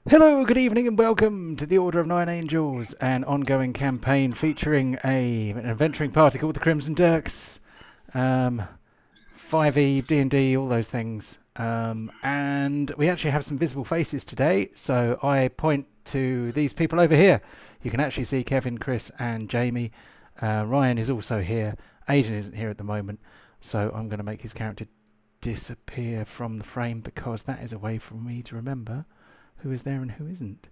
Hello, good evening, and welcome to the Order of Nine Angels, an ongoing campaign featuring an adventuring party called the Crimson Dirks, 5e, D&D, all those things. And we actually have some visible faces today, so I point to these people over here. You can actually see Kevin, Chris, and Jamie. Ryan is also here. Aidan isn't here at the moment, so I'm going to make his character disappear from the frame because that is a way for me to remember who is there and who isn't,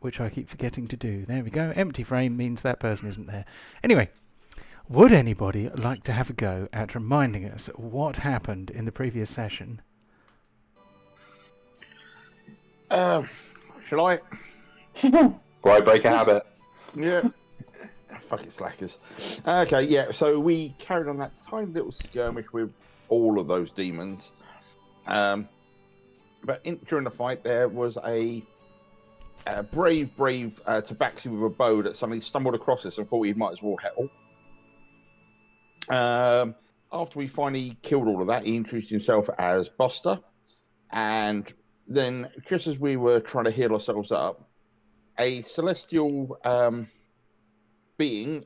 which I keep forgetting to do. There we go. Empty frame means that person isn't there. Anyway, would anybody like to have a go at reminding us what happened in the previous session? Shall I? Right, break a habit. Yeah. Fuck it, slackers. Okay, yeah. So we carried on that tiny little skirmish with all of those demons. But during the fight, there was a brave tabaxi with a bow that suddenly stumbled across us and thought he might as well help. After we finally killed all of that, he introduced himself as Buster. And then, just as we were trying to heal ourselves up, a celestial being,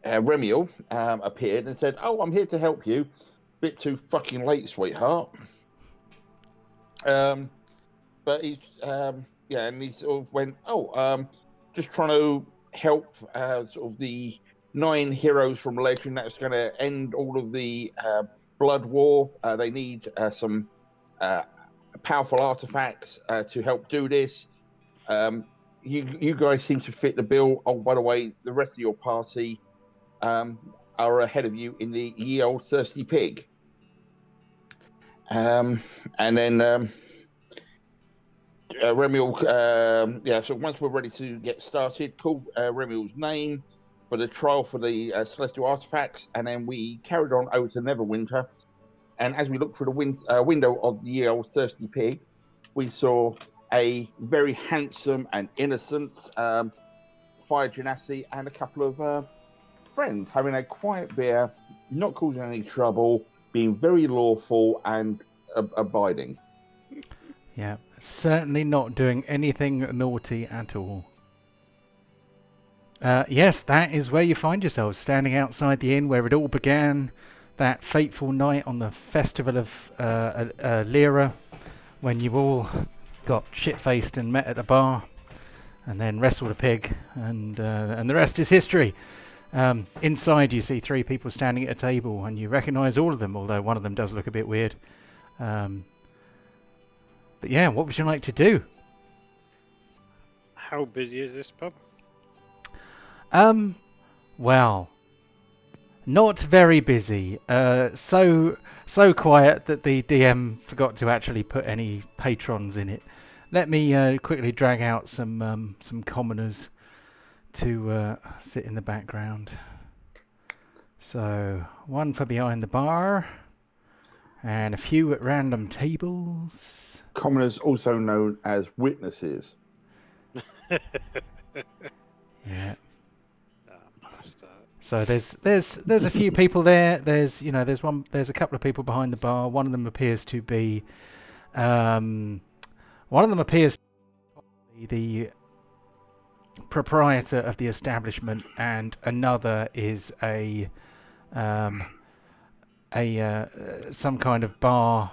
Remiel, appeared and said, "Oh, I'm here to help you. Bit too fucking late, sweetheart." But he's, and he sort of went, "Oh, just trying to help sort of the 9 heroes from legend that's going to end all of the blood war. They need some powerful artifacts to help do this. You guys seem to fit the bill. Oh, by the way, the rest of your party are ahead of you in the ye old thirsty pig." And then Remiel, so once we're ready to get started, call Remiel's name for the trial for the celestial artifacts, and then we carried on over to Neverwinter. And as we looked through the window of the ye old thirsty pig, we saw a very handsome and innocent Fire Genasi and a couple of friends having a quiet beer, not causing any trouble, being very lawful and abiding. Yeah, certainly not doing anything naughty at all. Yes, that is where you find yourselves, standing outside the inn where it all began, that fateful night on the festival of Lyra, when you all got shit-faced and met at a bar, and then wrestled a pig, and the rest is history. Inside you see 3 people standing at a table, and you recognise all of them, although one of them does look a bit weird. But yeah, what would you like to do? How busy is this pub? Well, not very busy. So quiet that the DM forgot to actually put any patrons in it. Let me quickly drag out some commoners to sit in the background. So, one for behind the bar, and a few at random tables. Commoners, also known as witnesses. Yeah. Past that. So there's a few people there. There's a couple of people behind the bar. One of them appears to be the proprietor of the establishment, and another is some kind of bar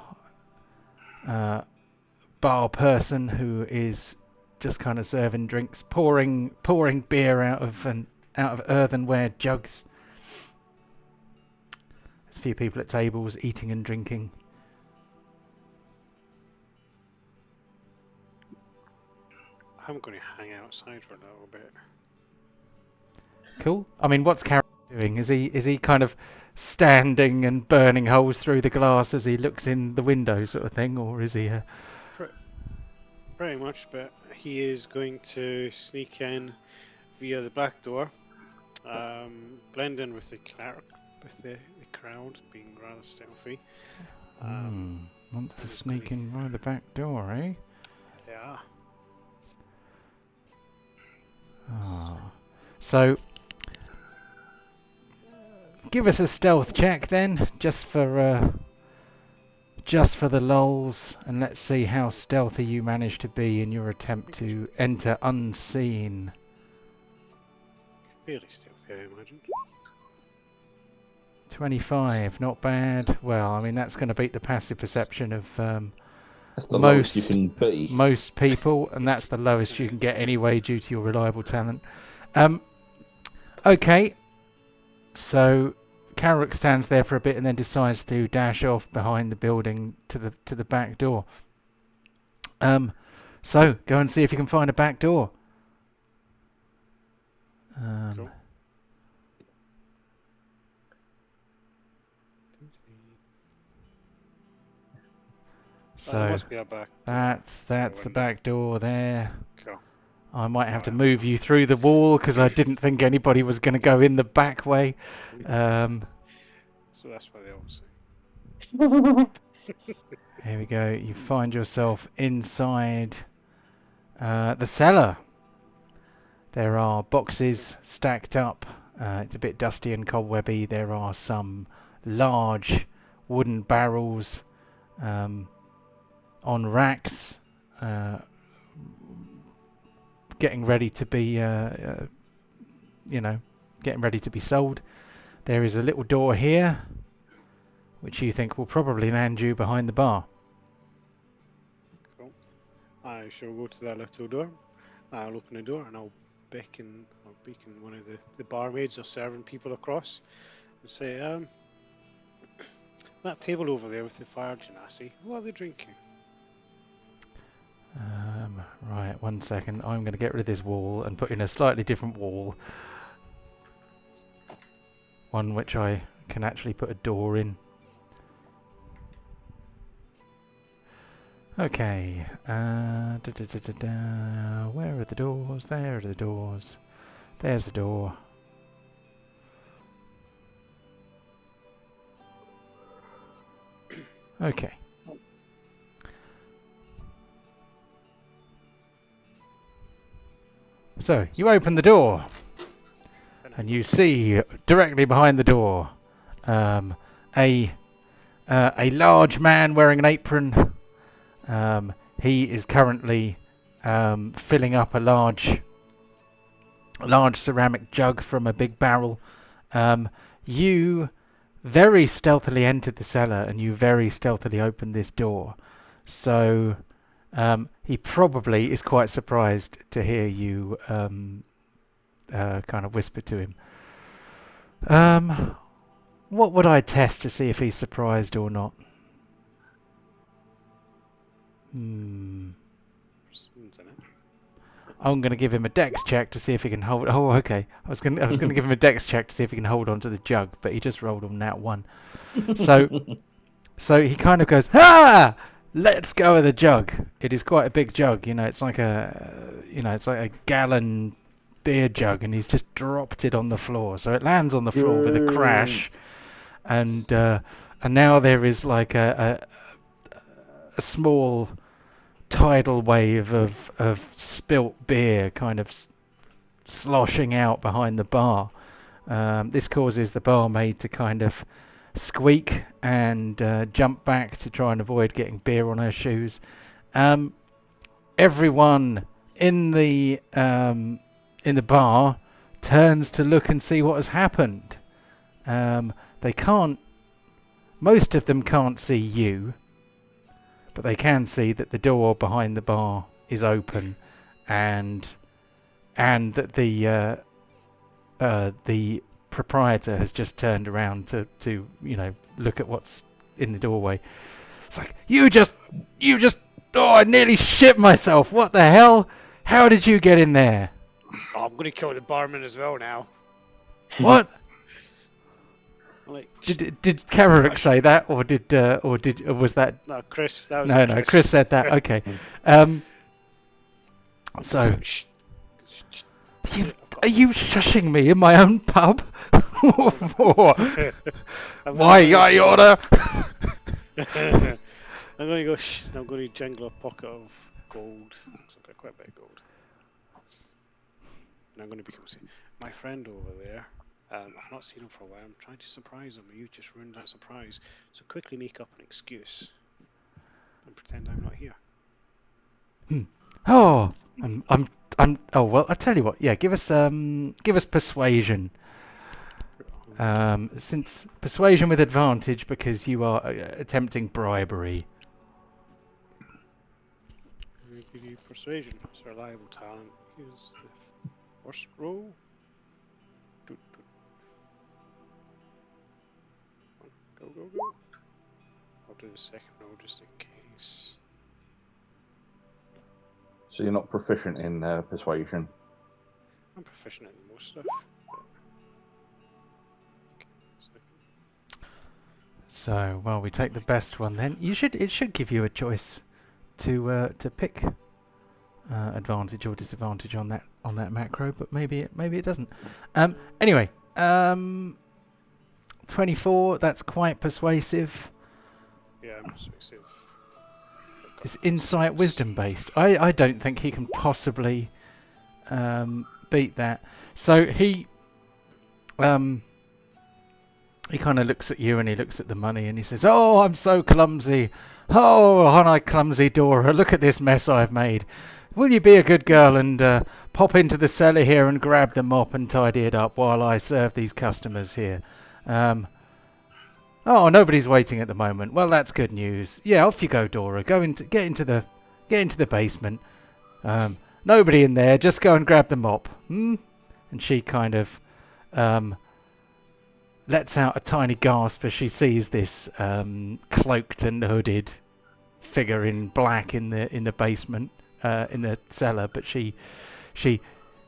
person who is just kind of serving drinks, pouring beer out of earthenware jugs. There's a few people at tables eating and drinking. I'm going to hang outside for a little bit. Cool. I mean, what's Carol doing? Is he kind of standing and burning holes through the glass as he looks in the window, sort of thing, or is he? Pretty much, but he is going to sneak in via the back door, blend in with the crowd, being rather stealthy. Wants to sneak in by the back door, eh? Yeah. So, give us a stealth check then, just for just for the lulz, and let's see how stealthy you manage to be in your attempt to enter unseen. Fairly stealthy, I imagine. 25, not bad. Well, I mean, that's going to beat the passive perception of That's the lowest you can be. most people, and that's the lowest you can get anyway due to your reliable talent. Okay, so Karuk stands there for a bit and then decides to dash off behind the building to the back door. So go and see if you can find a back door. Cool. So there must be a back door. that's the back door there. Cool. I might have to move you through the wall because I didn't think anybody was going to go in the back way. So that's why they all say. Here we go. You find yourself inside the cellar. There are boxes stacked up. It's a bit dusty and cobwebby. There are some large wooden barrels on racks, getting ready to be, getting ready to be sold. There is a little door here, which you think will probably land you behind the bar. Cool. I shall go to that little door. I'll open the door and I'll beckon one of the barmaids or serving people across and say, that table over there with the fire genasi, what are they drinking? Right, 1 second. I'm going to get rid of this wall and put in a slightly different wall. One which I can actually put a door in. Okay. Where are the doors? There are the doors. There's the door. Okay. So, you open the door, and you see directly behind the door a large man wearing an apron. He is currently filling up a large ceramic jug from a big barrel. You very stealthily entered the cellar, and you very stealthily opened this door. So he probably is quite surprised to hear you kind of whisper to him. What would I test to see if he's surprised or not? I'm going to give him a dex check to see if he can hold. Oh, okay. I was going to give him a dex check to see if he can hold on to the jug, but he just rolled on that one. So he kind of goes, "Ah! Let's go with the jug." It is quite a big jug, it's like a gallon beer jug, and he's just dropped it on the floor. So it lands on the floor with a crash, and now there is like a small tidal wave of spilt beer kind of sloshing out behind the bar. This causes the barmaid to kind of squeak and jump back to try and avoid getting beer on her shoes. Everyone in the bar turns to look and see what has happened. They can't. Most of them can't see you, but they can see that the door behind the bar is open, and that the proprietor has just turned around to look at what's in the doorway. It's like, you just oh, I nearly shit myself. What the hell? How did you get in there? Oh, I'm gonna kill the barman as well now. What? Like, Did Karuk say that, or was that? No, Chris. That was No, Chris said that. Okay. So, Shh. are you shushing me in my own pub? Why, I order? I'm going to go. I'm going to jangle a pocket of gold. Looks like I've got quite a bit of gold. And I'm going to become. My friend over there. I've not seen him for a while. I'm trying to surprise him. You just ruined that surprise. So quickly make up an excuse. and pretend I'm not here. Oh, I'm. Oh well, I tell you what. Yeah, give us persuasion. Since persuasion with advantage because you are attempting bribery. We give you persuasion. It's a reliable talent. Here's the first roll. Go, go, go. I'll do the second roll just in case. So you're not proficient in persuasion? I'm proficient in most stuff. So, well, we take the best one then. It should give you a choice to pick advantage or disadvantage on that macro, but maybe it doesn't. Anyway, 24. That's quite persuasive. Yeah, I'm persuasive. It's insight wisdom based. I don't think he can possibly beat that. So he kind of looks at you and he looks at the money and he says, "Oh, I'm so clumsy. Oh, aren't I clumsy, Dora? Look at this mess I've made. Will you be a good girl and pop into the cellar here and grab the mop and tidy it up while I serve these customers here?" Oh, nobody's waiting at the moment. Well, that's good news. Yeah, off you go, Dora. Get into the basement. Nobody in there. Just go and grab the mop. And she kind of lets out a tiny gasp as she sees this cloaked and hooded figure in black in the basement, in the cellar. But she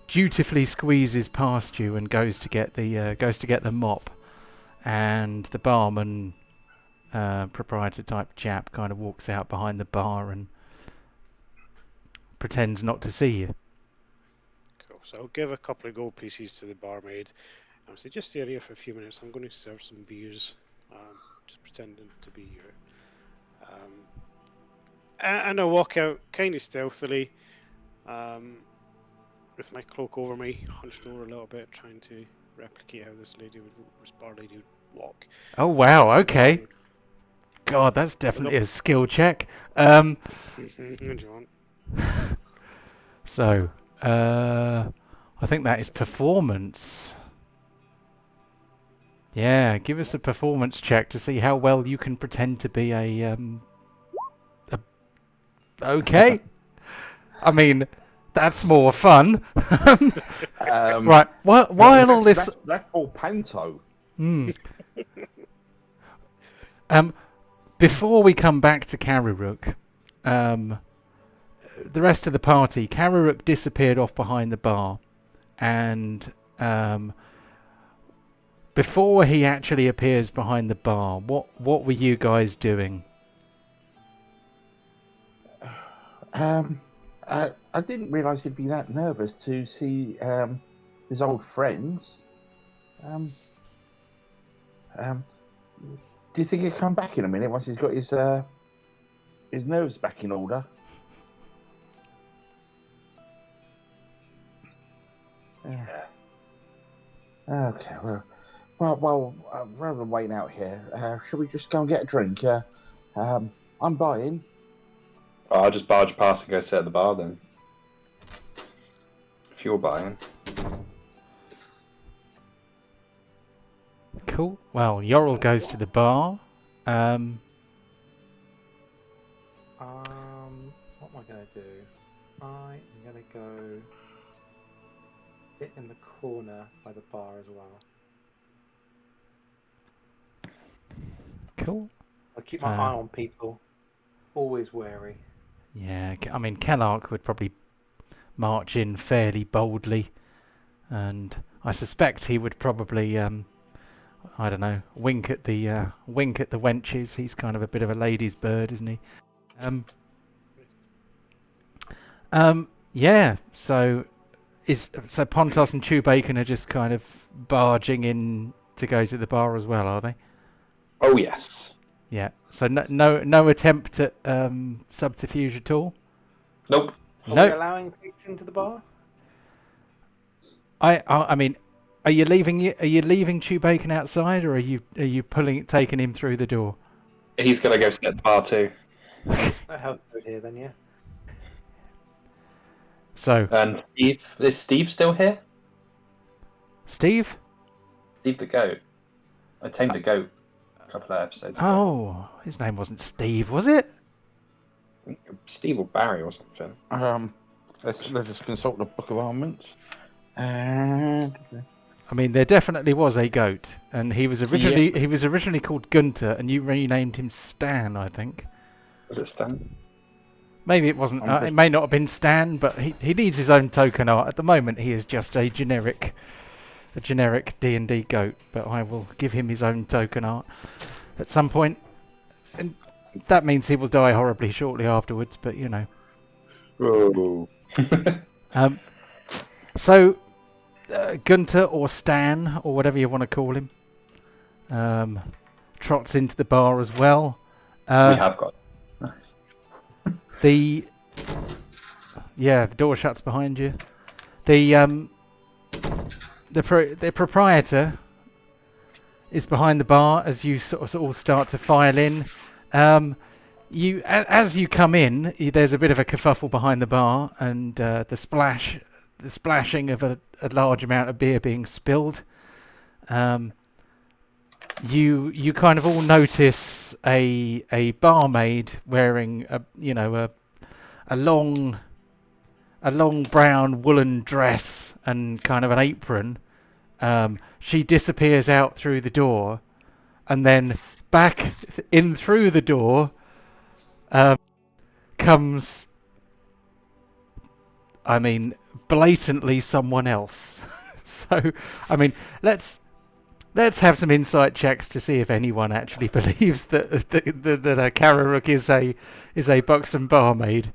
dutifully squeezes past you and goes to get the mop. And the barman, proprietor type chap, kind of walks out behind the bar and pretends not to see you. Cool. So I'll give a couple of gold pieces to the barmaid. I'll say, just stay here for a few minutes. I'm going to serve some beers. Just pretending to be here. And I'll walk out kind of stealthily, with my cloak over me, hunched over a little bit, trying to replicate how this bar lady would walk. Oh wow! Okay. God, that's definitely a skill check. So, I think that is performance. Yeah, give us a performance check to see how well you can pretend to be a okay. I mean, that's more fun. Right. While all this... That's all panto. Before we come back to Karuruk, the rest of the party, Karuruk disappeared off behind the bar, and before he actually appears behind the bar, what were you guys doing? I didn't realise he'd be that nervous to see his old friends. Do you think he'll come back in a minute once he's got his nerves back in order? Yeah. Okay. Well. Rather than waiting out here, shall we just go and get a drink? I'm buying. Oh, I'll just barge past and go sit at the bar then. If you're buying. Cool. Well, Yorl goes to the bar. What am I going to do? I am going to go sit in the corner by the bar as well. Cool. I'll keep my eye on people. Always wary. Yeah, I mean, Kellark would probably march in fairly boldly, and I suspect he would probably, I don't know, wink at the wenches. He's kind of a bit of a ladies' bird, isn't he? Yeah. So Pontos and Chew Bacon are just kind of barging in to go to the bar as well, are they? Oh yes. Yeah. So no attempt at subterfuge at all. Nope. Are we allowing pigs into the bar? I mean, are you leaving Chew Bacon outside, or are you taking him through the door? He's gonna go sit at the bar too. That helps over here then, yeah. So, And Steve, is Steve still here? Steve? Steve the goat. I tamed a goat a couple of episodes ago. Oh, his name wasn't Steve, was it? I think Steve or Barry or something. Let's just consult the Book of Armaments. And I mean, there definitely was a goat, and he was originally called Gunter, and you renamed him Stan, I think. Was it Stan? Maybe it wasn't. I'm It may not have been Stan, but he needs his own token art. At the moment, he is just a generic D&D goat. But I will give him his own token art at some point, and that means he will die horribly shortly afterwards. But you know. Oh. So Gunter or Stan or whatever you want to call him trots into the bar as well. We have got. Nice. The door shuts behind you. The proprietor is behind the bar as you sort of all start to file in. As you come in, there's a bit of a kerfuffle behind the bar, and the splashing of a large amount of beer being spilled. You kind of all notice a barmaid wearing a long brown woolen dress and kind of an apron. She disappears out through the door, and then back in through the door comes, I mean, blatantly someone else. So, I mean, let's have some insight checks to see if anyone actually believes that Kararuk is a buxom barmaid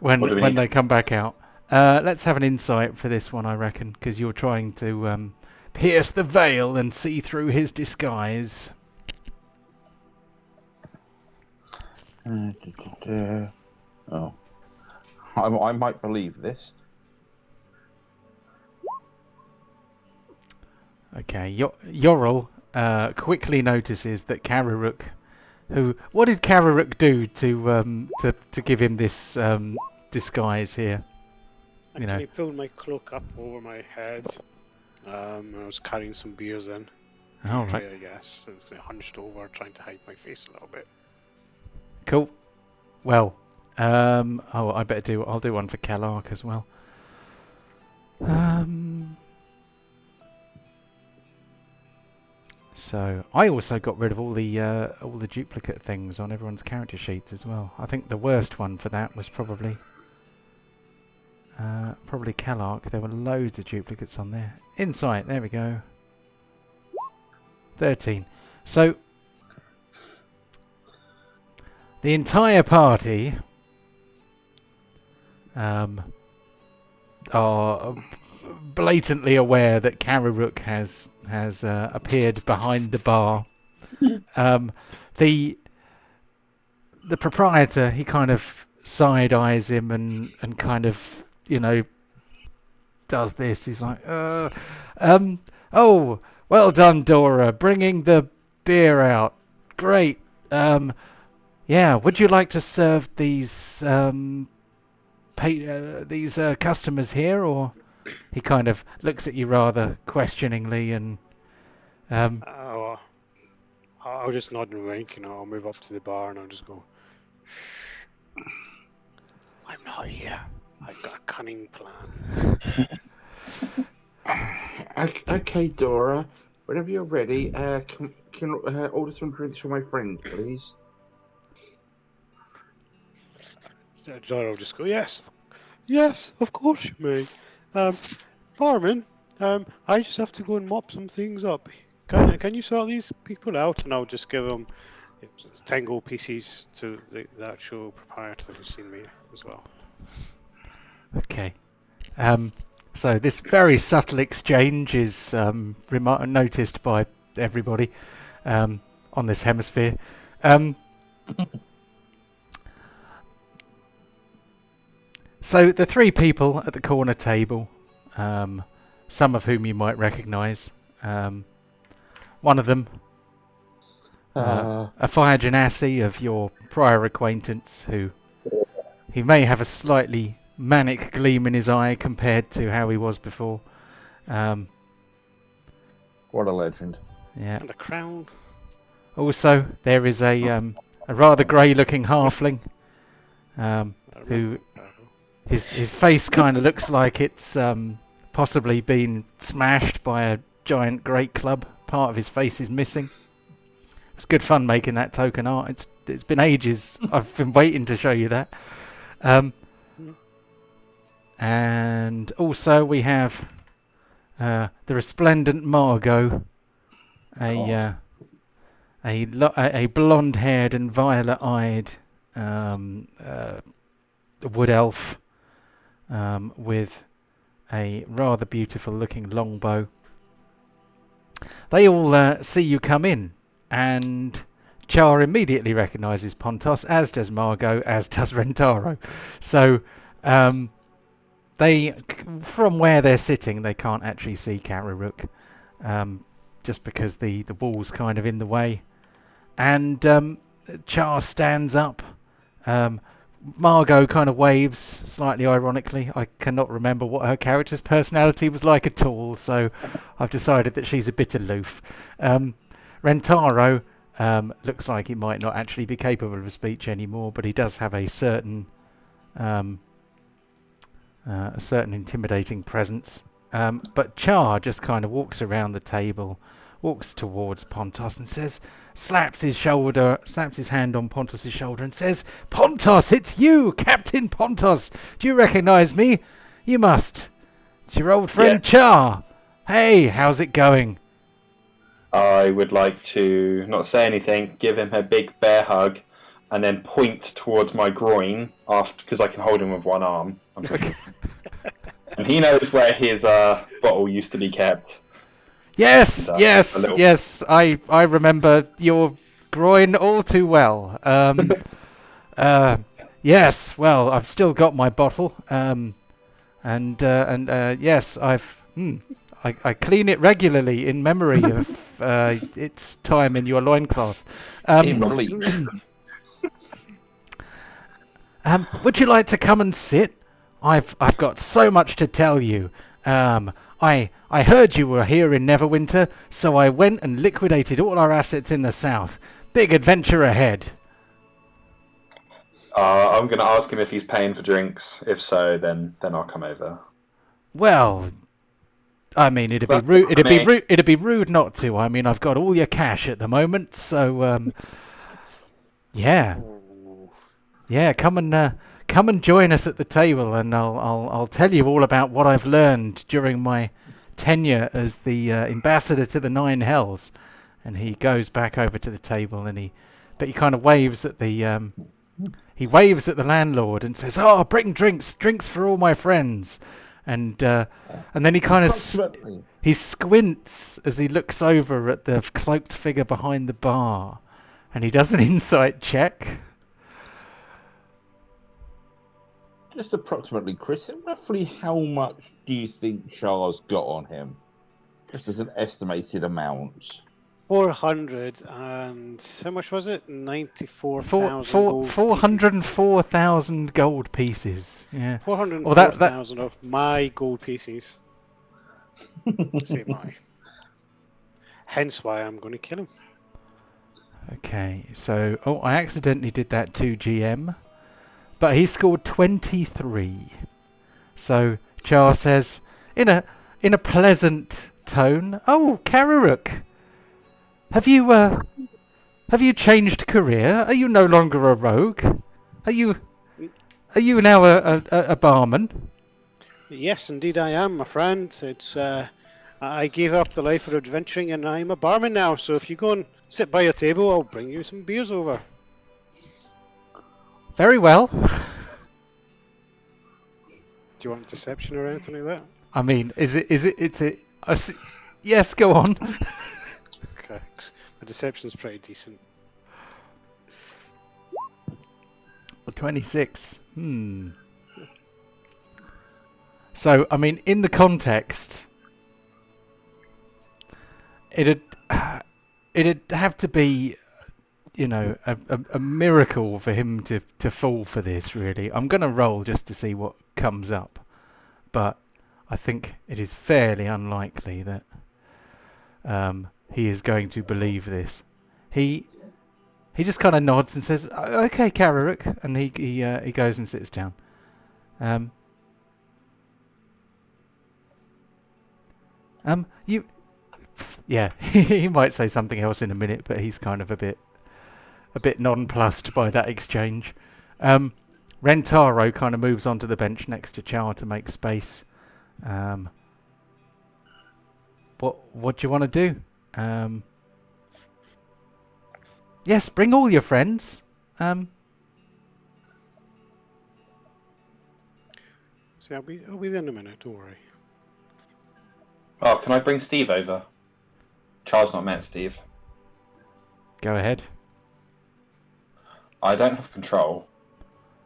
when they come back out. Let's have an insight for this one, I reckon, because you're trying to pierce the veil and see through his disguise. Oh, I might believe this. Okay, Yorl quickly notices that Kararuk, what did Kararuk do to give him this disguise here? Actually, pulled my cloak up over my head. I was carrying some beers then. All right. I guess. I was hunched over, trying to hide my face a little bit. Cool. Well, I'll do one for Kalark as well. So I also got rid of all the duplicate things on everyone's character sheets as well. I think the worst one for that was probably Kalark. There were loads of duplicates on there. Insight, there we go. 13. So the entire party are blatantly aware that Kararuk has appeared behind the bar. The proprietor, he kind of side eyes him and kind of, does this. He's like, oh, well done, Dora, bringing the beer out. Great. Yeah, would you like to serve these customers here, or he kind of looks at you rather questioningly and I'll just nod and wink, I'll move up to the bar and I'll just go, shh, I'm not here. I've got a cunning plan. Okay, Dora. Whenever you're ready, can order some drinks for my friend, please? Dora will just go, yes, of course you may. Barman, I just have to go and mop some things up. Can you sort these people out? And I'll just give them 10 gold pieces to the actual proprietor who's seen me as well. Okay. So this very subtle exchange is noticed by everybody on this hemisphere. So the three people at the corner table, some of whom you might recognise. One of them a fire genasi of your prior acquaintance who he may have a slightly manic gleam in his eye compared to how he was before. What a legend. Yeah. And a crown. Also, there is a rather grey-looking halfling I who remember. his face kind of looks like it's possibly been smashed by a giant great club. Part of his face is missing. It's good fun making that token art. It's been ages. I've been waiting to show you that. And also we have the resplendent Margot, a blonde-haired and violet-eyed wood elf with a rather beautiful-looking longbow. They all see you come in, and Char immediately recognises Pontos, as does Margot, as does Rentaro. So they, from where they're sitting, they can't actually see Kararuk, just because the wall's kind of in the way. And Char stands up. Margot kind of waves slightly ironically. I cannot remember what her character's personality was like at all, so I've decided that she's a bit aloof. Rentaro looks like he might not actually be capable of speech anymore, but he does have a certain intimidating presence. But Char just kind of walks around the table, walks towards Pontos and says, slaps his hand on Pontos' shoulder and says, "Pontos, it's you, Captain Pontos. Do you recognize me? You must. It's your old friend Char. Hey, how's it going?" I would like to not say anything, give him a big bear hug, and then point towards my groin because I can hold him with one arm. And he knows where his bottle used to be kept. Yes. I remember your groin all too well. Yes. Well, I've still got my bottle. Yes, I clean it regularly in memory of its time in your loincloth. Would you like to come and sit? I've got so much to tell you. I heard you were here in Neverwinter, so I went and liquidated all our assets in the south. Big adventure ahead. I'm going to ask him if he's paying for drinks. If so, then I'll come over. Well, I mean, it'd be rude. It'd be rude not to. I mean, I've got all your cash at the moment, so yeah. Come and join us at the table, and I'll tell you all about what I've learned during my tenure as the ambassador to the Nine Hells. And he goes back over to the table, and he kind of waves at the landlord and says, "Oh, bring drinks for all my friends." And then he kind of he squints as he looks over at the cloaked figure behind the bar, and he does an insight check. Just approximately, Chris, roughly how much do you think Char's got on him? Just as an estimated amount. 400 and how much was it? 94,000 404,000 gold pieces. Yeah. 404,000 of my gold pieces. Say my. Hence why I'm going to kill him. Okay, so I accidentally did that to GM, but he scored 23. So Char says, in a pleasant tone, "Oh, Kararuk, have you changed career? Are you no longer a rogue? Are you now a barman?" Yes, indeed I am, my friend. It's I gave up the life of adventuring and I'm a barman now, so if you go and sit by your table, I'll bring you some beers over. Very well. Do you want deception or anything like that? I mean, yes, go on. Okay. My deception's pretty decent. 26. So, I mean, in the context, it'd have to be a miracle for him to fall for this. Really, I'm going to roll just to see what comes up, but I think it is fairly unlikely that he is going to believe this. He just kind of nods and says, "Okay, Kararuk," and he goes and sits down. You, yeah, he might say something else in a minute, but he's kind of a bit nonplussed by that exchange. Rentaro kind of moves onto the bench next to Char to make space. What do you want to do? Yes, bring all your friends. See, I'll be there in a minute. Don't worry. Oh, can I bring Steve over? Charles not met Steve. Go ahead. I don't have control.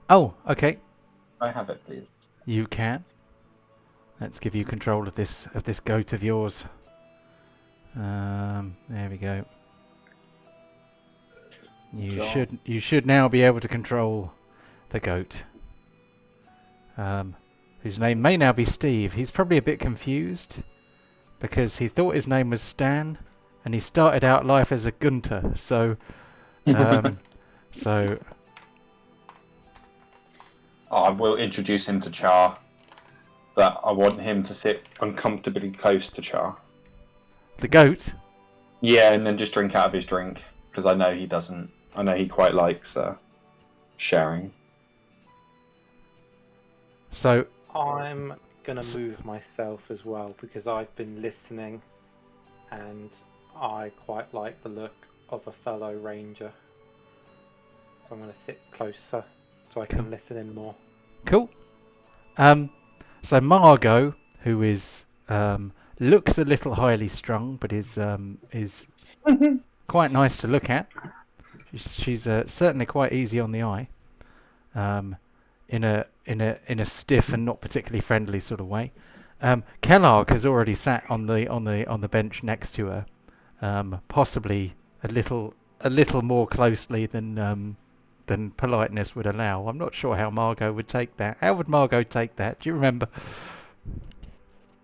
Oh, okay. I have it, please. You can. Let's give you control of this goat of yours. There we go. You should now be able to control the goat. Whose name may now be Steve. He's probably a bit confused because he thought his name was Stan, and he started out life as a Gunter. So, so I will introduce him to Char, but I want him to sit uncomfortably close to Char. The goat? Yeah, and then just drink out of his drink, because I know he doesn't. I know he quite likes sharing. So I'm gonna move myself as well because I've been listening, and I quite like the look of a fellow ranger. So I'm gonna sit closer so I can listen in more. Cool. So Margot, who is looks a little highly strung, but is quite nice to look at. She's certainly quite easy on the eye. In a stiff and not particularly friendly sort of way. Kellogg has already sat on the bench next to her, possibly a little more closely than politeness would allow. I'm not sure how Margot would take that. How would Margot take that? Do you remember?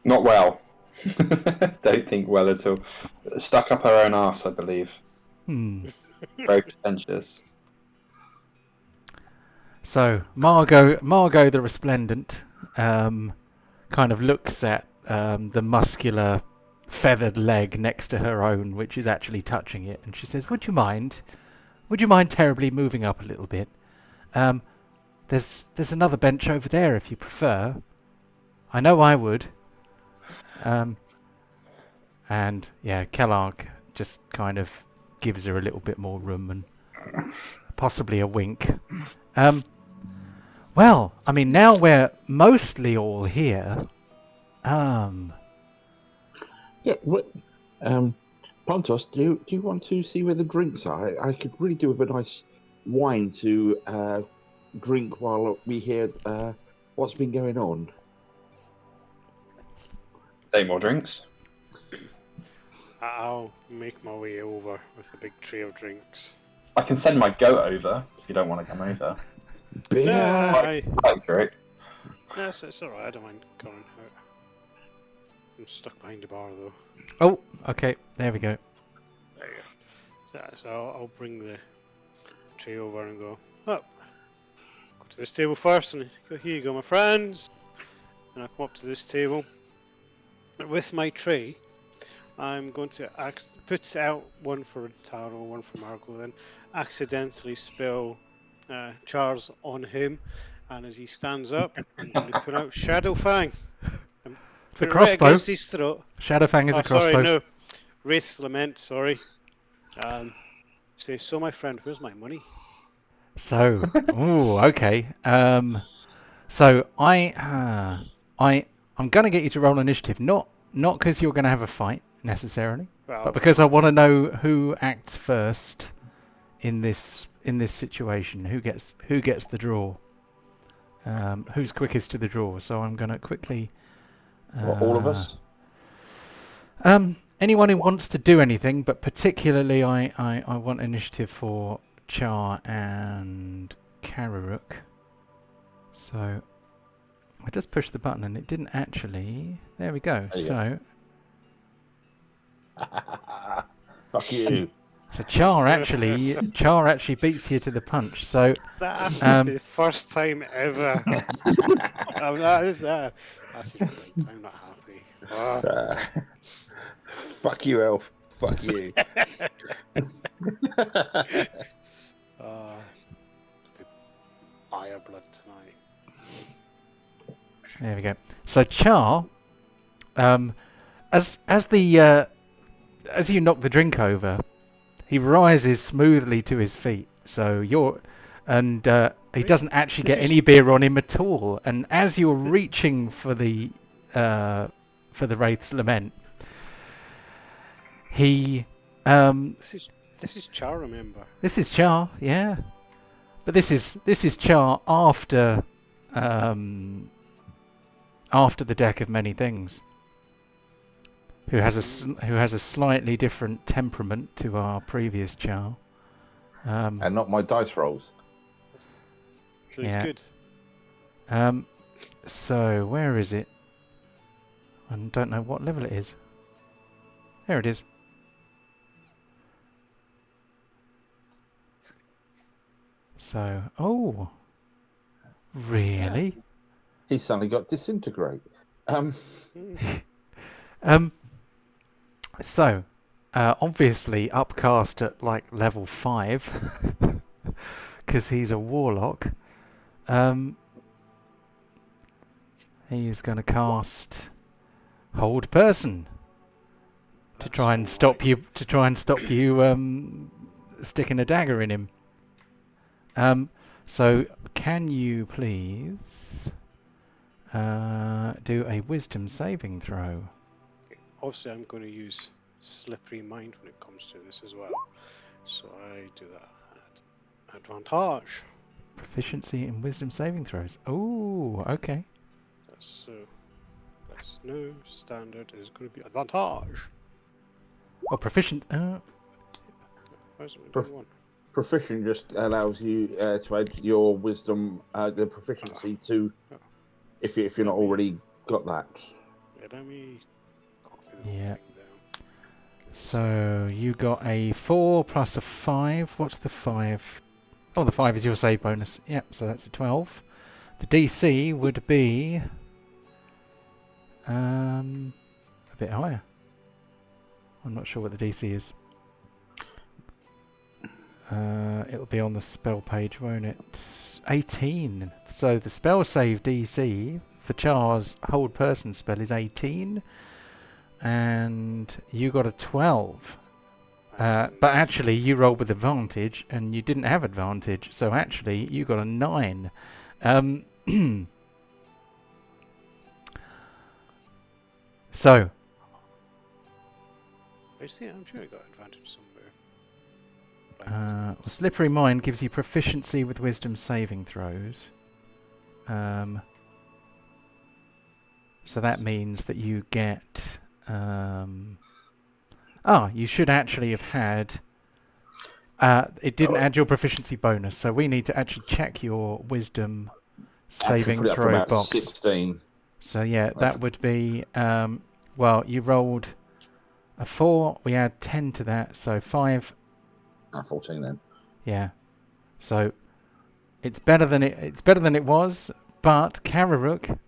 Not well. Don't think well at all. Stuck up her own arse, I believe. Very pretentious. So Margot the Resplendent kind of looks at the muscular feathered leg next to her own, which is actually touching it, and she says, "Would you mind terribly moving up a little bit? There's another bench over there if you prefer. I know I would." And yeah, Kellogg just kind of gives her a little bit more room and possibly a wink. Well, I mean, now we're mostly all here. Yeah. What? Pontos, do you want to see where the drinks are? I could really do with a nice wine to drink while we hear what's been going on. Take more drinks. I'll make my way over with a big tray of drinks. I can send my goat over if you don't want to come over. Beer. Great. Yes, it's alright. I don't mind going out. I'm stuck behind the bar though. Oh, okay. There we go. There you go. So I'll bring the tray over and go up. Go to this table first, and go, here you go, my friends. And I come up to this table. And with my tray, I'm going to put out one for Taro, one for Margot, then accidentally spill Char's on him. And as he stands up, I'm going to put out Shadowfang. And The put it right crossbow. against his throat. Shadowfang is a crossbow. Sorry, no. Wraith's Lament, sorry. Say, so my friend, where's my money? So, ooh, okay. So I'm going to get you to roll initiative, not because you're going to have a fight necessarily, Well, but because I want to know who acts first in this situation. Who gets the draw? Who's quickest to the draw? So I'm going to quickly. All of us. anyone who wants to do anything, but particularly I want initiative for Char and Kararuk. So I just pushed the button and it didn't actually. There we go. There you So Fuck you. so Char actually beats you to the punch. So That happens to be the first time ever. That's his right. I'm not happy. Oh, Fuck you, Elf. Fuck you. Fire blood tonight. there we go. So Char, as you knock the drink over, he rises smoothly to his feet. So he doesn't actually get any beer on him at all. And as you're reaching for the Wraith's Lament, he This is Char, remember? this is Char, yeah. But this is Char after the Deck of Many Things, who has a slightly different temperament to our previous Char. And not my dice rolls. Really Yeah. good. So where is it? I don't know what level it is. There it is. So, oh, really? He suddenly got disintegrate. So, obviously upcast at like level 5, because he's a warlock. He's going to cast Hold Person to try and stop you. Sticking a dagger in him. So can you please do a Wisdom saving throw? Obviously, I'm going to use Slippery Mind when it comes to this as well. So I do that at advantage. Proficiency in Wisdom saving throws. Oh, okay. That's no standard is going to be advantage. Oh, proficient. Where's it Prof- one? Proficient just allows you to add your wisdom, the proficiency to, if you're not already got that. Yeah, let me copy the whole Yeah. thing down. So you got a 4 plus a 5. What's the 5? Oh, the 5 is your save bonus. Yep, so that's a 12. The DC would be a bit higher. I'm not sure what the DC is. It'll be on the spell page, won't it? 18. So the spell save DC for Char's Hold Person spell is 18. And you got a 12. But actually you rolled with advantage and you didn't have advantage. So actually you got a 9. So I'm sure I got advantage somewhere. well, Slippery Mind gives you proficiency with Wisdom saving throws. So that means that you get... you should actually have had... it didn't add your proficiency bonus, so we need to actually check your Wisdom saving Actually, put it up to throw about box. 16. So yeah, that would be... well, you rolled a 4, we add 10 to that, so 5... 14 then. Yeah. So it's better than it was, but Kararuk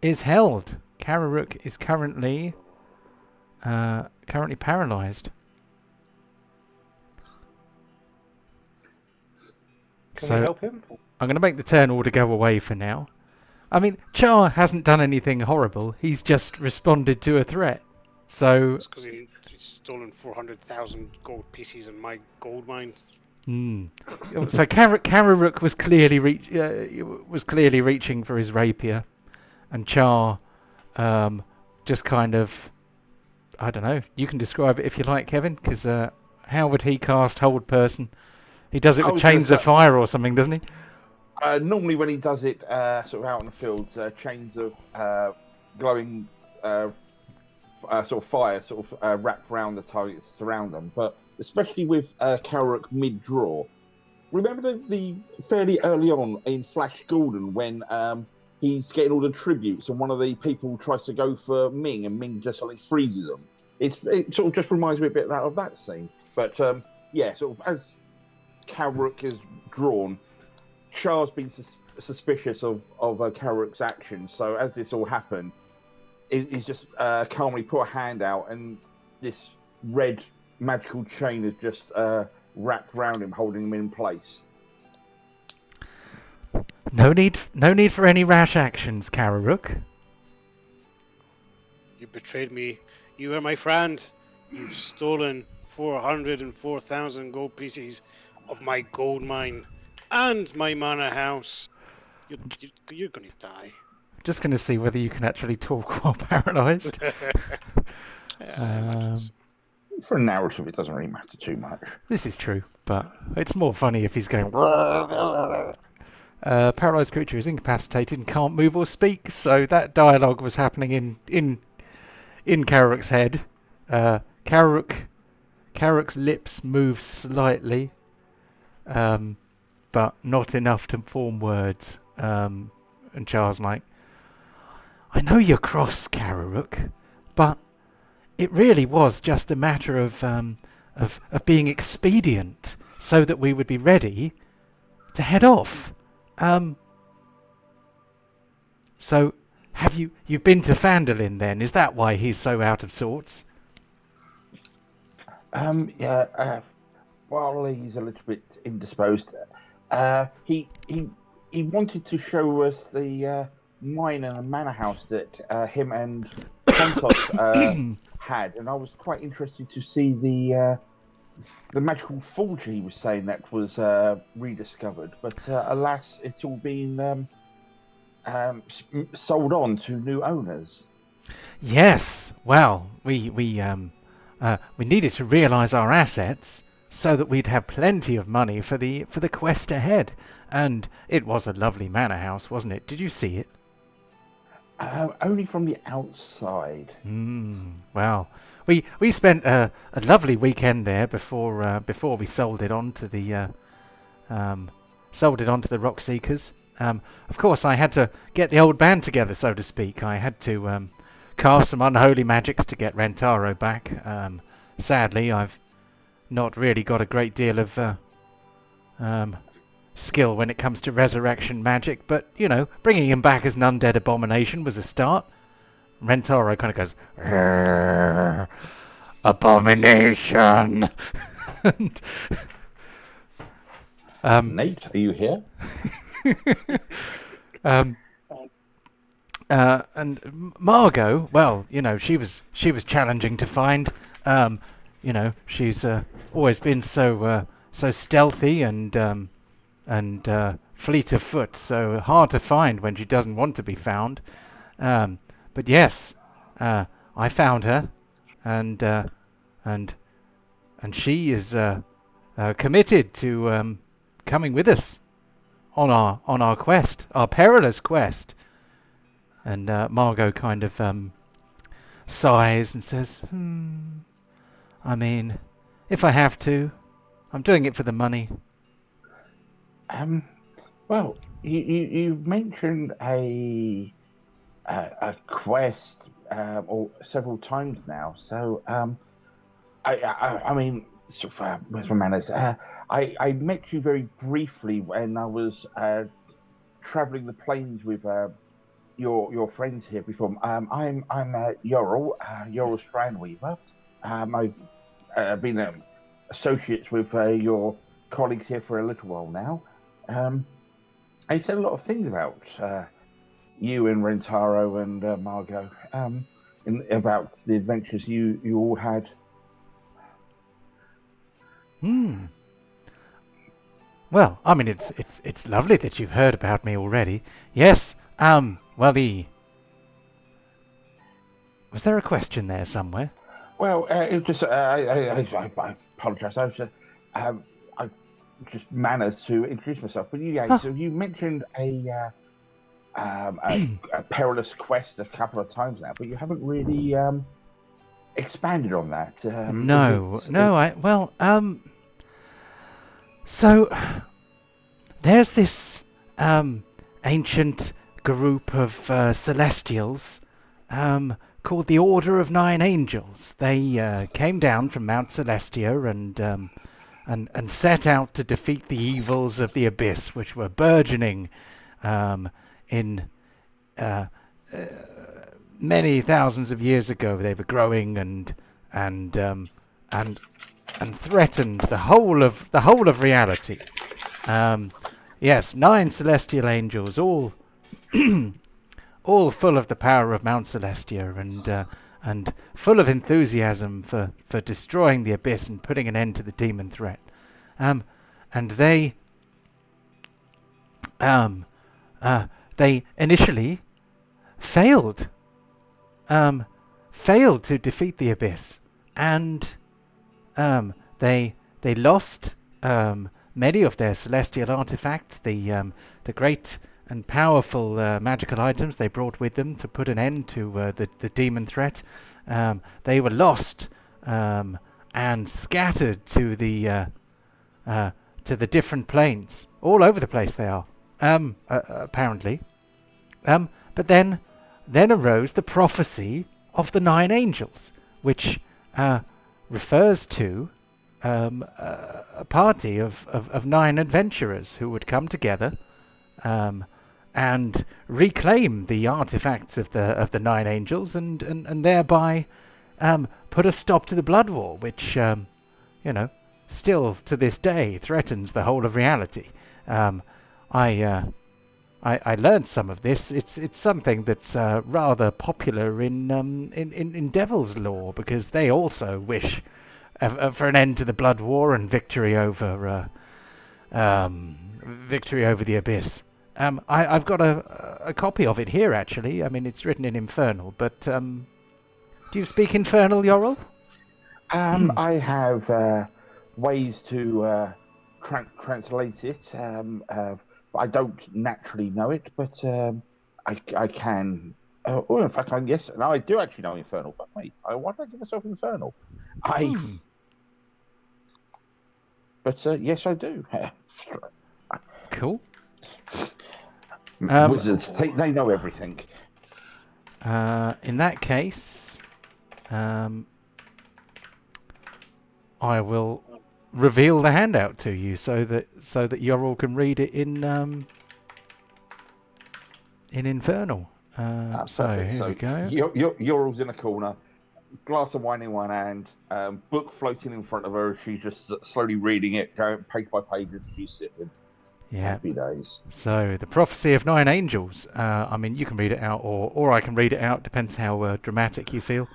is held. Kararuk is currently paralyzed. Can we help him? I'm going to make the turn order go away for now. I mean, Char hasn't done anything horrible. He's just responded to a threat. So It's because he's stolen 400,000 gold pieces in my gold mine. So Kararuk was clearly reaching for his rapier, and Char just kind of, I don't know. You can describe it if you like, Kevin, because how would he cast Hold Person? He does it with chains of fire or something, doesn't he? Normally, when he does it sort of out in the field, chains of glowing sort of fire wrapped around the targets around them. But especially with Carrick mid-draw, remember the fairly early on in Flash Gordon when he's getting all the tributes and one of the people tries to go for Ming and Ming just like freezes them. It sort of just reminds me a bit of that scene. But yeah, sort of as Carrick is drawn, Char's been suspicious of Carrick's actions. So as this all happened, he's just calmly put a hand out, and this red magical chain is just wrapped around him, holding him in place. No need for any rash actions, Kararook. You betrayed me. You were my friend. You've stolen 404,000 gold pieces of my gold mine and my manor house. You're going to die. Just going to see whether you can actually talk while paralysed. For a narrative, it doesn't really matter too much. This is true, but it's more funny if he's going. Paralysed creature is incapacitated and can't move or speak. So that dialogue was happening in Carrick's head. Carrick's lips move slightly, but not enough to form words. And Char's like, I know you're cross, Kararook, but it really was just a matter of being expedient so that we would be ready to head off. So you've been to Phandalin then? Is that why he's so out of sorts? Yeah. While he's a little bit indisposed, he wanted to show us the mine and the manor house that him and Pontos had, and I was quite interested to see the magical forge he was saying that was rediscovered. But alas, it's all been sold on to new owners. Yes. Well, we needed to realise our assets so that we'd have plenty of money for the quest ahead. And it was a lovely manor house, wasn't it? Did you see it? Only from the outside. Well, we spent a lovely weekend there before we sold it on to the Rock Seekers. Of course, I had to get the old band together, so to speak. I had to cast some unholy magics to get Rentaro back. Sadly, I've not really got a great deal of skill when it comes to resurrection magic, but bringing him back as an undead abomination was a start. Rentaro kind of goes, abomination. And, Nate, are you here? And Margot, well, she was challenging to find. She's always been so stealthy and fleet of foot, so hard to find when she doesn't want to be found. But yes, I found her, and she is committed to coming with us on our quest, our perilous quest. And Margot kind of sighs and says, I mean, if I have to, I'm doing it for the money. Well, you mentioned a quest or several times now. So I mean, where's my manners? I met you very briefly when I was traveling the plains with your friends here before. I'm Yorl Strandweaver. I've been associates with your colleagues here for a little while now. I said a lot of things about you and Rentaro and Margot, about the adventures you all had. Well, I mean, it's lovely that you've heard about me already. Yes. Well, was there a question there somewhere? Well, it was just I apologise. I was just manners to introduce myself. But so you mentioned a perilous quest a couple of times now, but you haven't really expanded on that? No. So there's this ancient group of celestials called the Order of Nine Angels. They came down from Mount Celestia and set out to defeat the evils of the abyss, which were burgeoning in many thousands of years ago. They were growing and threatened the whole of reality. Yes, 9 celestial angels, all all full of the power of Mount Celestia and full of enthusiasm for destroying the abyss and putting an end to the demon threat. And they initially failed to defeat the abyss, and they lost many of their celestial artifacts, the great and powerful magical items they brought with them to put an end to the demon threat. They were lost and scattered to the different planes. All over the place they are, apparently. But then arose the prophecy of the 9 angels, which refers to a party of 9 adventurers who would come together and reclaim the artifacts of the 9 angels and thereby put a stop to the blood war, which still to this day threatens the whole of reality. I learned some of this. It's something that's rather popular in Devil's Lore, because they also wish for an end to the blood war and victory over the abyss. I've got a copy of it here, actually. I mean, it's written in Infernal, but do you speak Infernal, Yorl? I have ways to translate it. I don't naturally know it, but I can. Oh, in fact, yes, and I do actually know Infernal. But wait, why did I give myself Infernal? But yes, I do. Cool. Wizards, they know everything. In that case, I will reveal the handout to you so that Yorl can read it in Infernal. So here we go. Yorl's in a corner, glass of wine in one hand, book floating in front of her. She's just slowly reading it, going page by page as she's sipping. Yeah. Happy days. So the prophecy of 9 angels. I mean, you can read it out, or I can read it out. Depends how dramatic you feel.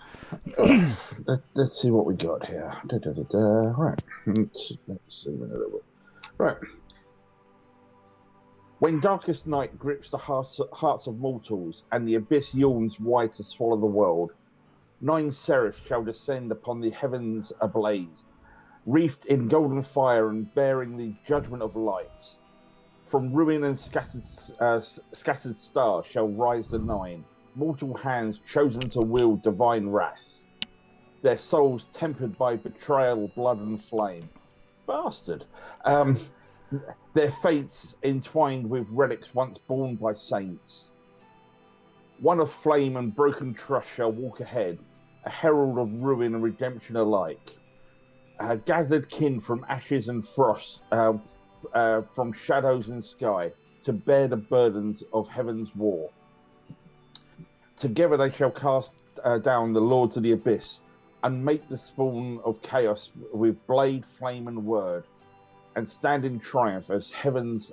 Let's see what we got here. Right. Let's zoom in a little bit. Right. When darkest night grips the hearts of mortals, and the abyss yawns wide to swallow the world, 9 seraphs shall descend upon the heavens ablaze, wreathed in golden fire and bearing the judgment of light. From ruin and scattered stars shall rise the 9, mortal hands chosen to wield divine wrath. Their souls tempered by betrayal, blood and flame. Bastard. Their fates entwined with relics once borne by saints. One of flame and broken trust shall walk ahead, a herald of ruin and redemption alike. Gathered kin from ashes and frost, from shadows and sky, to bear the burdens of heaven's war. Together they shall cast down the lords of the abyss, and make the spawn of chaos with blade, flame, and word, and stand in triumph as heaven's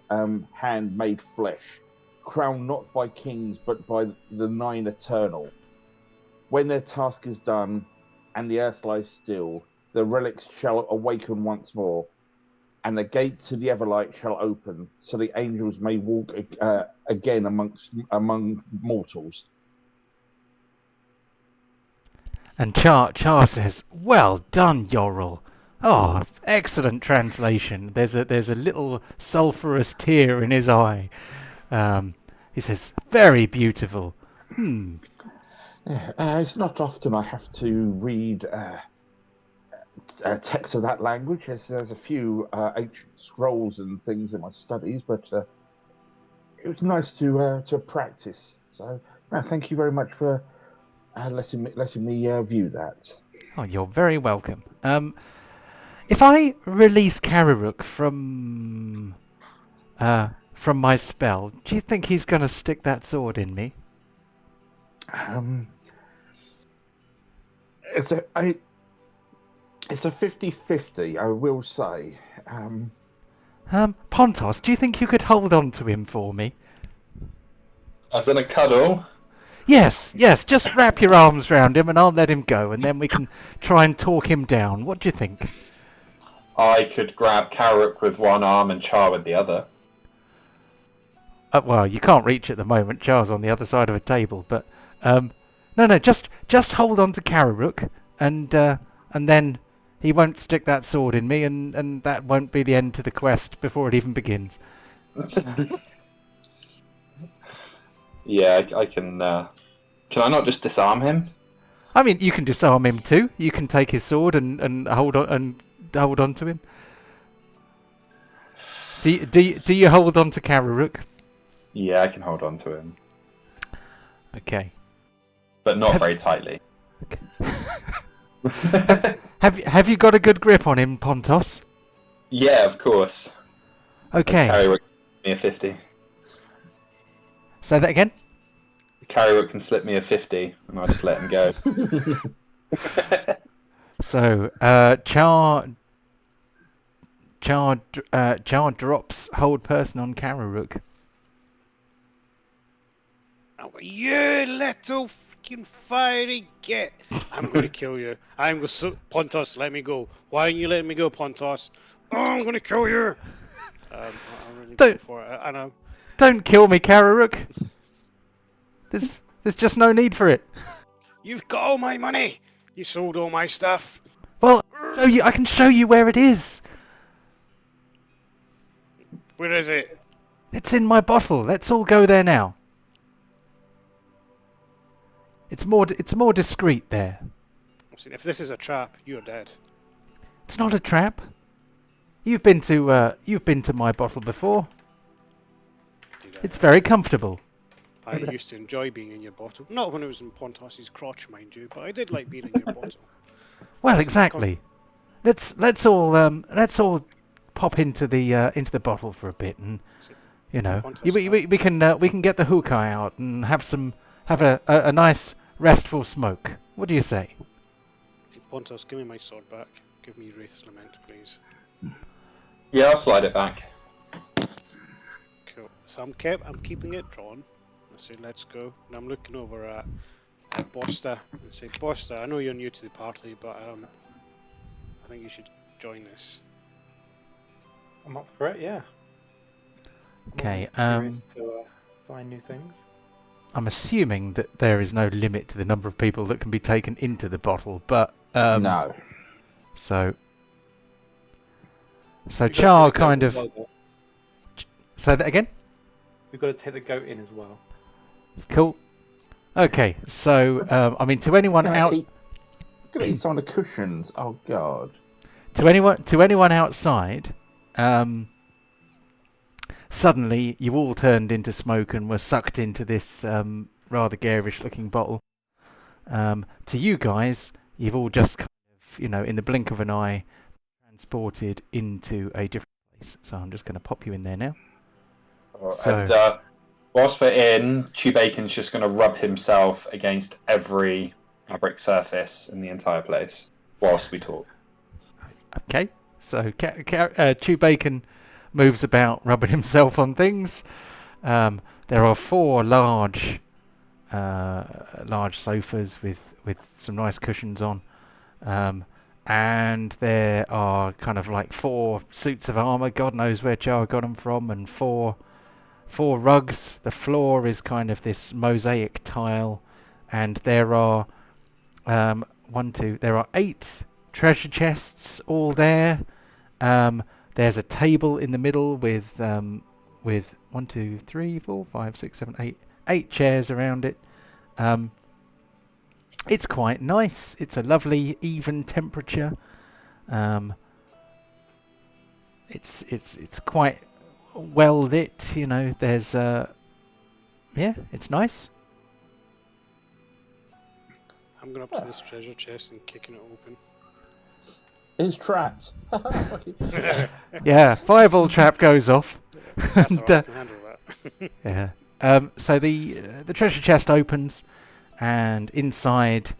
hand made flesh, crowned not by kings but by the 9 eternal. When their task is done, and the earth lies still, the relics shall awaken once more, and the gates to the Everlight shall open, so the angels may walk again among mortals. And Char says, "Well done, Yorl. Oh, excellent translation." There's a little sulphurous tear in his eye. He says, "Very beautiful. It's not often I have to read text of that language. There's a few ancient scrolls and things in my studies, but it was nice to practice. So, no, thank you very much for letting me view that. Oh, you're very welcome. If I release Kararuk from my spell, do you think he's going to stick that sword in me? It's a 50-50, I will say. Pontos, do you think you could hold on to him for me? As in a cuddle. Yes, just wrap your arms round him and I'll let him go, and then we can try and talk him down. What do you think? I could grab Karuk with one arm and Char with the other. Well, you can't reach at the moment. Char's on the other side of a table, but no, just hold on to Kararuk, and then he won't stick that sword in me, and that won't be the end to the quest before it even begins. Yeah, I can. Can I not just disarm him? I mean, you can disarm him too. You can take his sword and hold on to him. Do you hold on to Kararuk? Yeah, I can hold on to him, Okay. but not very tightly. Okay. Have you got a good grip on him, Pontos? Yeah, of course. Okay. Karuk can slip me a 50. Say that again. Karuk can slip me a 50, and I'll just let him go. So, Jar drops hold person on Kararuk. Oh, you little fucking fiery git! I'm going to kill you. Pontos, let me go. Why aren't you letting me go, Pontos? Oh, I'm going to kill you! I'm really going for it. And I'm... Don't kill me, Kararuk. There's just no need for it. You've got all my money! You sold all my stuff! Well, I can show you where it is. Where is it? It's in my bottle. Let's all go there now. It's more discreet there. If this is a trap, you're dead. It's not a trap. You've been to my bottle before. It's very comfortable. I used to enjoy being in your bottle. Not when it was in Pontos's crotch, mind you, but I did like being in your bottle. Well, exactly. Let's all pop into the bottle for a bit, and we can get the hookah out and have a nice restful smoke. What do you say? Pontos, give me my sword back. Give me Wraith's Lament, please. Yeah, I'll slide it back. Cool. So I'm keeping it drawn. I say, let's go. And I'm looking over at Bosta and say, Bosta, I know you're new to the party, but I think you should join this. I'm up for it, yeah. Okay. Curious to find new things. I'm assuming that there is no limit to the number of people that can be taken into the bottle, but No. So Char kind of... Say that again? We've got to take the goat in as well. Cool. Okay, so I mean, to anyone out... Look at eat some of the cushions. Oh God. To anyone outside, suddenly you all turned into smoke and were sucked into this rather garish-looking bottle. To you guys, you've all just kind of, in the blink of an eye, transported into a different place. So I'm just going to pop you in there now. And whilst we're in, Chewbacon's just going to rub himself against every fabric surface in the entire place whilst we talk. Okay, so Chewbacon moves about, rubbing himself on things. There are 4 large sofas with some nice cushions on, and there are kind of like 4 suits of armor. God knows where Char got them from, and 4 rugs. The floor is kind of this mosaic tile, and there are there are 8 treasure chests all there. There's a table in the middle with 1, 2, 3, 4, 5, 6, 7, 8 chairs around it. It's quite nice. It's a lovely even temperature. It's quite well lit. You know, there's yeah, it's nice. I'm going up to this treasure chest and kicking it open. It's trapped. Yeah, fireball trap goes off. That's And, alright, I can handle that. yeah. So the treasure chest opens, and inside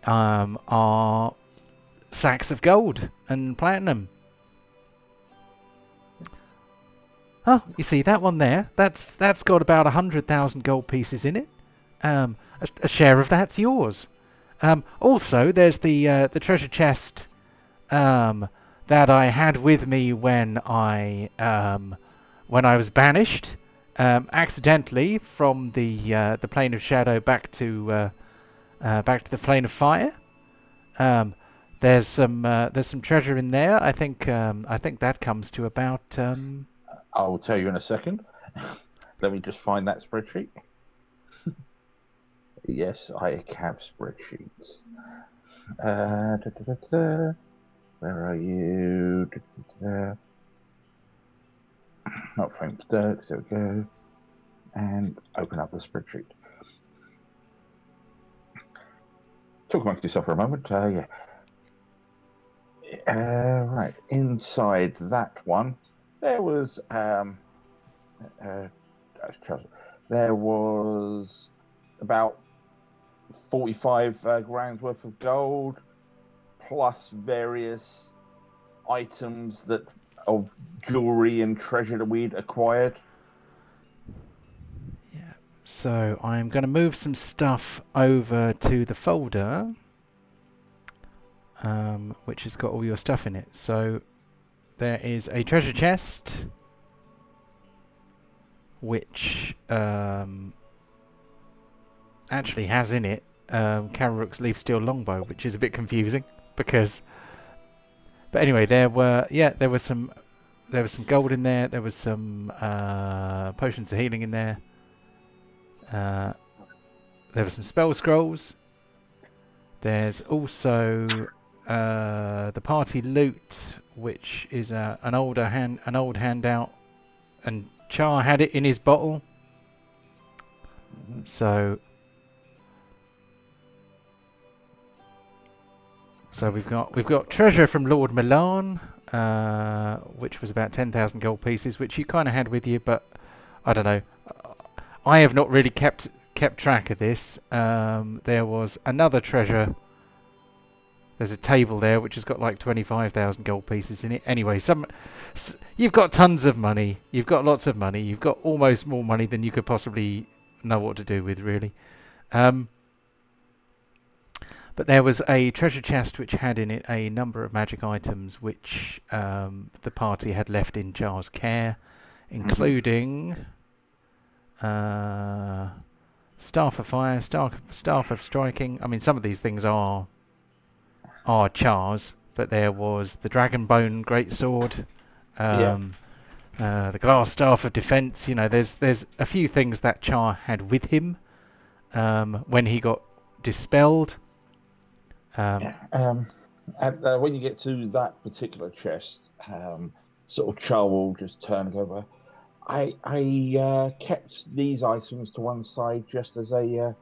are sacks of gold and platinum. Oh, you see that one there? That's got about 100,000 gold pieces in it. A share of that's yours. Also, there's the treasure chest that I had with me when I was banished accidentally from the plane of shadow back to the plane of fire. There's some treasure in there. I think that comes to about. I'll tell you in a second. Let me just find that spreadsheet. Yes, I have spreadsheets. Where are you? Not frames dirt. There we go. And open up the spreadsheet. Talk amongst yourself for a moment. Yeah. Right. Inside that one, there was there was about 45 grams worth of gold, plus various items of jewelry and treasure that we'd acquired. Yeah. So I'm going to move some stuff over to the folder, which has got all your stuff in it. So there is a treasure chest, which actually has in it Kararuk's Leaf Steel Longbow, which is a bit confusing because. But anyway, there was some gold in there. There was some potions of healing in there. There were some spell scrolls. There's also the party loot, which is an old handout, and Char had it in his bottle. So we've got treasure from Lord Milan, which was about 10,000 gold pieces, which you kind of had with you, but I don't know. I have not really kept track of this. There was another treasure. There's a table there which has got like 25,000 gold pieces in it. Anyway, you've got tons of money. You've got lots of money. You've got almost more money than you could possibly know what to do with, really. But there was a treasure chest which had in it a number of magic items which the party had left in Char's care, including Staff of Fire, Staff of Striking. I mean, some of these things are Char's, but there was the Dragonbone Greatsword, the Glass Staff of Defense. You know, there's a few things that Char had with him when he got dispelled. And when you get to that particular chest, sort of Char will just turn and go, I kept these items to one side just as a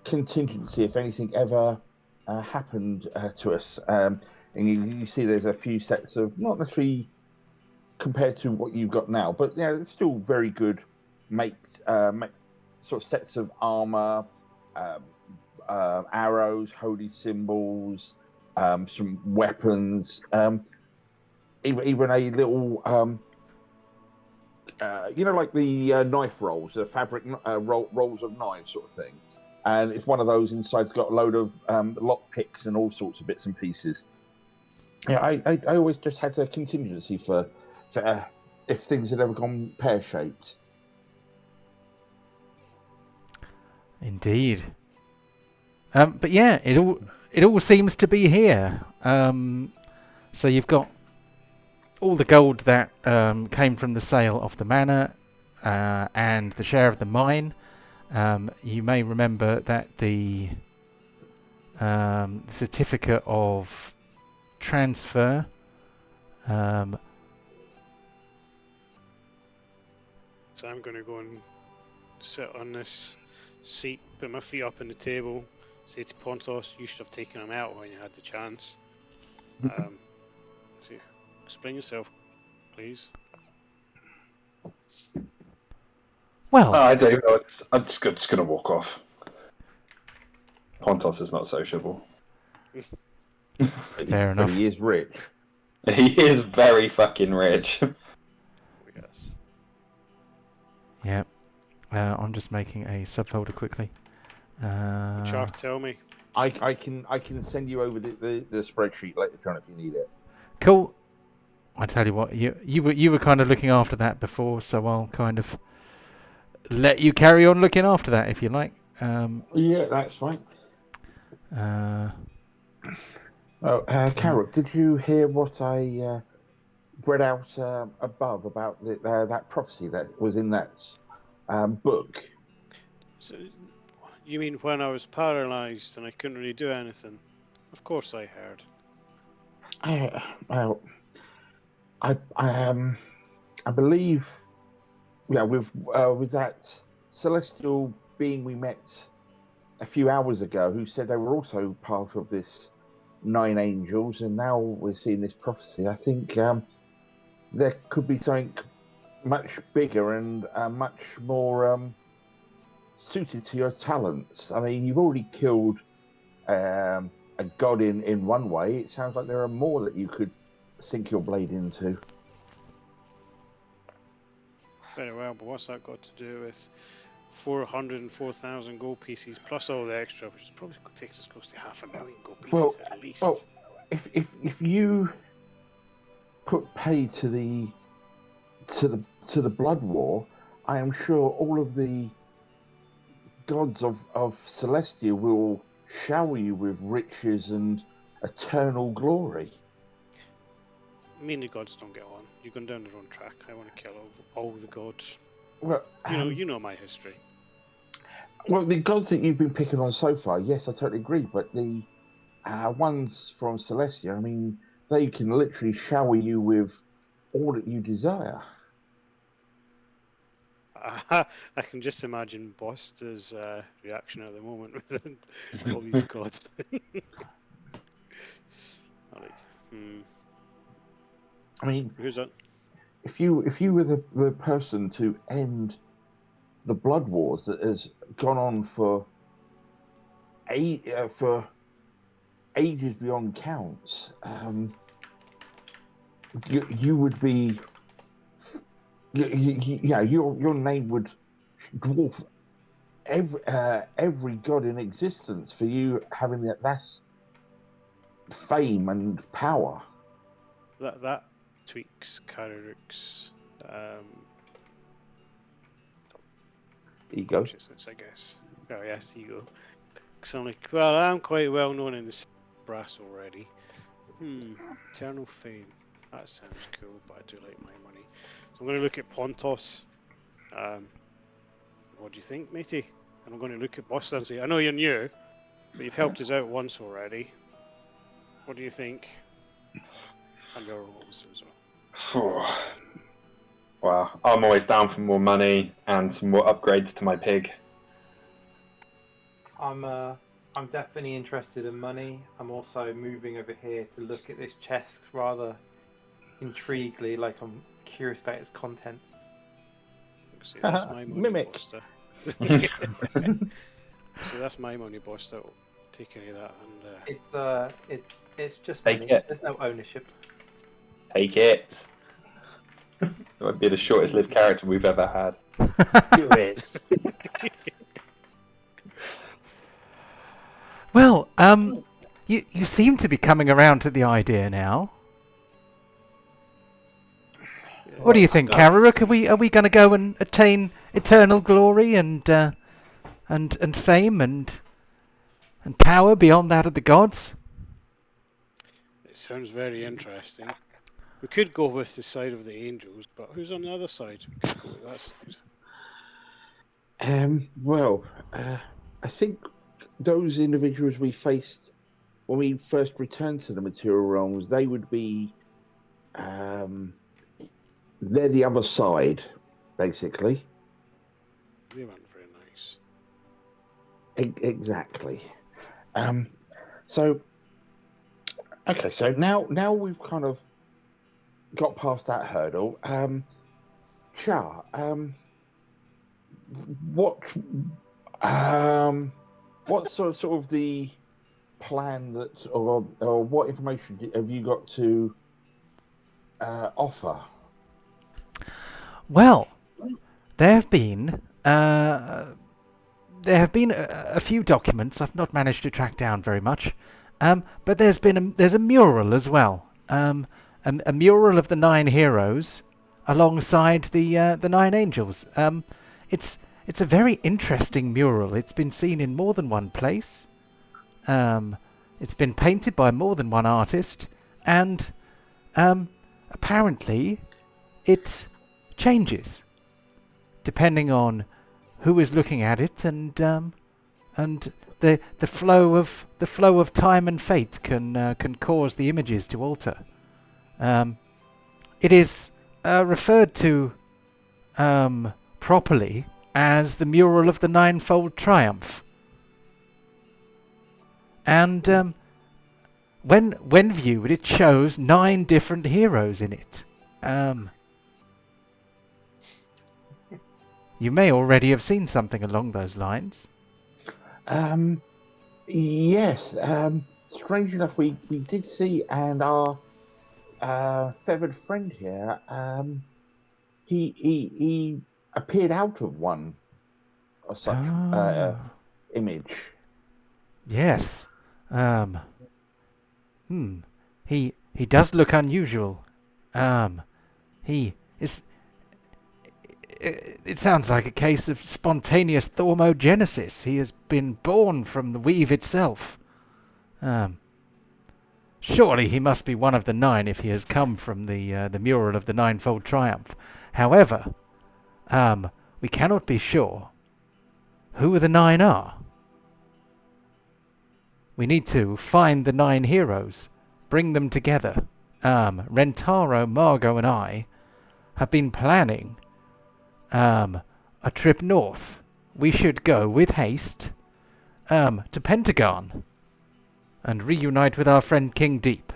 contingency if anything ever happened to us. And you see there's a few sets of, not necessarily compared to what you've got now, but yeah, it's still very good sort of sets of armor, arrows, holy symbols, some weapons, even a little, like the knife rolls, the fabric rolls of knives sort of thing. And it's one of those inside's got a load of lock picks and all sorts of bits and pieces. Yeah, I always just had a contingency for if things had ever gone pear-shaped. Indeed. But yeah, it all seems to be here. So you've got all the gold that came from the sale of the manor and the share of the mine. You may remember that the certificate of transfer. So I'm going to go and sit on this seat, put my feet up on the table, say to Pontos, you should have taken him out when you had the chance. So explain yourself, please. Well, I don't know. I'm just going to walk off. Pontos is not sociable. Fair enough. But he is rich. He is very fucking rich. Yes. Yeah. I'm just making a subfolder quickly. Char, tell me. I can send you over the spreadsheet later, John, if you need it. Cool. I tell you what, you were kind of looking after that before, so I'll kind of let you carry on looking after that if you like. Yeah, that's fine. Carol, did you hear what I read out above about that prophecy that was in that book? So, you mean when I was paralysed and I couldn't really do anything? Of course I heard. I believe, yeah, with that celestial being we met a few hours ago, who said they were also part of this 9 angels, and now we're seeing this prophecy. I think there could be something much bigger and much more suited to your talents. I mean, you've already killed a god in one way. It sounds like there are more that you could sink your blade into. Very well, but what's that got to do with 404,000 gold pieces plus all the extra, which is probably takes us close to 500,000 gold pieces at least? Well, if you put pay to the blood war, I am sure all of the gods of Celestia will shower you with riches and eternal glory. Me and the gods don't get on. You've gone down the wrong track. I want to kill all the gods. Well, you know my history. Well, the gods that you've been picking on so far, yes, I totally agree. But the ones from Celestia, I mean, they can literally shower you with all that you desire. I can just imagine Bosta's reaction at the moment with all these gods. I mean, who's that? If you were the person to end the blood wars that has gone on for ages beyond counts, you would be, your name would dwarf every god in existence for you having that fame and power. That tweaks Kararuk's ego, consciousness, I guess. Oh yes, ego. So I'm like, well, I'm quite well known in the brass already. Eternal fame. That sounds cool, but I do like my money. So I'm going to look at Pontos. What do you think, matey? And I'm going to look at Bosta and say, I know you're new, but you've helped us out once already. What do you think? And your roles as well. Wow, I'm always down for more money and some more upgrades to my pig. I'm definitely interested in money. I'm also moving over here to look at this chest rather intriguedly, like I'm curious about its contents. See, that's my money, Mimic. Bosta. So that's my money, Bosta. Take any of that and It's just Take money. it. There's no ownership. Take it. It might be the shortest lived character we've ever had. Do it. Well, you seem to be coming around to the idea now. What do you think, Kararuk? Are we going to go and attain eternal glory and fame and power beyond that of the gods? It sounds very interesting. We could go with the side of the angels, but who's on the other side? We could go with that side. I think those individuals we faced when we first returned to the material realms, they would be, they're the other side, basically. They weren't very nice. Exactly. So, okay, so now we've kind of got past that hurdle. Shah, what what's sort of the plan that, or what information have you got to offer? Well, there have been uh, a few documents I've not managed to track down very much, but there's a mural as well, a mural of the 9 heroes alongside the 9 angels. It's it's a very interesting mural. It's been seen in more than one place. It's been painted by more than one artist, and apparently it changes depending on who is looking at it, and the flow of time and fate can cause the images to alter. It is referred to properly as the mural of the ninefold triumph, and when viewed, it shows 9 different heroes in it. You may already have seen something along those lines. Yes. Strange enough, we did see, and our feathered friend here, he appeared out of one of such image. Yes. He does look unusual. He is. It sounds like a case of spontaneous thaumogenesis. He has been born from the weave itself. Surely he must be one of the 9 if he has come from the mural of the ninefold triumph. However, we cannot be sure who the 9 are. We need to find the 9 heroes, bring them together. Rentaro, Margot, and I have been planning a trip north. We should go with haste to Pentagon and reunite with our friend King Deep,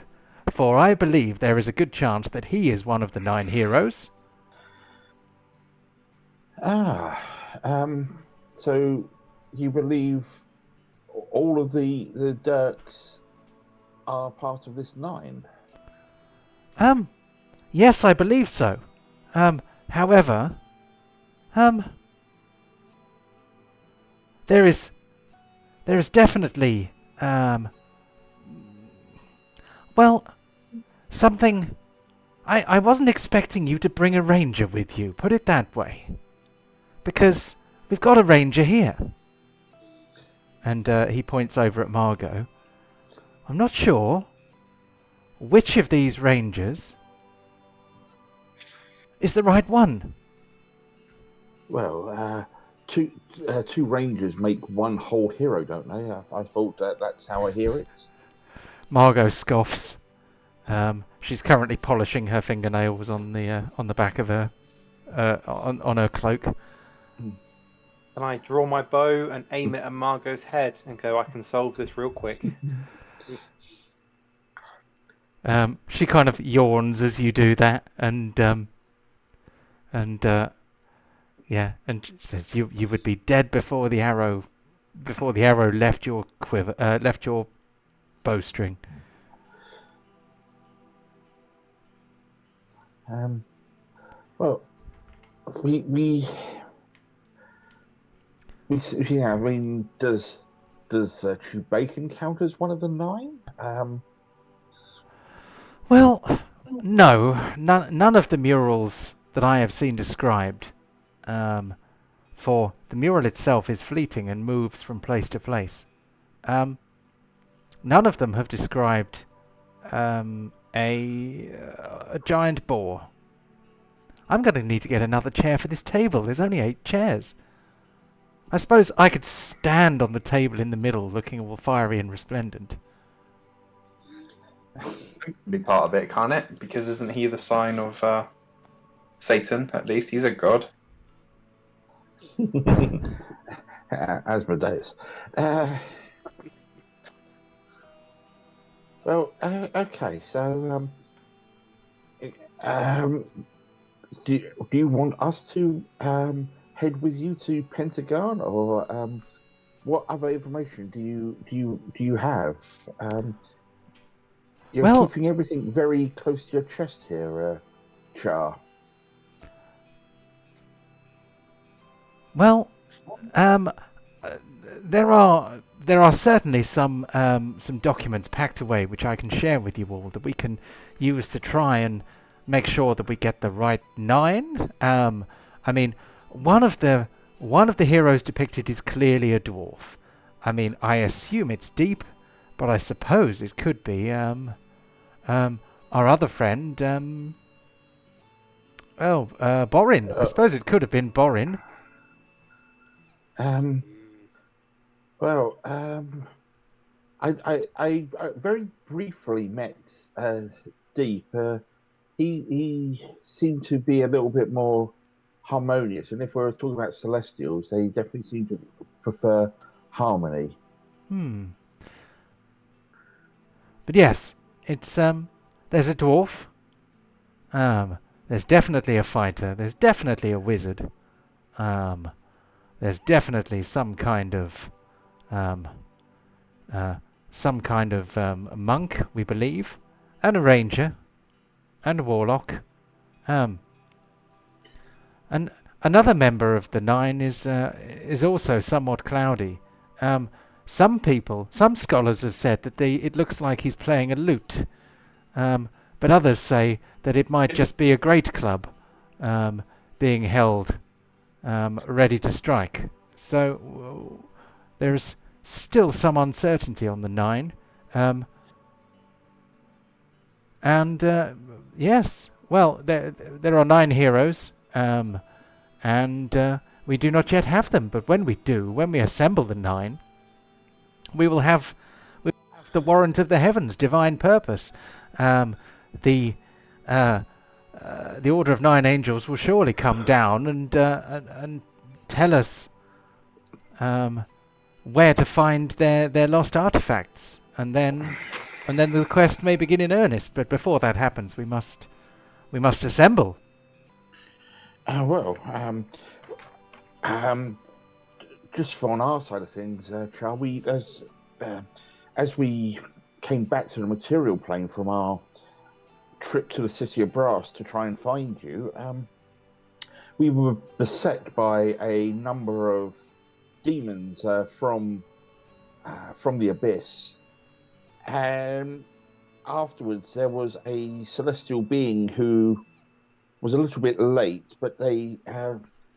for I believe there is a good chance that he is one of the 9 heroes. So you believe all of the Dirks are part of this 9? Yes, I believe so. However, there is definitely, well, something. I wasn't expecting you to bring a ranger with you, put it that way. Because we've got a ranger here. And he points over at Margot. I'm not sure which of these rangers is the right one. Well, two rangers make one whole hero, don't they? I thought that's how I hear it. Margot scoffs. She's currently polishing her fingernails on the back of her on her cloak. And I draw my bow and aim it at Margot's head and go, I can solve this real quick. She kind of yawns as you do that, and she says, "You would be dead before the arrow left your quiver, left your bowstring." Well, we yeah. I mean, does Chewbacca count as one of the 9? Well, no, none of the murals that I have seen described. For the mural itself is fleeting and moves from place to place. None of them have described a giant boar. I'm going to need to get another chair for this table. There's only 8 chairs. I suppose I could stand on the table in the middle, looking all fiery and resplendent. Be part of it, can't it? Because isn't he the sign of Satan? At least he's a god. Asmodeus. Okay. So, do you want us to head with you to Pentagon, or what other information do you have? You're Well, keeping everything very close to your chest here, Char. well, um, there are certainly some documents packed away which I can share with you all that we can use to try and make sure that we get the right 9. I mean, one of the heroes depicted is clearly a dwarf. I mean, I assume it's deep, but I suppose it could be our other friend. Borin. I suppose it could have been Borin. Well, I very briefly met Deep. He seemed to be a little bit more harmonious, and if we're talking about Celestials, they definitely seem to prefer harmony. But yes, it's there's a dwarf. There's definitely a fighter. There's definitely a wizard. There's definitely some kind of monk, we believe, and a ranger, and a warlock. And another member of the 9 is also somewhat cloudy. Some scholars have said that it looks like he's playing a lute, but others say that it might just be a great club being held ready to strike. So there's still some uncertainty on the 9. Yes, well, there are 9 heroes, and we do not yet have them. But when we do, when we assemble the 9, we will have the warrant of the heavens, divine purpose. The Order of 9 Angels will surely come down and tell us where to find their lost artifacts, and then the quest may begin in earnest. But before that happens, we must assemble. Just for on our side of things, shall we, as we came back to the material plane from our trip to the City of Brass to try and find you, we were beset by a number of demons from the abyss, and afterwards there was a celestial being who was a little bit late, but they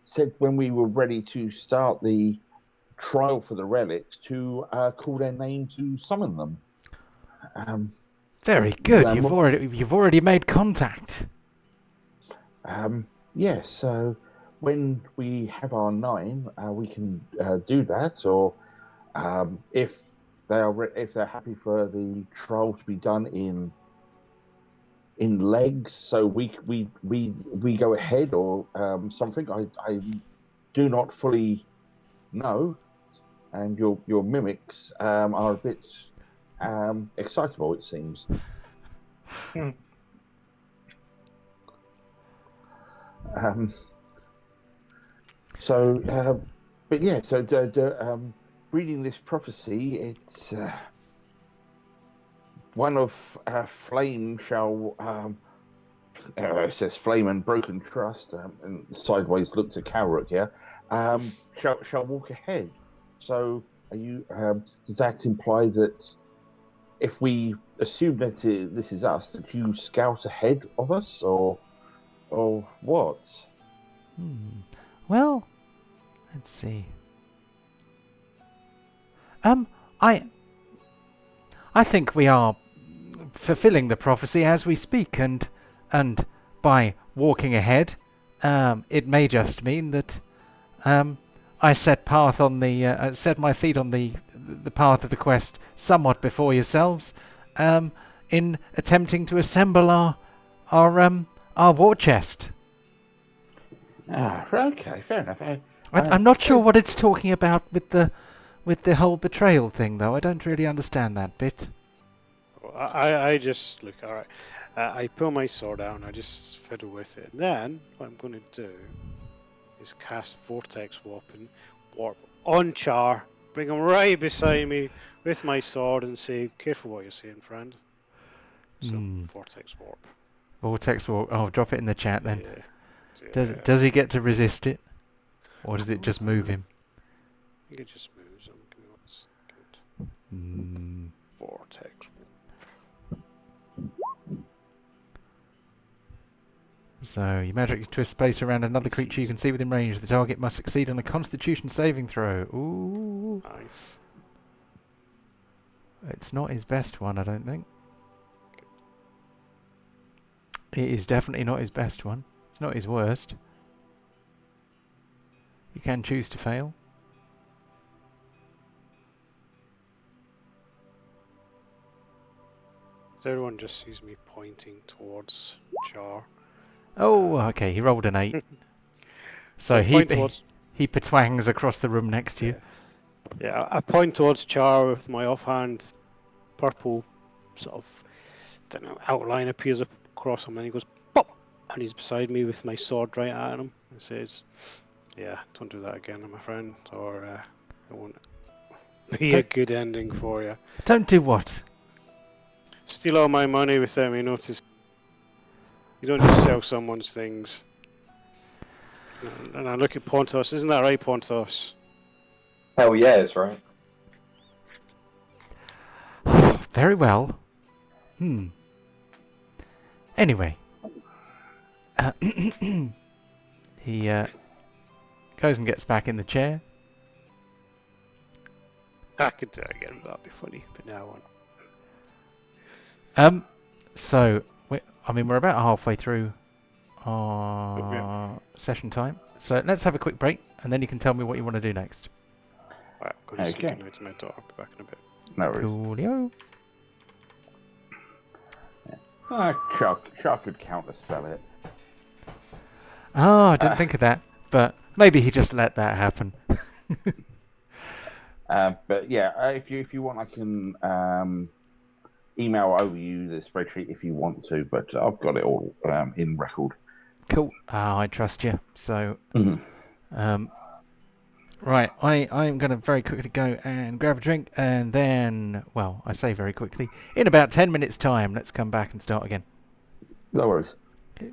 said when we were ready to start the trial for the relics to call their name to summon them. Very good. You've already made contact. Yes. So when we have our 9, we can do that. Or if they're happy for the trial to be done in legs, so we go ahead, or something. I do not fully know, and your mimics are a bit excitable, it seems. But yeah, so reading this prophecy, it's one of flame shall. It says flame and broken trust, and sideways look to Calric here. Shall walk ahead. So, are you? Does that imply that if we assume that this is us, that you scout ahead of us, or what? Well, let's see. I think we are fulfilling the prophecy as we speak, and by walking ahead, it may just mean that I set path on the set my feet on the path of the quest somewhat before yourselves, in attempting to assemble our war chest. Okay, fair enough. I'm not sure what it's talking about with the whole betrayal thing, though. I don't really understand that bit. I just look, all right. I pull my sword out and I just fiddle with it. And then what I'm going to do is cast Vortex Warp on Char, bring him right beside me with my sword, and say, "Careful what you're saying, friend." So Vortex Warp. Vortex War. Oh, drop it in the chat then. Yeah. Does he get to resist it, or does it just move him? I think it just moves him. Give me 1 second. Vortex So, you magically twist space around another creature you can see within range. The target must succeed on a Constitution saving throw. Ooh. Nice. It's not his best one, I don't think. It is definitely not his best one. It's not his worst. You can choose to fail. Everyone just sees me pointing towards Char. Oh, okay. He rolled an 8. So So point towards. he patwangs across the room next to you. Yeah, I point towards Char with my offhand. Purple sort of, don't know, outline appears across him, and he goes pop, and he's beside me with my sword right at him and says, "Yeah, don't do that again, my friend, or it won't be a good ending for you. Don't do what? Steal all my money without me notice. You don't just sell someone's things." And I look at Pontos. Isn't that right, Pontos? Hell yeah, it's right. Very well. Anyway. He goes and gets back in the chair. I could do it again, that'd be funny, but now I won't. So, we're about halfway through our session time. So let's have a quick break, and then you can tell me what you want to do next. Alright, I'm going to say Okay. goodnight to my daughter. I'll be back in a bit. No worries. Coolio. Char could counterspell it. Oh, I didn't think of that. But maybe he just let that happen. But yeah, if you want, I can email over you the spreadsheet if you want to. But I've got it all in record. Cool. I trust you. So, Mm-hmm. right, I'm going to very quickly go and grab a drink, and then, well, I say very quickly, in about 10 minutes' time, let's come back and start again. No worries. Okay.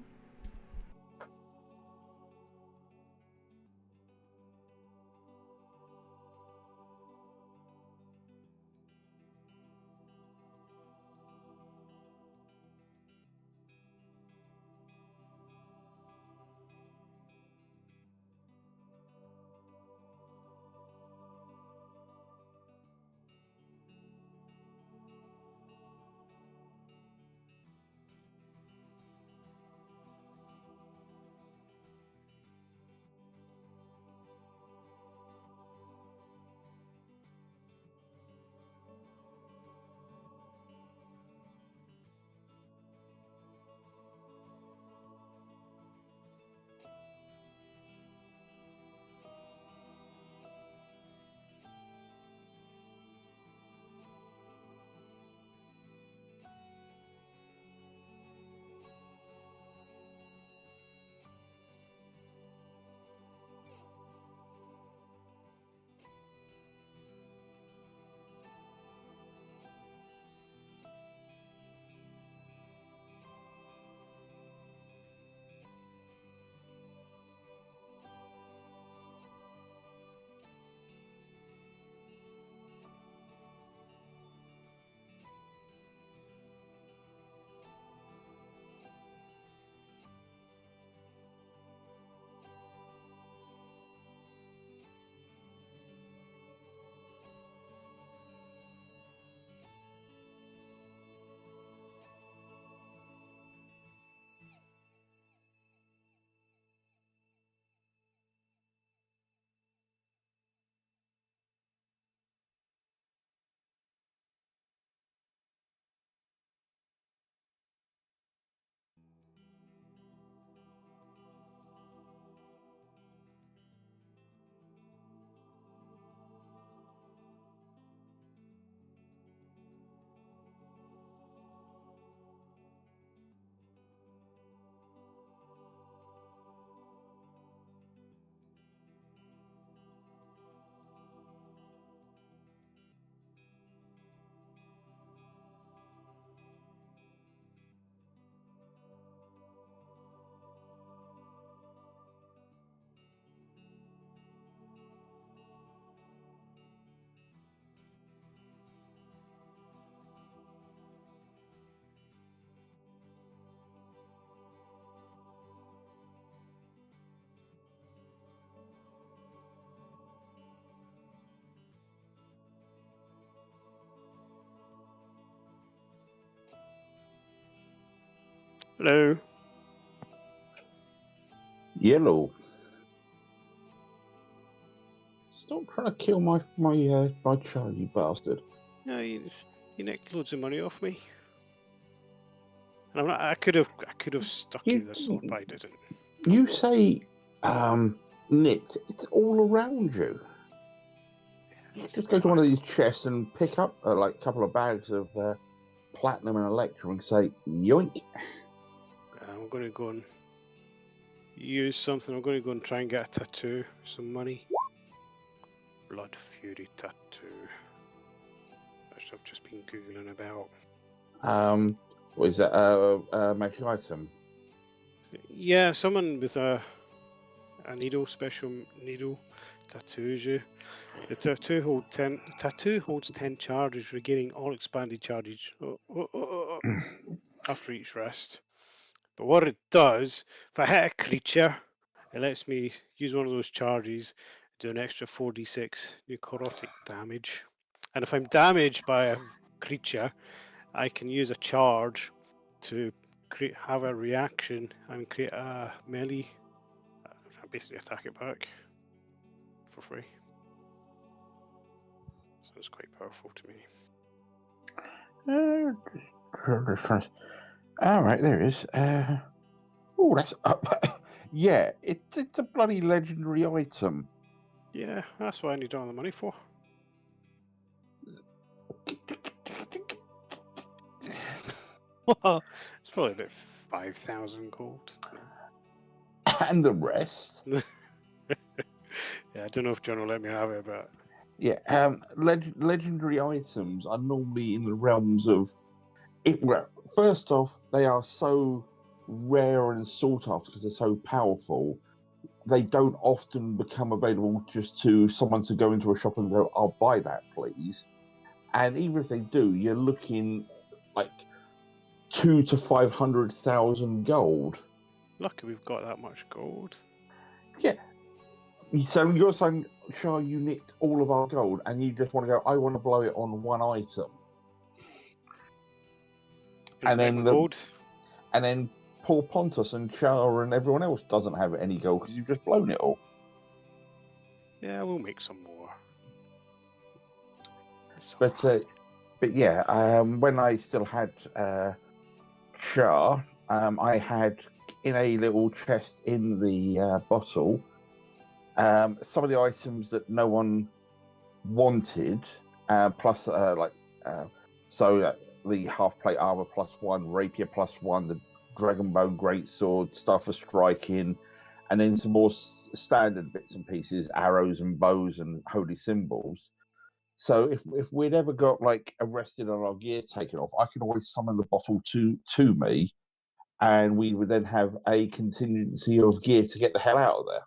Hello. Yellow. Stop trying to kill my child, you bastard. No, you nicked loads of money off me. And I could have stuck you the sword, but I didn't. You say, knit. It's all around you. Just go to one of these chests and pick up like a couple of bags of platinum and electrum and say, yoink. I'm going to go and use something. I'm going to go and try and get a tattoo, some money. Blood Fury tattoo. Which I've just been googling about. What is that? A magic item? Yeah, someone with a needle, special needle, tattoos you. The tattoo holds 10 charges, regaining all expanded charges after each rest. But what it does, if I hit a creature, it lets me use one of those charges, do an extra 4d6 necrotic damage. And if I'm damaged by a creature, I can use a charge to have a reaction and create a melee. Basically attack it back for free. Sounds quite powerful to me. All right, there it is. Oh, that's yeah. It's a bloody legendary item. Yeah, that's what I need all the money for. Well, it's probably about 5,000 gold. And the rest. Yeah, I don't know if John will let me have it, but Yeah, legendary items are normally in the realms of it. Well, first off, they are so rare and sought after because they're so powerful. They don't often become available just to someone to go into a shop and go, "I'll buy that, please." And even if they do, you're looking like 200,000 to 500,000 gold. lucky we've got that much gold. Yeah. So you're saying, Char, you nicked all of our gold, and you just want to go, I want to blow it on one item. And then poor Pontus and Char and everyone else doesn't have any gold because you've just blown it all. Yeah, we'll make some more. But yeah, when I still had Char, I had in a little chest in the bottle some of the items that no one wanted, plus the half plate armor +1, rapier +1, the dragonbone greatsword, stuff for striking, and then some more standard bits and pieces, arrows and bows and holy symbols. So if we'd ever got like arrested and our gear taken off, I could always summon the bottle to me, and we would then have a contingency of gear to get the hell out of there.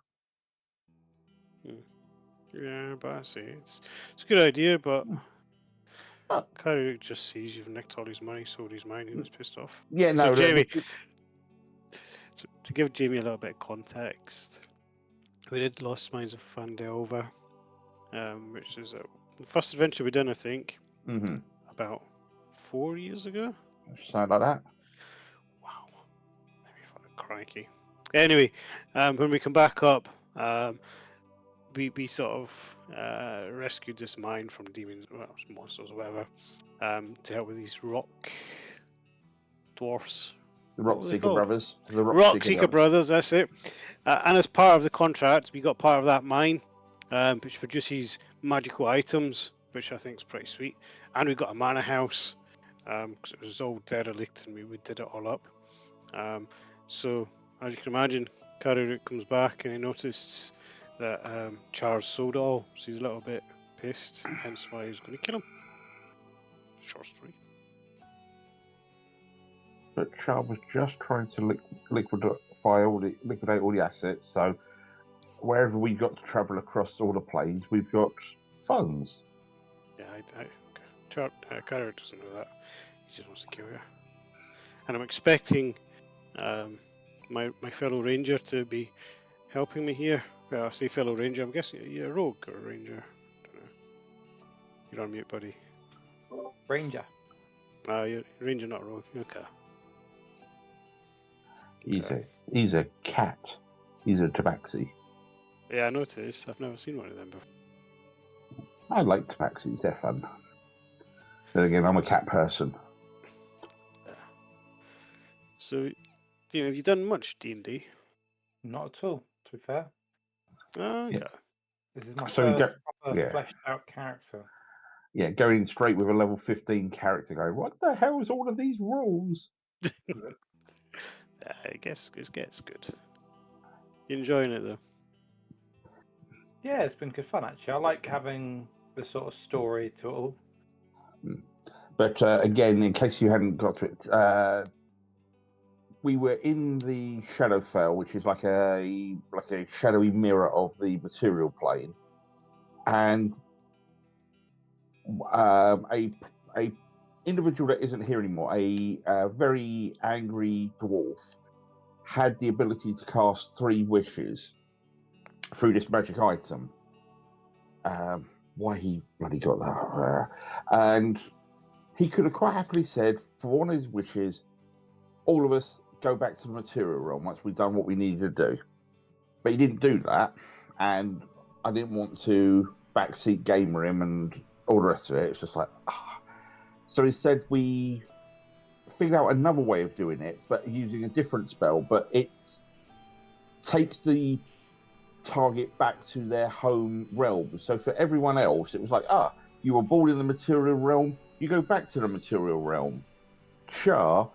Yeah, but I see. It's a good idea, but Kyrie just sees you've nicked all his money, sold his mind, he was pissed off. Yeah, so no, Jamie, to give Jamie a little bit of context, we did Lost Mines of Fandelver, which is the first adventure we done, I think, about 4 years ago. Something like that. Wow, maybe crikey. Anyway, when we come back up, we sort of rescued this mine from demons, well, monsters, or whatever, to help with these rock dwarfs. The Rockseeker brothers. The Rockseeker brothers, that's it. And as part of the contract, we got part of that mine, which produces magical items, which I think is pretty sweet. And we got a manor house, because it was all derelict and we did it all up. So, as you can imagine, Kararuk comes back and he notices that Char's sold it all, so he's a little bit pissed, hence why he's going to kill him. Short story. But Char was just trying to liquidate all the assets, so wherever we got to travel across all the planes, we've got funds. Yeah, Kararuk doesn't know that. He just wants to kill you. And I'm expecting my fellow ranger to be helping me here. Well, I say fellow ranger, I'm guessing you're a rogue or a ranger. I don't know. You're on mute, buddy. Ranger. You're ranger, not rogue. Okay. He's a cat. He's a tabaxi. Yeah, I noticed. I've never seen one of them before. I like tabaxis. They're fun. Then again, I'm a cat person. So, have you done much D&D? Not at all, to be fair. Oh, okay. This is my So we first go- proper yeah. fleshed out character. Yeah, going in straight with a level 15 character going, what the hell is all of these rules? I guess it gets good. You enjoying it though? Yeah, it's been good fun actually. I like having the sort of story to it all. But again, in case you hadn't got to it, we were in the Shadowfell, which is like a shadowy mirror of the material plane, and a individual that isn't here anymore, a very angry dwarf, had the ability to cast 3 wishes through this magic item. Why he bloody got that? And he could have quite happily said, for one of his wishes, all of us go back to the material realm once we've done what we needed to do. But he didn't do that, and I didn't want to backseat gamer him and all the rest of it. It's just like, So instead we figured out another way of doing it, but using a different spell, but it takes the target back to their home realm. So for everyone else, it was like, you were born in the material realm, you go back to the material realm. Char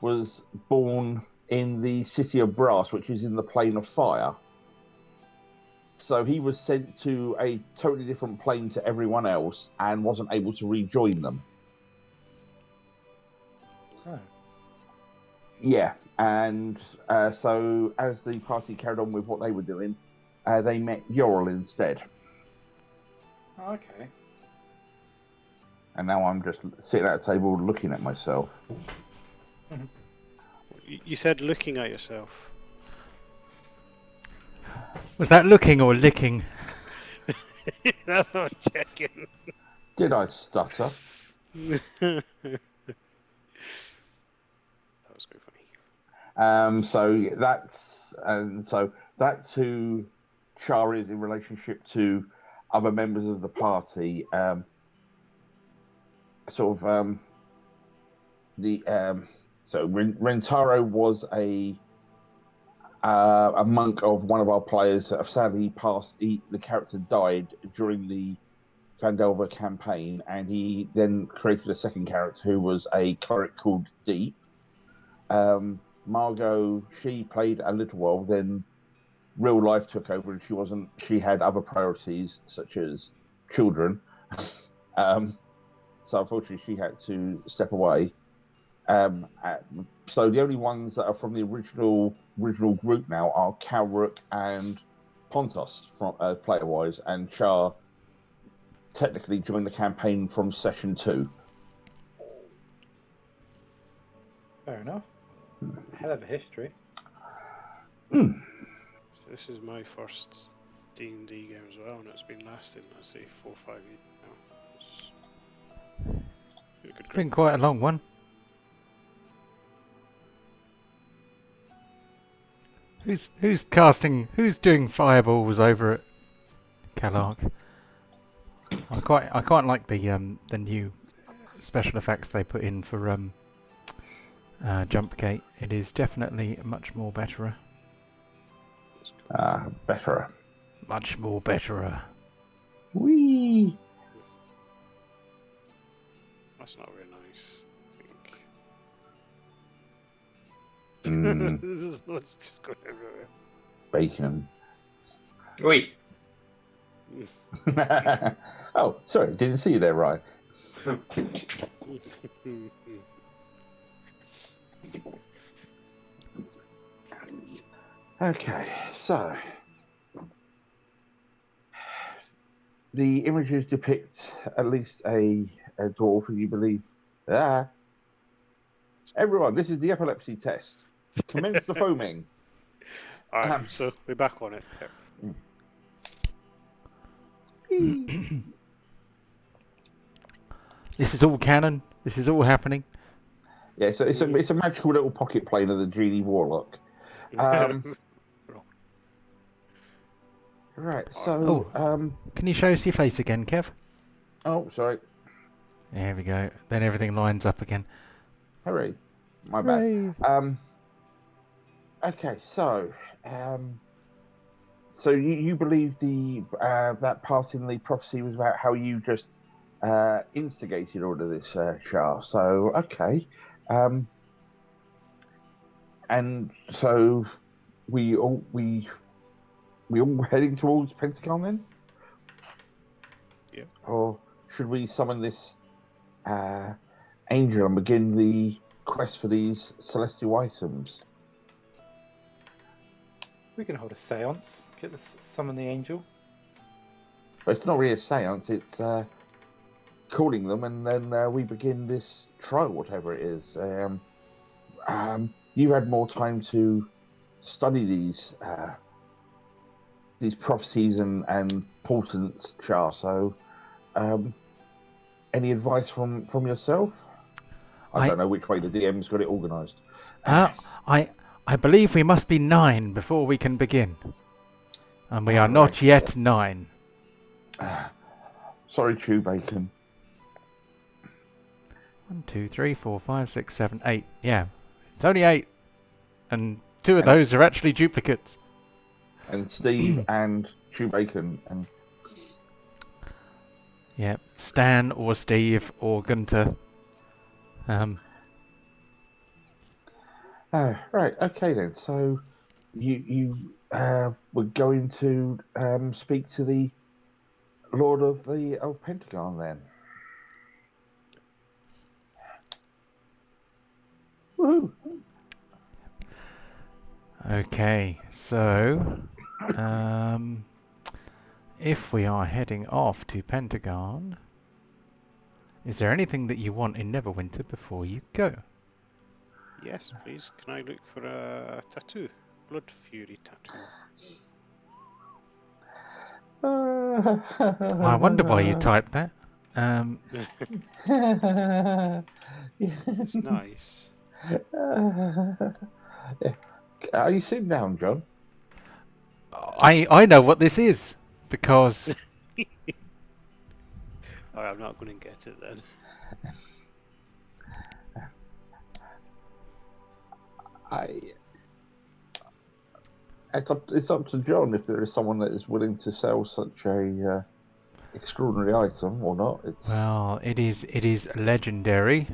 was born in the City of Brass, which is in the Plane of Fire. So he was sent to a totally different plane to everyone else and wasn't able to rejoin them. Oh. Yeah, and so as the party carried on with what they were doing, they met Yorl instead. Oh, okay. And now I'm just sitting at a table looking at myself. You said looking at yourself. Was that looking or licking? That's what I'm checking. Did I stutter? That was very funny. So that's who Char is in relationship to other members of the party. Rentaro was a monk of one of our players. Sadly, the character died during the Fandelver campaign, and he then created a second character who was a cleric called Deep. Margot, she played a little while, then real life took over, and she had other priorities such as children. So unfortunately, she had to step away. So the only ones that are from the original group now are Calrook and Pontos from player-wise, and Char technically joined the campaign from session 2. Fair enough. Hell of a history. So this is my first D&D game as well, and it's been lasting, I'd say, 4 or 5 years now. It's been quite a long one. Who's casting? Who's doing fireballs over at Calark? I quite like the new special effects they put in for Jumpgate. It is definitely much more betterer. Better. Much more betterer. Whee! That's not very nice, I Mm, think. This is not just going everywhere. bacon. Wait. Oh, sorry, didn't see you there, Ryan. Okay, so the images depict at least a dwarf, and you believe. Everyone, this is the epilepsy test. Commence the foaming. Alright, so we're back on it. Yep. This is all canon. This is all happening. Yeah, so it's a magical little pocket plane of the genie warlock. Right. So Can you show us your face again, Kev? oh, sorry. There we go. Then everything lines up again. Hooray! My Hooray. bad. Okay, so so you believe the that part in the prophecy was about how you just instigated all of this, Char. So okay, and so we all heading towards Pentagon then? Yeah. Or should we summon this angel and begin the quest for these celestial items? We can hold a seance. Summon the angel. But it's not really a seance, it's calling them, and then we begin this trial, whatever it is. You've had more time to study these prophecies and portents, Char. So, any advice from yourself? I don't know which way the DM's got it organised. I believe we must be 9 before we can begin. And we are not yet 9. Sorry, Chew Bacon. 1, 2, 3, 4, 5, 6, 7, 8. Yeah, it's only 8. And 2 of those are actually duplicates. And Steve and Chew Bacon. And yeah, Stan or Steve or Gunter. Right, okay then. So you were going to speak to the Lord of Pentagon then. Woohoo! Okay, so if we are heading off to Pentagon, is there anything that you want in Neverwinter before you go? Yes, please. Can I look for a tattoo? Blood Fury tattoo. I wonder why you typed that. It's nice. Are you sitting down, John? I know what this is because Alright, I'm not going to get it then. It's up to John if there is someone that is willing to sell such a extraordinary item or not. Well, it is legendary.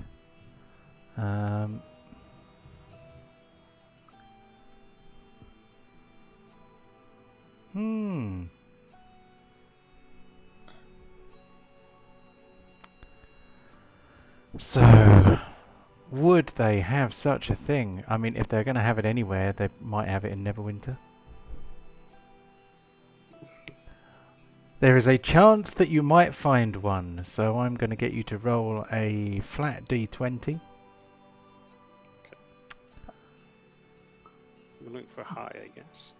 So, would they have such a thing? I mean, if they're going to have it anywhere, they might have it in Neverwinter. There is a chance that you might find one, so I'm going to get you to roll a flat d20. I'm looking for high, I guess.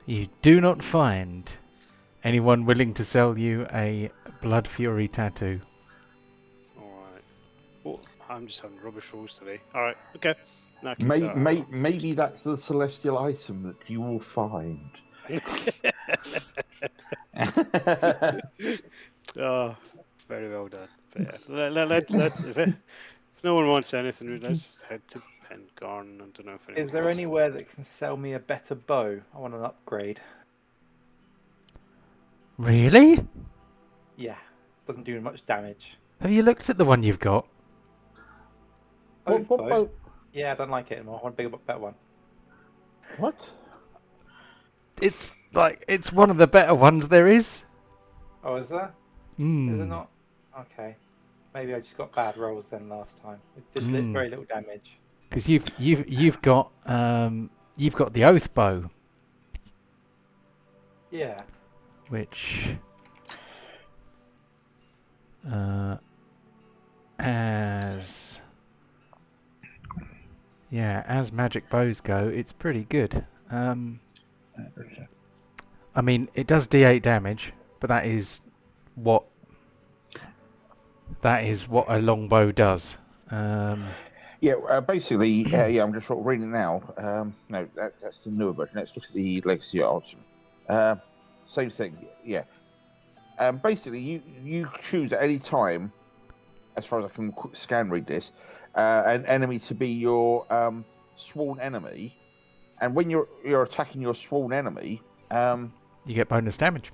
You do not find anyone willing to sell you a Blood Fury tattoo. Alright. Oh, I'm just having rubbish rolls today. Alright, okay. Maybe that's the celestial item that you will find. Oh, very well done. But yeah, let's if no one wants anything, let's just head to Pentagon. I don't know if anyone Is there wants anywhere anything. that can sell me a better bow? I want an upgrade. Really? Yeah, doesn't do much damage. Have you looked at the one you've got? Oath What bow? Yeah, I don't like it anymore. I want a bigger, better one. What? It's one of the better ones there is. Oh, is there? Is it not? Okay. Maybe I just got bad rolls then last time. It did very little damage. Because you've got the Oath bow. Yeah. Which as magic bows go, it's pretty good. I mean, it does d8 damage, but that is what that is what a longbow does. Yeah, basically, yeah, I'm just sort of reading now. No, that's the newer version. Let's look at the Legacy option. Same thing, yeah. Basically, you choose at any time, as far as I can scan read this, an enemy to be your sworn enemy, and when you're attacking your sworn enemy, You get bonus damage.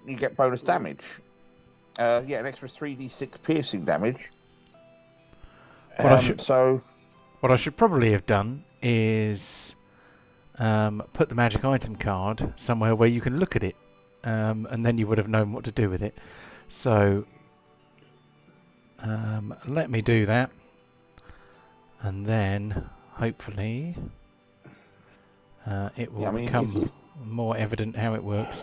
you get bonus damage. Yeah, an extra 3d6 piercing damage. What I should So what I should probably have done is put the magic item card somewhere where you can look at it, and then you would have known what to do with it. So let me do that, and then hopefully it will yeah, I mean, become more evident how it works.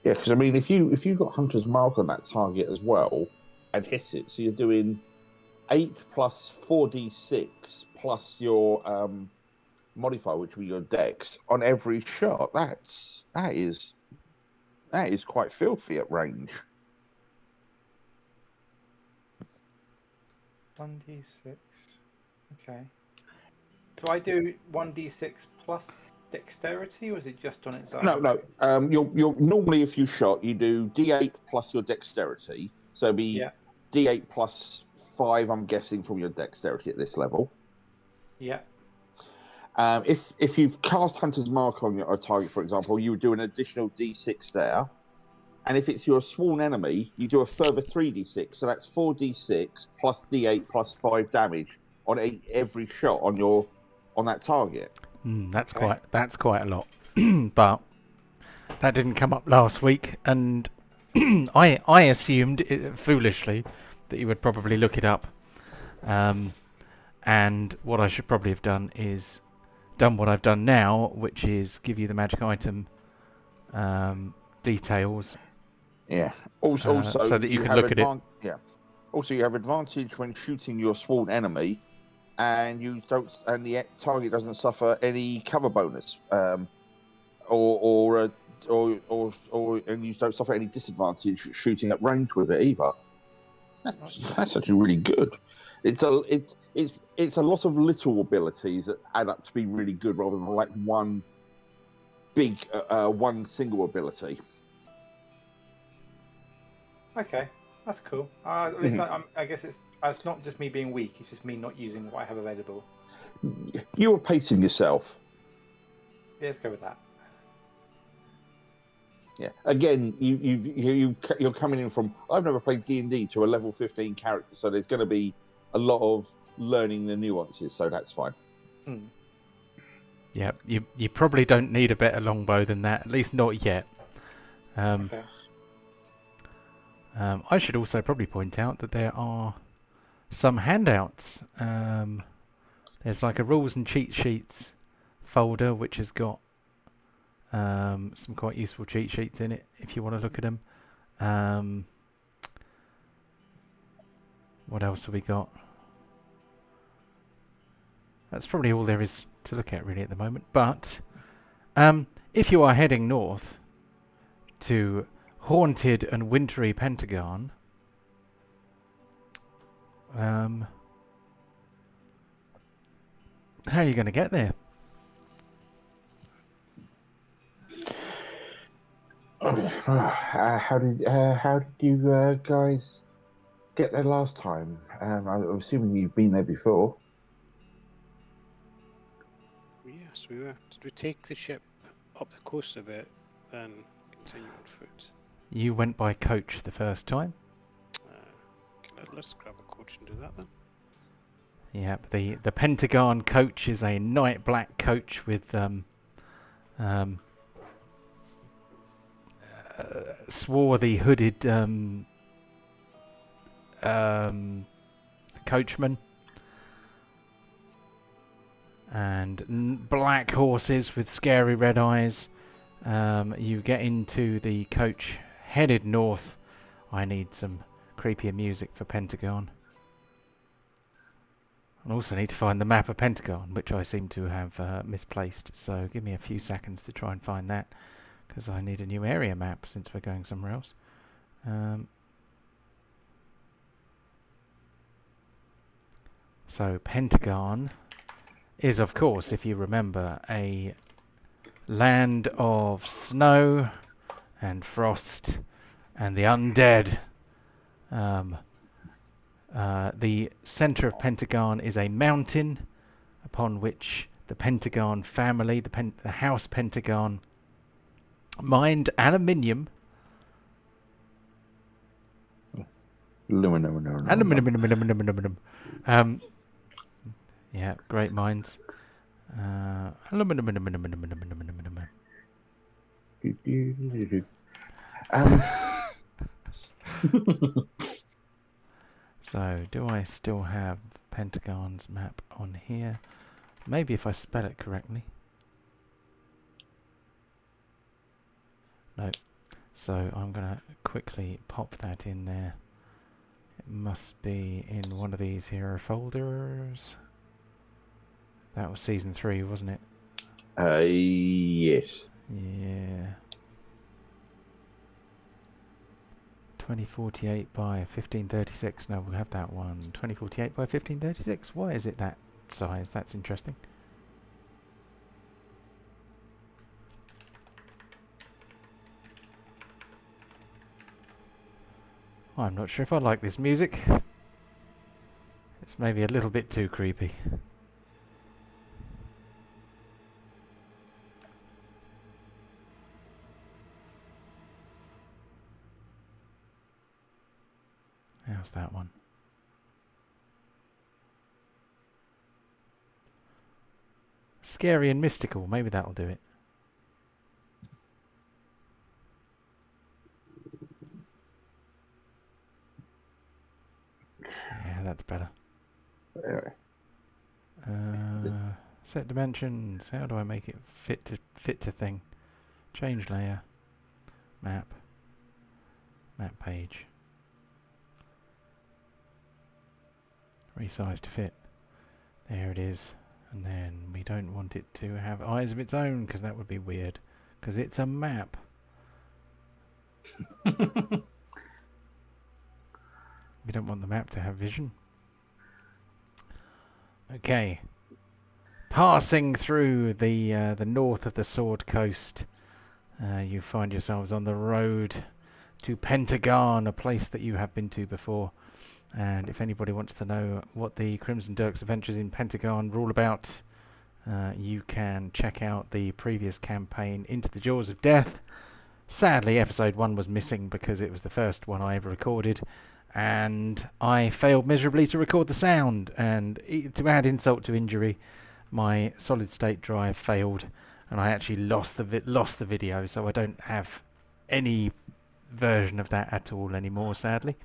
yeah, because I mean, if you got Hunter's Mark on that target as well and hit it, so you're doing 8 plus 4d6 plus your modifier, which will be your dex, on every shot. That is quite filthy at range. 1d6. Okay. Do I do 1d6 plus dexterity, or is it just on its own? No. You'll normally, if you shot, you do d8 plus your dexterity, so it'd be d8 plus 5. I'm guessing from your dexterity at this level. Yeah. If you've cast Hunter's Mark on your target, for example, you would do an additional d6 there. And if it's your sworn enemy, you do a further 3d6. So that's 4d6 plus d8 plus 5 damage on every shot on that target. That's quite a lot. But that didn't come up last week, and I assumed foolishly that you would probably look it up. And what I should probably have done is done what I've done now, which is give you the magic item details. Yeah. Also, so that you can look at it. Yeah. Also, you have advantage when shooting your sworn enemy, and the target doesn't suffer any cover bonus, and you don't suffer any disadvantage shooting at range with it either. That's actually really good. It's a lot of little abilities that add up to be really good, rather than like one single ability. Okay, that's cool. At least I guess it's not just me being weak; it's just me not using what I have available. You were pacing yourself. Yeah, let's go with that. Yeah. Again, you're coming in from I've never played D&D to a level 15 character, so there's going to be a lot of learning the nuances. So that's fine. Yeah, you probably don't need a better longbow than that. At least not yet. Okay. I should also probably point out that there are some handouts. There's like a rules and cheat sheets folder which has got some quite useful cheat sheets in it if you want to look at them. What else have we got? That's probably all there is to look at really at the moment. But if you are heading north to Haunted and Wintry Pentagon, how are you going to get there? How did you guys get there last time? I'm assuming you've been there before. Yes, we were. Did we take the ship up the coast a bit, then continue on foot? You went by coach the first time. Let's grab a coach and do that then. Yep, the Pentagon coach is a night black coach with swarthy hooded coachman and black horses with scary red eyes. You get into the coach headed north. I need some creepier music for Pentagon. I also need to find the map of Pentagon, which I seem to have misplaced. So give me a few seconds to try and find that, because I need a new area map since we're going somewhere else. So Pentagon is, of course, if you remember, a land of snow and frost and the undead. The center of Pentagon is a mountain upon which the Pentagon family, the House Pentagon, mined aluminium. Aluminum. Yeah, great minds. Aluminum. So, do I still have Pentagon's map on here? Maybe if I spell it correctly. No. So, I'm going to quickly pop that in there. It must be in one of these here folders. That was season 3, wasn't it? Yes. Yeah. 2048 by 1536. No, we'll have that one. 2048 by 1536. Why is it that size? That's interesting. I'm not sure if I like this music. It's maybe a little bit too creepy. How's that one? Scary and mystical. Maybe that'll do it. Yeah, that's better. Anyway. Set dimensions. How do I make it fit to thing? Change layer. Map. Map page. Resize to fit. There it is. And then we don't want it to have eyes of its own because that would be weird. Because it's a map. We don't want the map to have vision. Okay. Passing through the north of the Sword Coast, you find yourselves on the road to Pentagon, a place that you have been to before. And if anybody wants to know what the Crimson Dirk's adventures in Pentagon are all about, you can check out the previous campaign, Into the Jaws of Death. Sadly, episode 1 was missing because it was the first one I ever recorded, and I failed miserably to record the sound. And to add insult to injury, my solid state drive failed, and I actually lost the video, so I don't have any version of that at all anymore, sadly.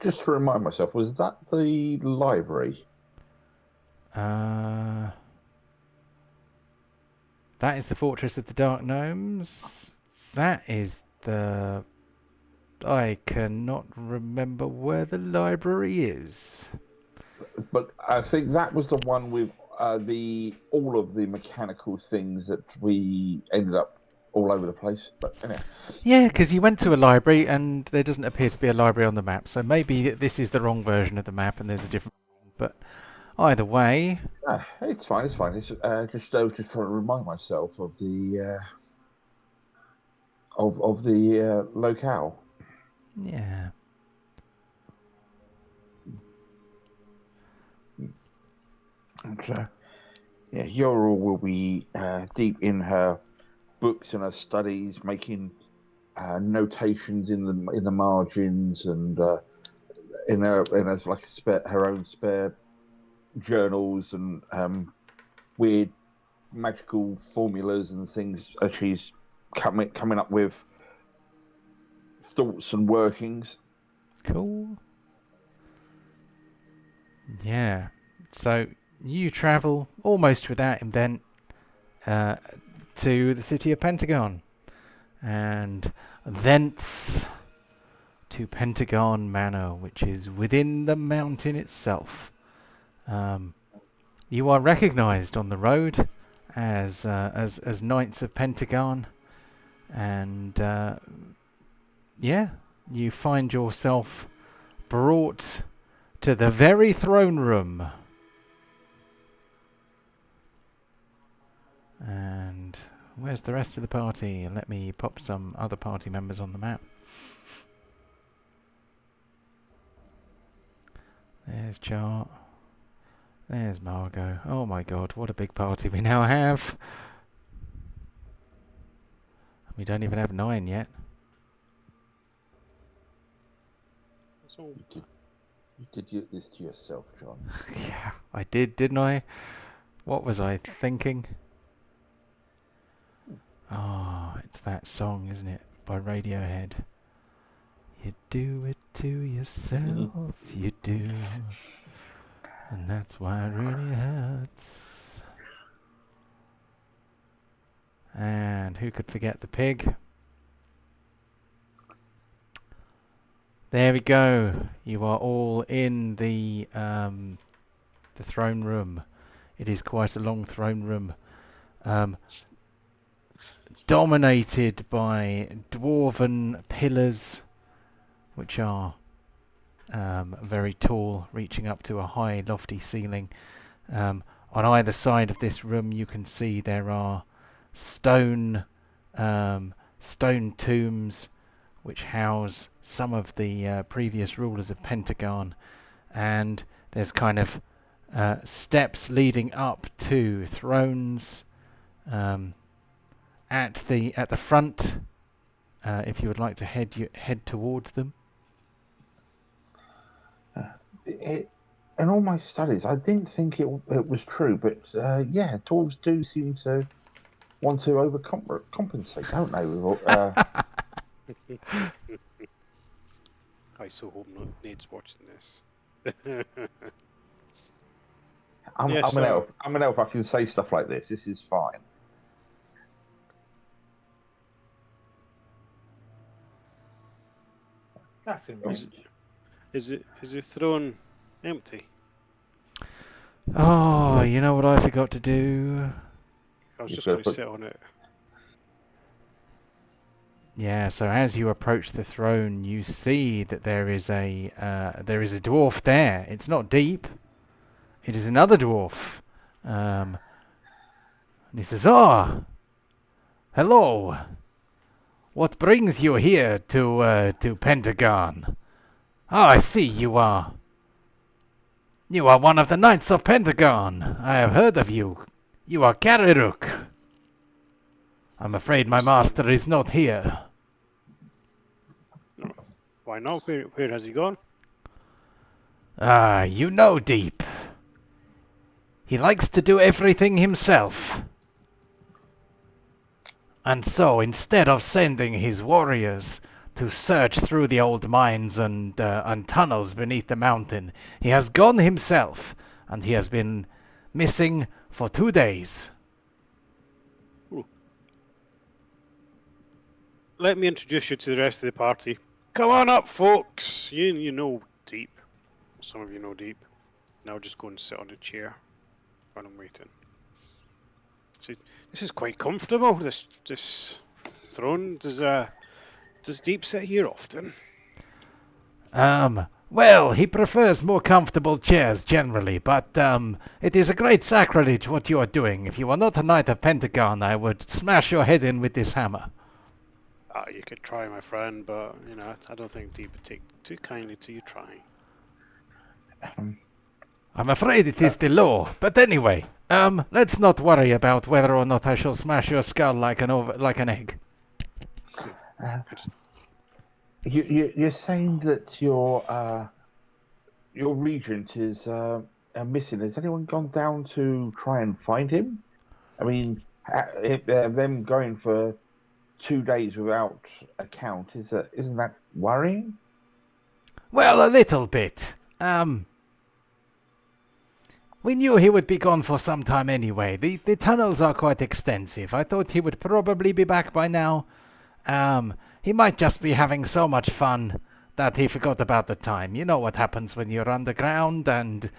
Just to remind myself, was that the library? That is the Fortress of the Dark Gnomes. That is the... I cannot remember where the library is. But I think that was the one with all of the mechanical things that we ended up all over the place. But anyway. Yeah, because you went to a library and there doesn't appear to be a library on the map, so maybe this is the wrong version of the map and there's a different... But either way... It's fine. It's I was just trying to remind myself of the of the locale. Yeah. And yeah, Yorul will be deep in her books and her studies, making notations in the margins and in her like her own spare journals and weird magical formulas and things as she's coming up with thoughts and workings. Cool. Yeah. So you travel almost without invent to the city of Pentagon, and thence to Pentagon Manor, which is within the mountain itself. You are recognized on the road as Knights of Pentagon, and yeah, you find yourself brought to the very throne room. And where's the rest of the party? Let me pop some other party members on the map. There's Chart. There's Margot. Oh my god, what a big party we now have. We don't even have 9 yet. So, You did this to yourself, John. Yeah, I did, didn't I? What was I thinking? Oh, it's that song, isn't it? By Radiohead. You do it to yourself, you do. And that's why it really hurts. And who could forget the pig? There we go. You are all in the throne room. It is quite a long throne room, dominated by dwarven pillars, which are very tall, reaching up to a high, lofty ceiling. On either side of this room, you can see there are stone tombs which house some of the previous rulers of Pentagon, and there's kind of steps leading up to thrones at the front. If you would like to head towards them. In all my studies, I didn't think it was true, but yeah, dwarves do seem to want to overcompensate, don't they? I so hope Nade's watching this. I'm an elf. I'm an elf. I can say stuff like this. This is fine. That's in range. Is the throne empty? Oh, you know what I forgot to do? I was You've just got to going to put- sit on it. Yeah, so as you approach the throne, you see that there is a dwarf there. It's not deep. It is another dwarf. And he says, "Oh, hello. What brings you here to Pentagon? Oh, I see you are one of the Knights of Pentagon. I have heard of you. You are Kariruk. I'm afraid my master is not here." Why not? Where has he gone? Ah, you know Deep. He likes to do everything himself. And so, instead of sending his warriors to search through the old mines and tunnels beneath the mountain, he has gone himself, and he has been missing for 2 days. Let me introduce you to the rest of the party. Come on up, folks. You know Deep. Some of you know Deep. Now just go and sit on a chair while I'm waiting. See, this is quite comfortable. This throne. Does Deep sit here often? Well, he prefers more comfortable chairs generally, but it is a great sacrilege what you are doing. If you are not a Knight of Pentagon, I would smash your head in with this hammer. You could try, my friend, but I don't think Deep would take too kindly to you trying. I'm afraid it is the law, but anyway, let's not worry about whether or not I shall smash your skull like an egg. You're saying that your regent is missing. Has anyone gone down to try and find him? I mean, them going for 2 days without a count isn't that worrying? Well, a little bit. We knew he would be gone for some time anyway. The tunnels are quite extensive. I thought he would probably be back by now. He might just be having so much fun that he forgot about the time. You know what happens when you're underground and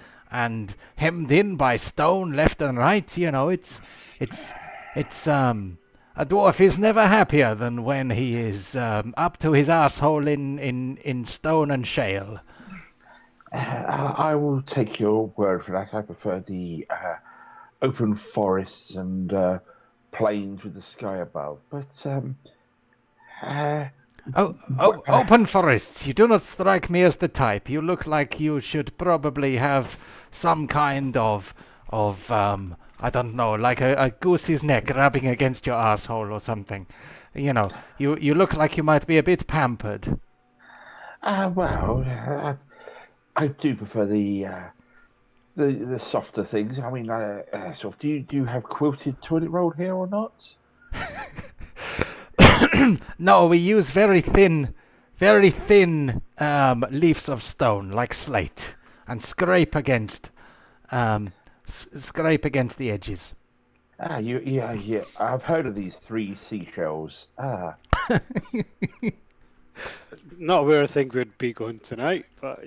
hemmed in by stone left and right. You know, it's a dwarf is never happier than when he is up to his asshole in stone and shale. I will take your word for that. I prefer the open forests and plains with the sky above. But uh, Open forests. You do not strike me as the type. You look like you should probably have some kind of I don't know, like a goose's neck rubbing against your asshole or something. You know, you look like you might be a bit pampered. well, I do prefer the softer things. I mean, sort of. Do you have quilted toilet roll here or not? No, we use very thin leaves of stone, like slate, and um, scrape against the edges. Yeah. I've heard of these three seashells. Not where I think we'd be going tonight, but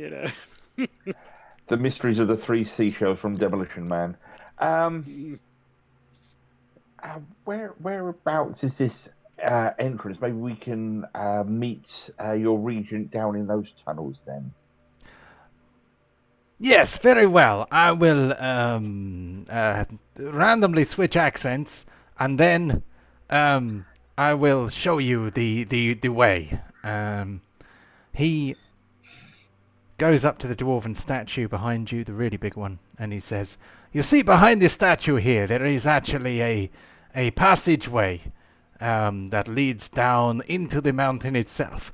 The mysteries of the three seashells from Demolition Man. Whereabouts is this entrance? Maybe we can meet your regent down in those tunnels then. Yes, very well. I will randomly switch accents, and then I will show you the way. He goes up to the dwarven statue behind you, the really big one, and he says, "You see, behind this statue here, there is actually a passageway that leads down into the mountain itself.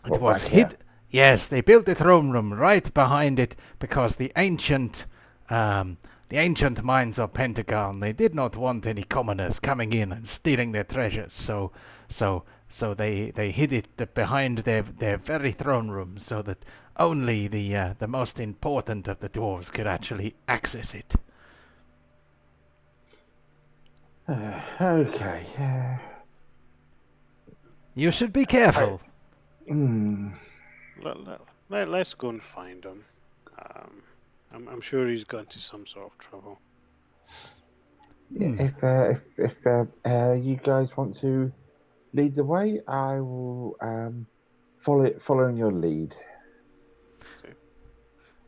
It What, was back here? hid. Yes, they built the throne room right behind it because the ancient minds of Pentagon, they did not want any commoners coming in and stealing their treasures. So they hid it behind their very throne room so that only the most important of the dwarves could actually access it. Okay. You should be careful. let's go and find him. I'm sure he's gone to some sort of trouble. If you guys want to lead the way, I will follow in your lead.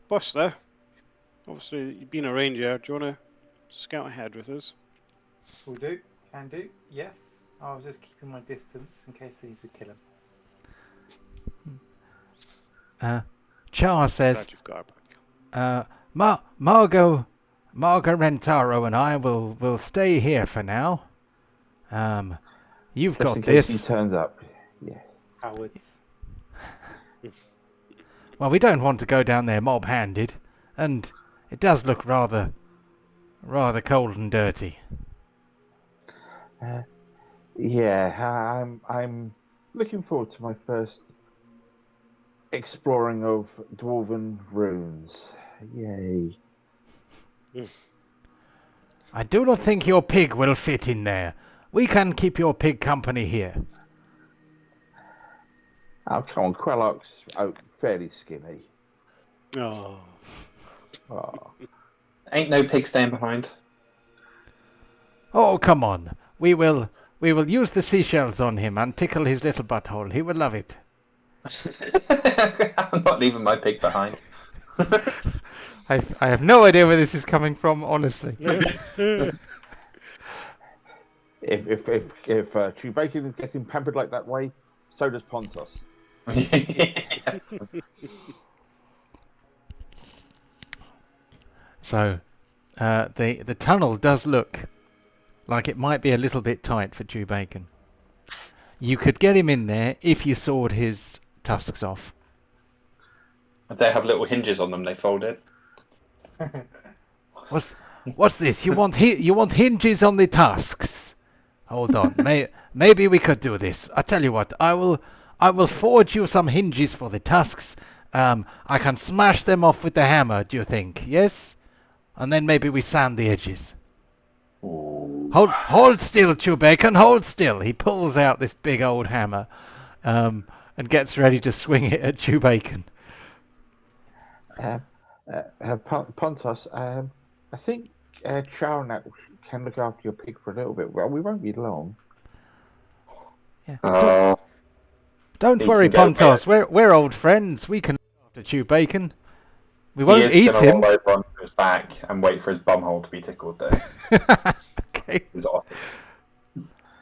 Boss there. Obviously, you've been a ranger. Do you want to scout ahead with us? Will do. Can do. Yes. I was just keeping my distance in case I need to kill him. Char says, Glad you've got our back. Margot Rentaro and I will stay here for now. You've Just got in case he this. turns up. Yeah. Cowards. Well, we don't want to go down there mob-handed, and it does look rather cold and dirty. Yeah, I'm looking forward to my first exploring of dwarven ruins. Yay. I do not think your pig will fit in there. We can keep your pig company here. Oh, come on, Quellock's fairly skinny. Oh. Oh. Ain't no pig staying behind. Oh, come on. We will use the seashells on him and tickle his little butthole. He will love it. I'm not leaving my pig behind. I have no idea where this is coming from, honestly. If Chew Bacon is getting pampered like that way, so does Pontos. So, the tunnel does look like it might be a little bit tight for Chew Bacon. You could get him in there if you sawed his tusks off. They have little hinges on them. They fold it. What's this? You want hinges on the tusks? Hold on. Maybe we could do this. I tell you what. I will forge you some hinges for the tusks. I can smash them off with the hammer. Do you think? Yes. And then maybe we sand the edges. Ooh. Hold still, Chew Bacon. Hold still. He pulls out this big old hammer, and gets ready to swing it at Chew Bacon. Pontos, I think Charnat can look after your pig for a little bit. Well, we won't be long. Yeah. Don't He worry, can go Pontos. We're old friends. We can look to chew bacon. We He won't is eat going to him. roll over onto his back and wait for his bumhole to be tickled, though. Okay. He's off.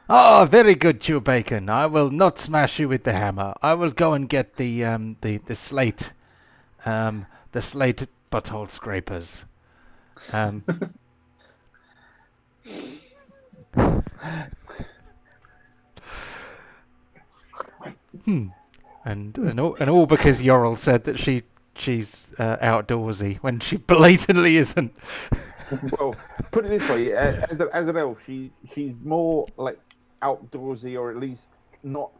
Oh, very good, chew bacon. I will not smash you with the hammer. I will go and get the slate, the slate butthole scrapers. And all because Yorl said that she's outdoorsy when she blatantly isn't. Well, put it this way: as an elf, she's more like outdoorsy, or at least not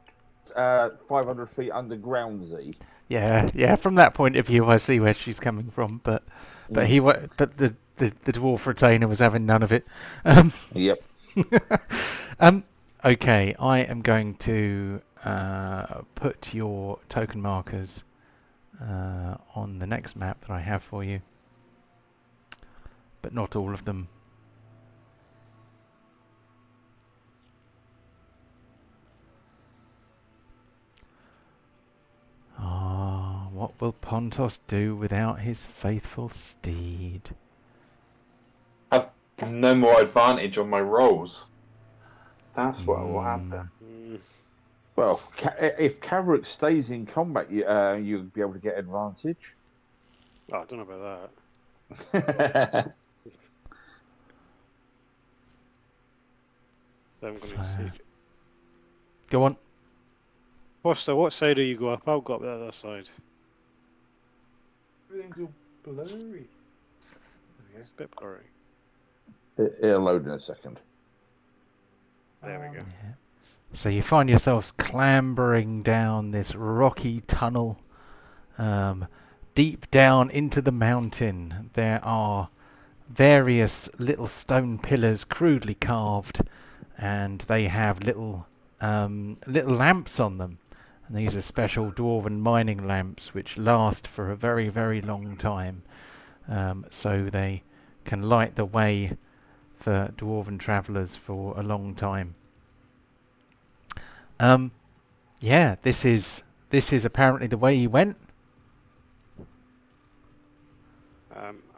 500 feet undergroundsy. Yeah. From that point of view, I see where she's coming from, but the dwarf retainer was having none of it. Yep. Okay, I am going to put your token markers on the next map that I have for you, but not all of them. Ah, what will Pontos do without his faithful steed? I have no more advantage on my rolls. That's what will happen. Well, if Kavrik stays in combat, you'll be able to get advantage. Oh, I don't know about that. I'm going to take it. Go on. Foster, what side do you go up? I'll go up the other side. Everything's all blurry. It's a bit blurry. It'll load in a second. There we go. Yeah. So you find yourselves clambering down this rocky tunnel deep down into the mountain. There are various little stone pillars crudely carved, and they have little lamps on them. And these are special dwarven mining lamps which last for a very, very long time. So they can light the way for dwarven travellers for a long time. Yeah, this is apparently the way he went.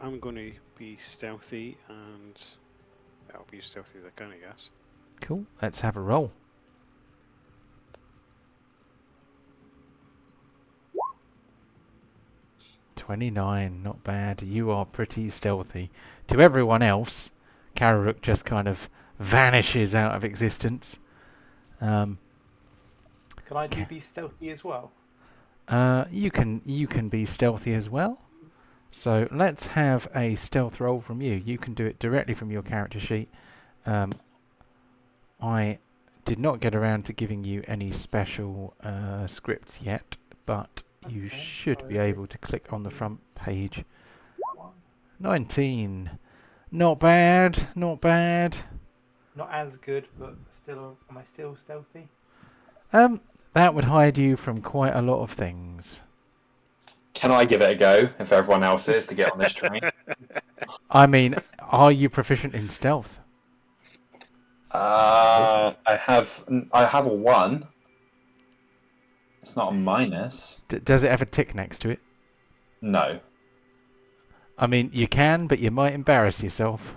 I'm going to be stealthy, and I'll be as stealthy as I can, I guess. Cool. Let's have a roll. 29, not bad. You are pretty stealthy. To everyone else, Kararuk just kind of vanishes out of existence. Can I be stealthy as well? You can be stealthy as well. So let's have a stealth roll from you. You can do it directly from your character sheet. I did not get around to giving you any special scripts yet, but you should be able to click on the front page. 19. Not bad, not bad. Not as good, but still, am I still stealthy? That would hide you from quite a lot of things. Can I give it a go if everyone else is to get on this train? I mean, are you proficient in stealth? I have a 1. It's not a minus. Does it have a tick next to it? No. I mean, you can, but you might embarrass yourself.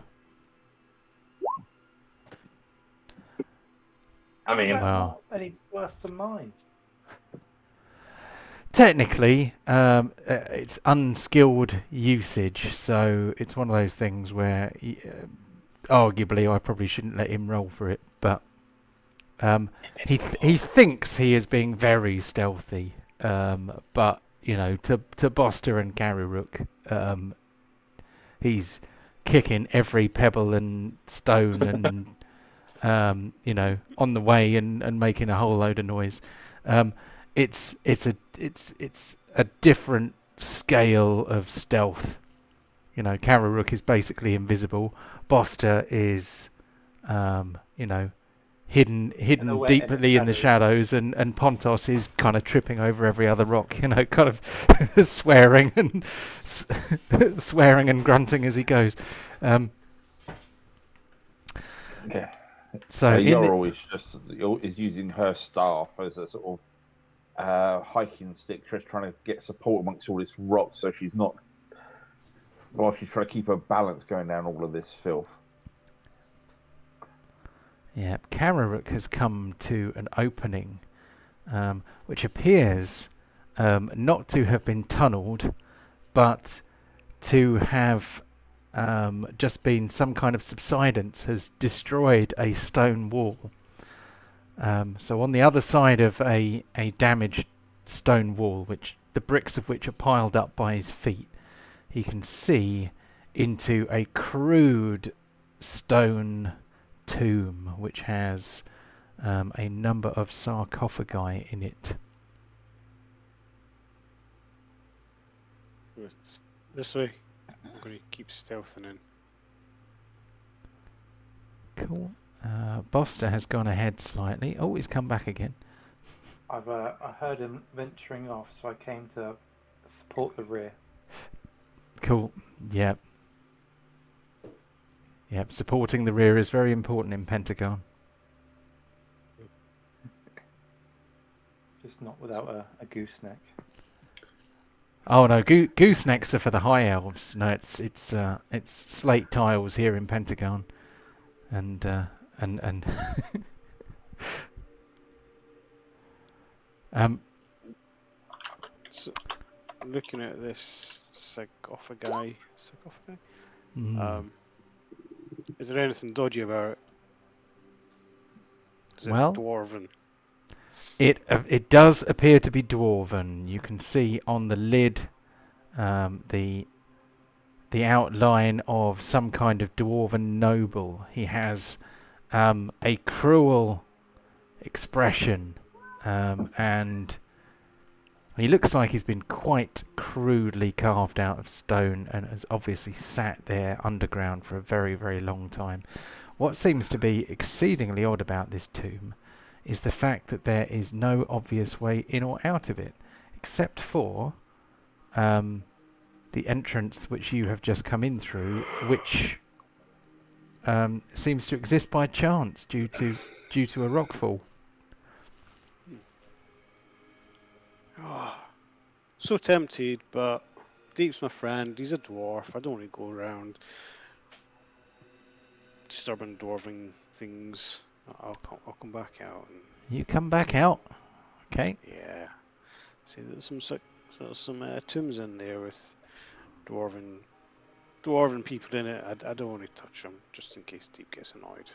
I mean, That's Wow. not any worse than mine. Technically, it's unskilled usage, so it's one of those things where, arguably, I probably shouldn't let him roll for it, but he thinks he is being very stealthy, but you know, to Boster and Kararuk, he's kicking every pebble and stone and you know, on the way and making a whole load of noise. It's a different scale of stealth. You know, Kararuk is basically invisible. Boster is, you know, hidden away deeply in the shadows, and Pontos is kind of tripping over every other rock. You know, kind of swearing and swearing and grunting as he goes. Yeah. So Yorl is using her staff as a sort of hiking stick, just trying to get support amongst all this rock, so she's not. While she's trying to keep her balance going down all of this filth. Yeah, Kararuk has come to an opening, which appears not to have been tunnelled, but to have just been some kind of subsidence has destroyed a stone wall. So on the other side of a damaged stone wall, which the bricks of which are piled up by his feet, he can see into a crude stone tomb which has a number of sarcophagi in it. This way. I'm going to keep stealthing in. Cool. Boster has gone ahead slightly. Oh, he's come back again. I heard him venturing off, so I came to support the rear. Cool. Yep. Yep. Supporting the rear is very important in Pentagon. Just not without a gooseneck. Oh no, goosenecks are for the high elves. No, it's slate tiles here in Pentagon, and So, looking at this sarcophagi, mm. Is there anything dodgy about it? Is it Well, dwarven? It does appear to be dwarven. You can see on the lid the outline of some kind of dwarven noble. He has a cruel expression, and he looks like he's been quite crudely carved out of stone and has obviously sat there underground for a very, very long time. What seems to be exceedingly odd about this tomb is the fact that there is no obvious way in or out of it, except for the entrance which you have just come in through, which seems to exist by chance due to a rockfall. Oh, so tempted, but Deep's my friend. He's a dwarf. I don't want to go around disturbing dwarven things. I'll come back out and You come back out, okay? yeah. See, there's some tombs in there with dwarven people in it. I don't want to touch them just in case Deep gets annoyed.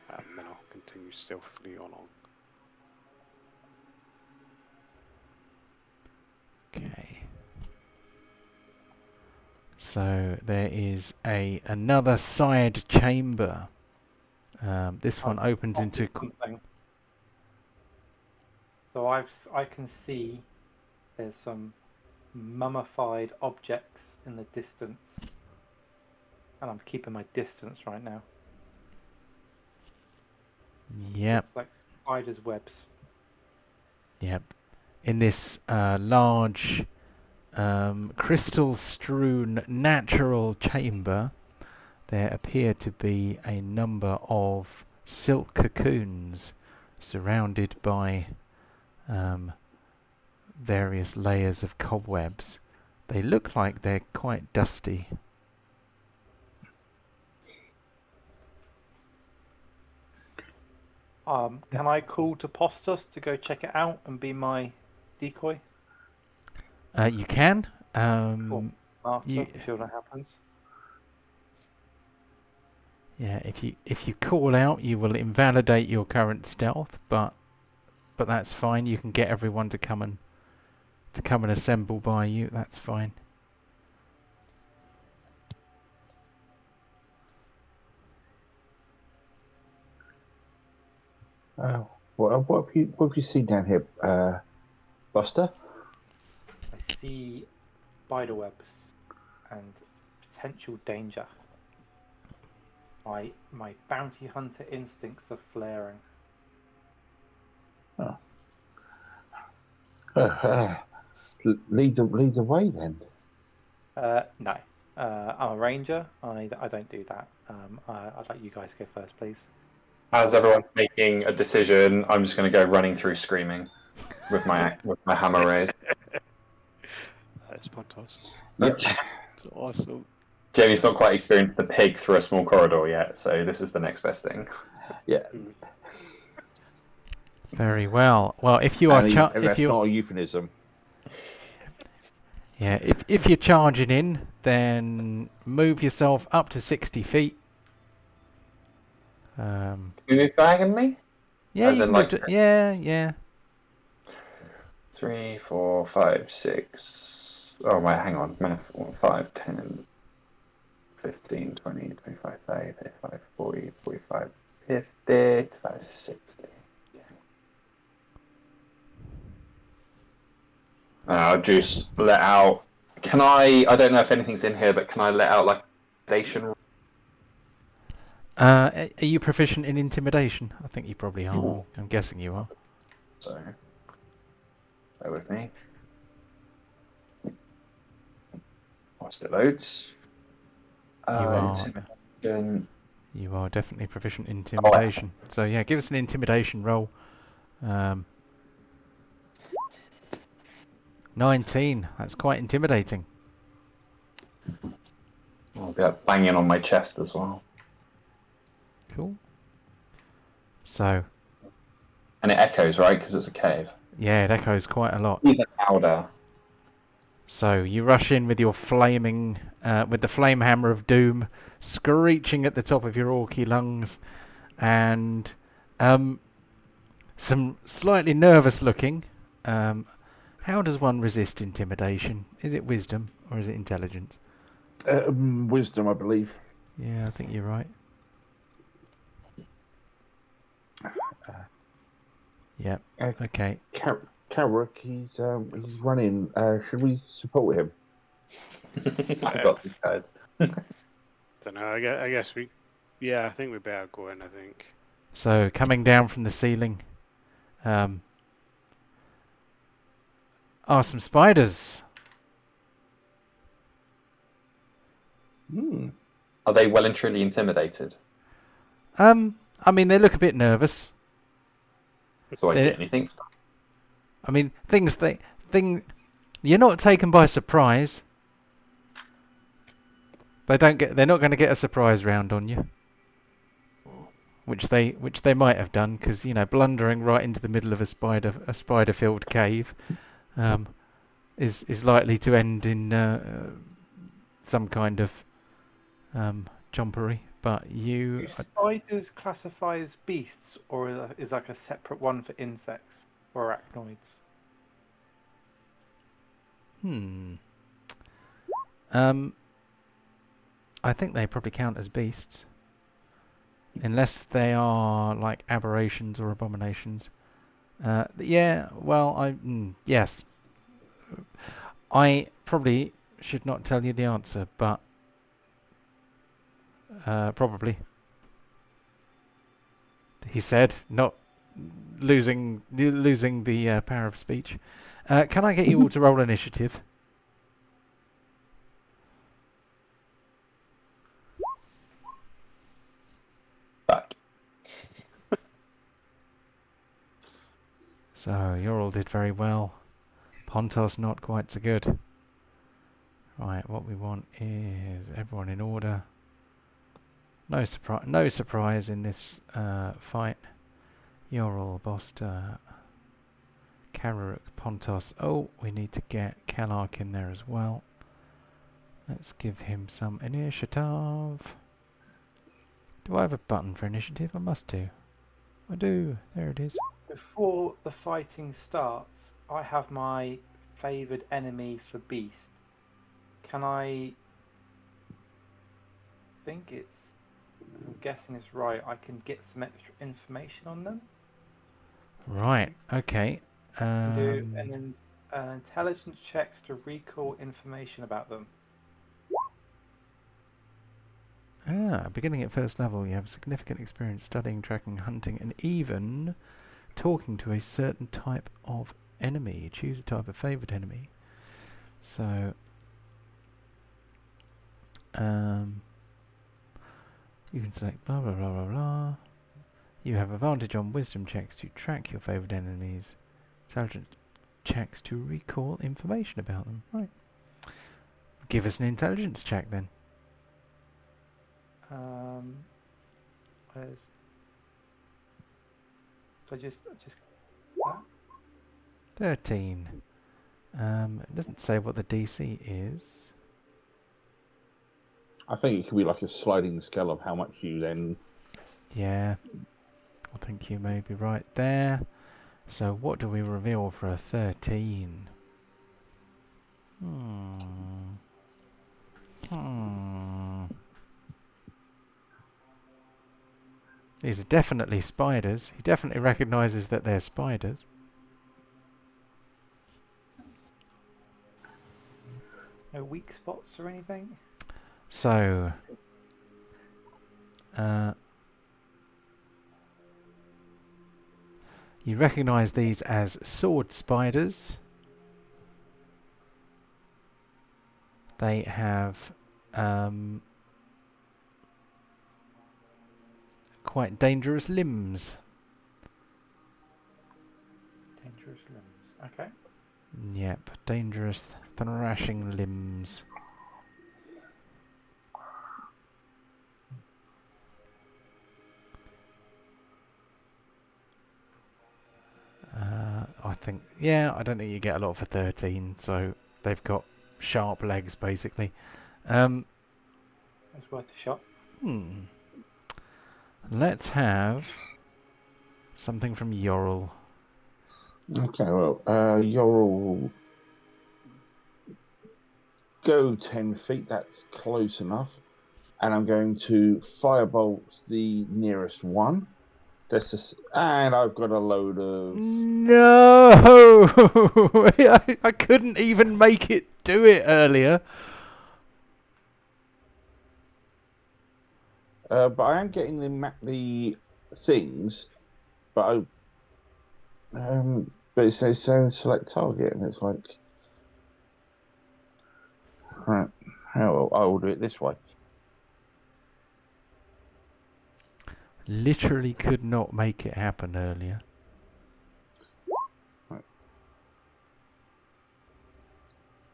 Then I'll continue stealthily along. Okay. So there is another side chamber. This one opens into. Something. So I can see there's some mummified objects in the distance, and I'm keeping my distance right now. Yep. It's like spiders' webs. Yep. In this large crystal-strewn natural chamber, there appear to be a number of silk cocoons surrounded by various layers of cobwebs. They look like they're quite dusty. Can I call to Postus to go check it out and be my decoy? You can. After, you- if that happens. Yeah, if you call out, you will invalidate your current stealth, but that's fine. You can get everyone to come and assemble by you. That's fine. What have you seen down here, Buster? I see spider webs and potential danger. My bounty hunter instincts are flaring. Lead the way then. No. I'm a ranger. I don't do that. I'd like you guys to go first, please. As everyone's making a decision, I'm just going to go running through screaming. with my hammer raised. That's fantastic. Yep. It's awesome. Jamie's not quite experienced the pig through a small corridor yet, so this is the next best thing. Yeah. Very well. Well, if you are And if that's you not a euphemism. yeah, if you're charging in, then move yourself up to 60 feet. You move diagonally? Yeah, As you in, can like, move to, yeah. 3, 4, 5, 6. Oh, wait, hang on. Math. 5, 10, 15, 20, 25, 30, 35, 40, 45, 50, 60. I'll just let out. Can I don't know if anything's in here, but can I let out like intimidation? Are you proficient in intimidation? I think you probably are. I'm guessing you are. So, bear with me. Whilst it loads. You are. Intimidation. You are definitely proficient in Oh, intimidation. So yeah, give us an intimidation roll. 19. That's quite intimidating. I'll be like banging on my chest as well. Cool. So And it echoes, right? Because it's a cave. yeah, it echoes quite a lot. Even louder. So you rush in with your flaming, with the flame hammer of doom, screeching at the top of your orky lungs, and some slightly nervous looking. How does one resist intimidation? Is it wisdom or is it intelligence? Wisdom, I believe. Yeah, I think you're right. Yeah. Okay. Carrick, he's running. Should we support him? I've got these guys. Don't know. I guess we. Yeah, I think we better go in. I think. So coming down from the ceiling, are some spiders. Are they well and truly intimidated? I mean, they look a bit nervous. Do I get anything? I mean, you're not taken by surprise. They're not going to get a surprise round on you. Which they might have done, because blundering right into the middle of a spider-filled cave, is likely to end in some kind of jumpery. But Do spiders classify as beasts, or is like a separate one for insects or arachnoids? I think they probably count as beasts, unless they are like aberrations or abominations. Yeah. Well, yes. I probably should not tell you the answer, but probably. He said, not losing the power of speech. Can I get you all to roll initiative? Back. So you all did very well. Pontos not quite so good. Right, what we want is everyone in order. No surprise in this fight. You're all Boster, Kararuk, Pontos. Oh, we need to get Kellark in there as well. Let's give him some initiative. Do I have a button for initiative? I must do. I do. There it is. Before the fighting starts, I have my favoured enemy for beast. Can I think I'm guessing it's right. I can get some extra information on them. Right. Okay. Do an intelligence checks to recall information about them. Beginning at first level, you have significant experience studying, tracking, hunting, and even talking to a certain type of enemy. Choose a type of favoured enemy. So, you can select blah blah blah blah blah. You have advantage on wisdom checks to track your favoured enemies. Intelligence checks to recall information about them. Right. Give us an intelligence check then. Where's... I just 13. It doesn't say what the DC is. I think it could be like a sliding scale of how much you then. Yeah, I think you may be right there. So what do we reveal for a 13? These are definitely spiders. He definitely recognises that they're spiders. no weak spots or anything. So, you recognise these as sword spiders. They have quite dangerous limbs. Dangerous limbs. Okay. Yep, dangerous thrashing limbs. I think, yeah, I don't think you get a lot for 13, so they've got sharp legs, basically. It's worth a shot. Let's have something from Yorl. Okay, well, you'll go 10 feet. That's close enough. And I'm going to firebolt the nearest one. And I've got a load of. No! I couldn't even make it do it earlier. But I am getting the things. But but it says select target, and it's like, right, I will do it this way. Literally could not make it happen earlier. Right.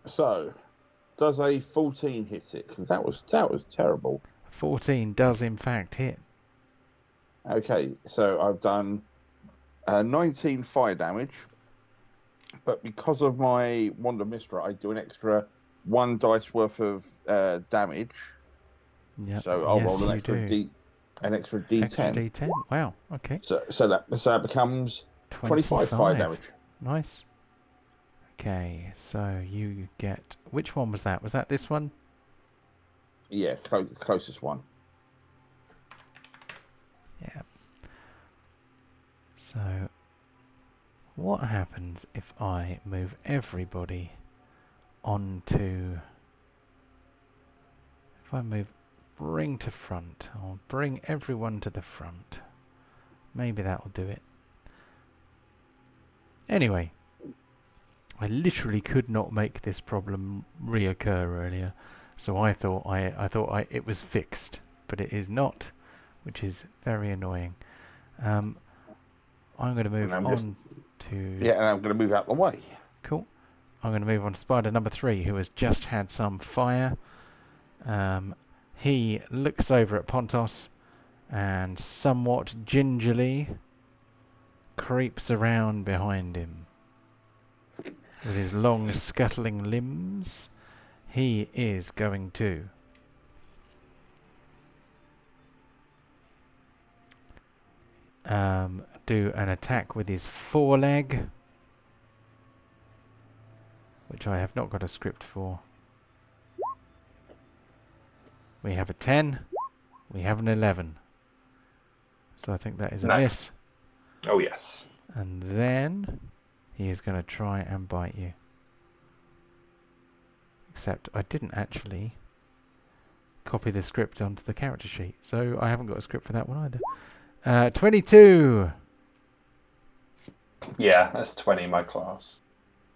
So, does a 14 hit it? Because that was terrible. 14 does in fact hit. Okay, so I've done 19 fire damage, but because of my Wand of Mistra, I do an extra 1 dice worth of damage. Yep. So I'll yes, roll an you extra do. an extra D10. Extra D10. Wow. Okay. So that becomes 25 fire damage. Nice. Okay, so you get... Which one was that? Was that this one? Yeah, closest one. Yeah. So, what happens if I move everybody onto... If I move bring to front, I'll bring everyone to the front. Maybe that'll do it. Anyway, I literally could not make this problem reoccur earlier, so I thought it was fixed, but it is not, which is very annoying. I'm going to move on to... Yeah, and I'm going to move out the way. Cool. I'm going to move on to spider number 3, who has just had some fire. He looks over at Pontos and somewhat gingerly creeps around behind him. With his long scuttling limbs, he is going to do an attack with his foreleg, which I have not got a script for. We have a 10, we have an 11. So I think that is a miss. Oh, yes. And then he is going to try and bite you. Except I didn't actually copy the script onto the character sheet, so I haven't got a script for that one either. 22! Yeah, that's 20 in my class.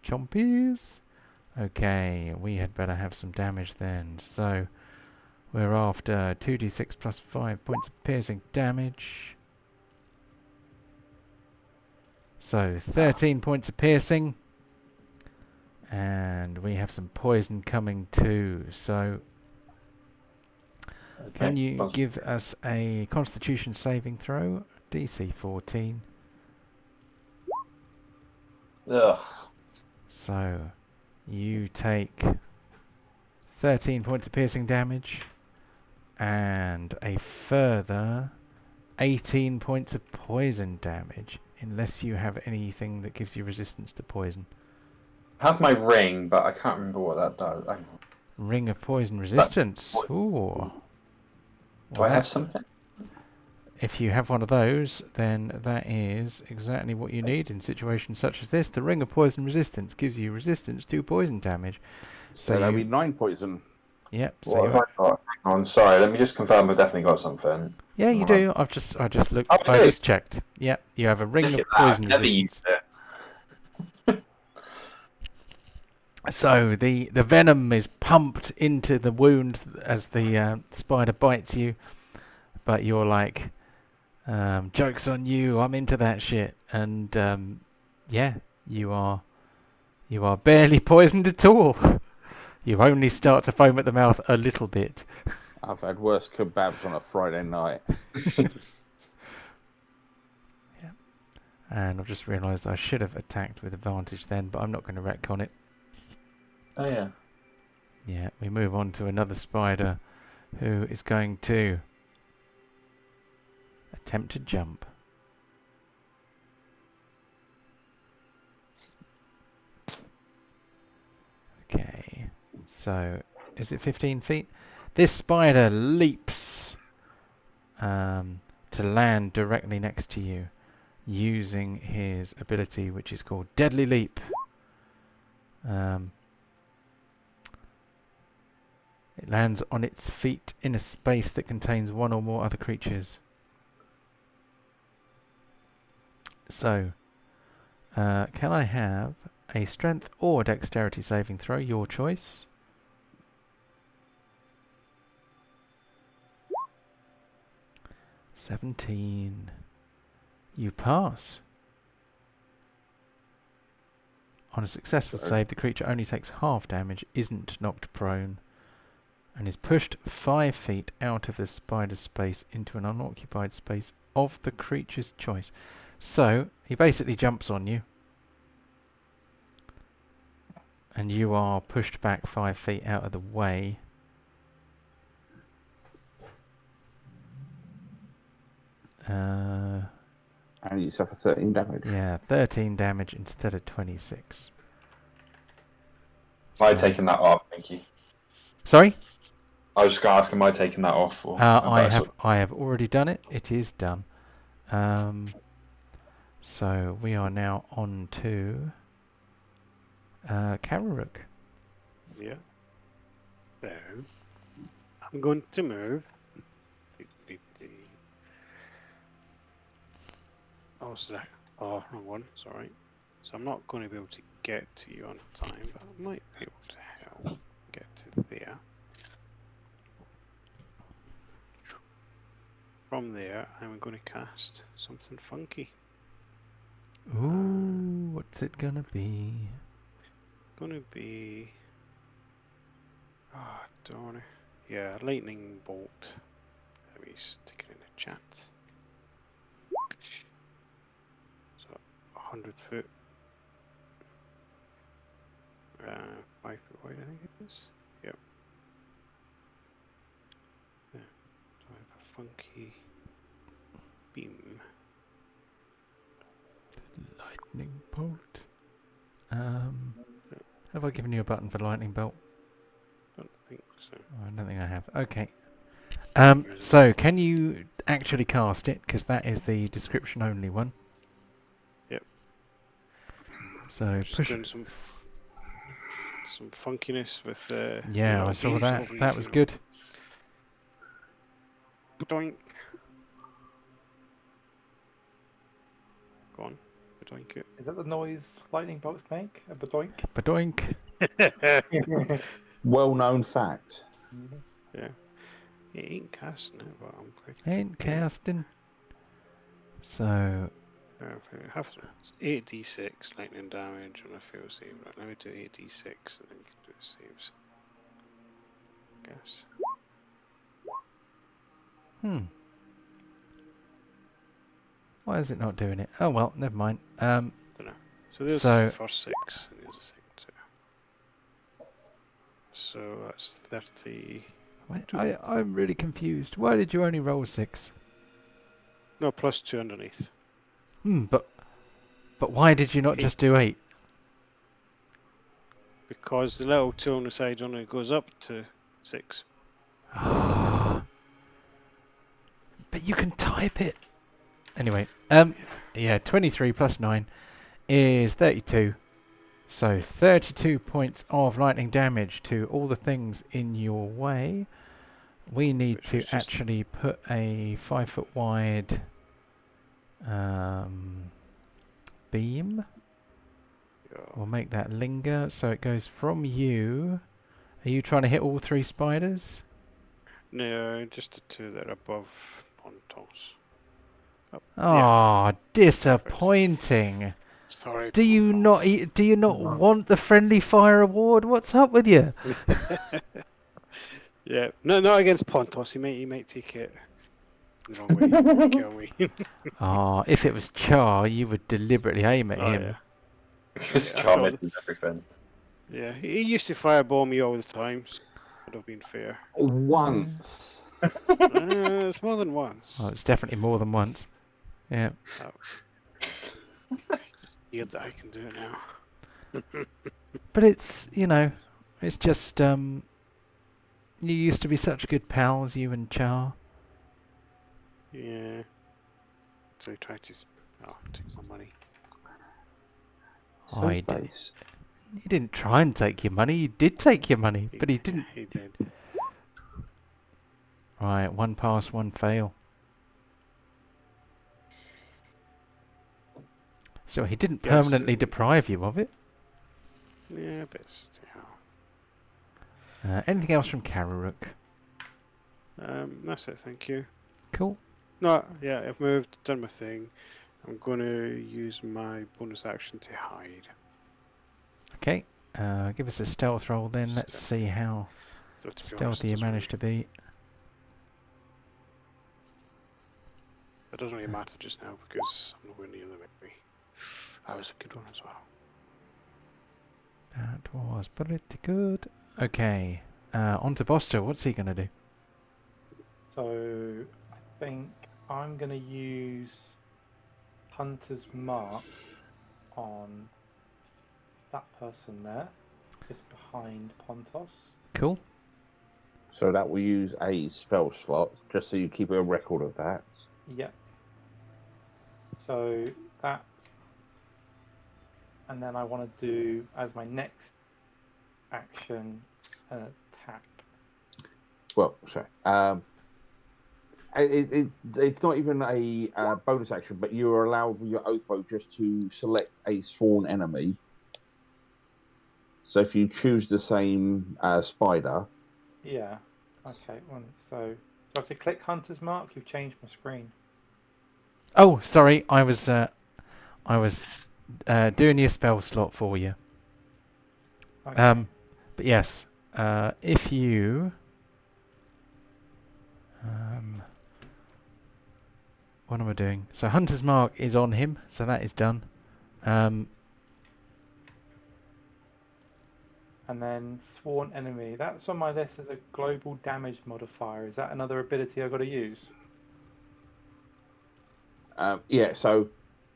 Chompies! Okay, we had better have some damage then. So, we're after 2d6 plus 5 points of piercing damage. So, 13 points of piercing. And we have some poison coming too. So can you give us a Constitution saving throw? DC 14. Ugh. So you take 13 points of piercing damage and a further 18 points of poison damage, unless you have anything that gives you resistance to poison. I have my ring, but I can't remember what that does. Ring of poison resistance. Ooh. Do I have something? If you have one of those, then that is exactly what you need in situations such as this. The Ring of Poison Resistance gives you resistance to poison damage. So that'll be 9 poison. Yep. What So have I got? Hang on, sorry, let me just confirm I've definitely got something. yeah, you Hang do. I just looked. Oh, I do? just checked. Yep. You have a Ring Look of at that, Poison I've never Resistance. used it. So the venom is pumped into the wound as the spider bites you, but you're like, joke's on you, I'm into that shit. And yeah, you are barely poisoned at all. You only start to foam at the mouth a little bit. I've had worse kebabs on a Friday night. And I've just realised I should have attacked with advantage then, but I'm not going to retcon it. Oh yeah. Yeah, we move on to another spider who is going to attempt to jump. Okay, so is it 15 feet? This spider leaps to land directly next to you using his ability, which is called Deadly Leap. It lands on its feet in a space that contains one or more other creatures. So, can I have a strength or dexterity saving throw? Your choice. $17. You pass. On a successful save, the creature only takes half damage, isn't knocked prone, and is pushed 5 feet out of the spider's space into an unoccupied space of the creature's choice. So, he basically jumps on you, and you are pushed back 5 feet out of the way. And you suffer 13 damage. Yeah, 13 damage instead of 26. Am I taking that off? Thank you. Sorry? I was just going to ask, am I taking that off? Or I have already done it. It is done. So we are now on to Kararuk. Yeah. So, I'm going to move. Oh, so that. Oh, wrong one. Sorry. So I'm not going to be able to get to you on time, but I might be able to help get to there. From there, I'm going to cast something funky. Ooh, what's it gonna be? Gonna be. Ah, darn it. Yeah, lightning bolt. Let me stick it in the chat. So, 100 foot. 5 foot wide, I think it is. Yep. Yeah. So I have a funky beam. Lightning bolt. Have I given you a button for lightning bolt? Don't think so. Oh, I don't think I have. Okay. So can you actually cast it? Because that is the description only one. Yep. So Just push. doing some funkiness with Yeah, little I saw beams that. over That these, was you know. good. Badoink. Go on. Badoink it. Is that the noise lightning bolts make? A badoink? Badoink. Well-known fact. Yeah. It ain't casting it, but I'm quick. Ain't casting. So Have 8d6 lightning damage on a fail save. Right, let me do 8d6 and then you can do the saves. Guess. Why is it not doing it? Oh well, never mind. Don't know. So there's So- the first 6 and there's the second 2. So that's 30. I'm really confused. Why did you only roll 6? No, plus 2 underneath. But why did you not 8. just do 8? Because the little 2 on the side only goes up to 6. But you can type it. Anyway, yeah, 23 plus 9 is 32. So 32 points of lightning damage to all the things in your way. We need Which to was just- actually put a 5-foot wide beam. Yeah. We'll make that linger. So it goes from you. Are you trying to hit all 3 spiders? No, just the 2 that are above Pontos. Oh, Ah, disappointing. sorry. Do you not Pontos. do you not want the friendly fire award? What's up with you? Yeah, no, not against Pontos. He might take it the wrong way. He might kill me. Ah, if it was Char, you would deliberately aim at Oh, him. yeah. Just After Char all misses everything. Yeah, he used to fireball me all the time. So would have been fair. Once. It's more than once. Oh, it's definitely more than once. Yeah. Weird that I can do it now. But it's, it's just, you used to be such good pals, you and Char. Yeah. So he tried to take my money. So I base. He didn't try and take your money, he did take your money, but he didn't. He did. Right, 1 pass, 1 fail. So he didn't Yes, permanently deprive you of it. Yeah, but still. Anything else from Kararuk? That's it. Thank you. Cool. No, yeah, I've moved, done my thing. I'm going to use my bonus action to hide. Okay, give us a stealth roll then. Let's Stealth. see how So to be honest, stealthy you doesn't managed to be. It doesn't really matter just now because I'm nowhere near the way. That was a good one as well. That was pretty good. Okay, on to Boster. What's he going to do? So I think I'm going to use Hunter's Mark on that person there, just behind Pontos. Cool. So that will use a spell slot, just so you keep a record of that. Yep. So that, and then I want to do as my next action an attack. Well, sorry. It's not even a bonus action, but you are allowed with your oath bow just to select a sworn enemy. So if you choose the same spider, Yeah. Okay. So do I have to click Hunter's Mark? You've changed my screen. Oh, sorry. I was doing your spell slot for you. Okay. But yes, if you what am I doing? So Hunter's Mark is on him, so that is done. And then Sworn Enemy. That's on my list as a global damage modifier. Is that another ability I've got to use? yeah. So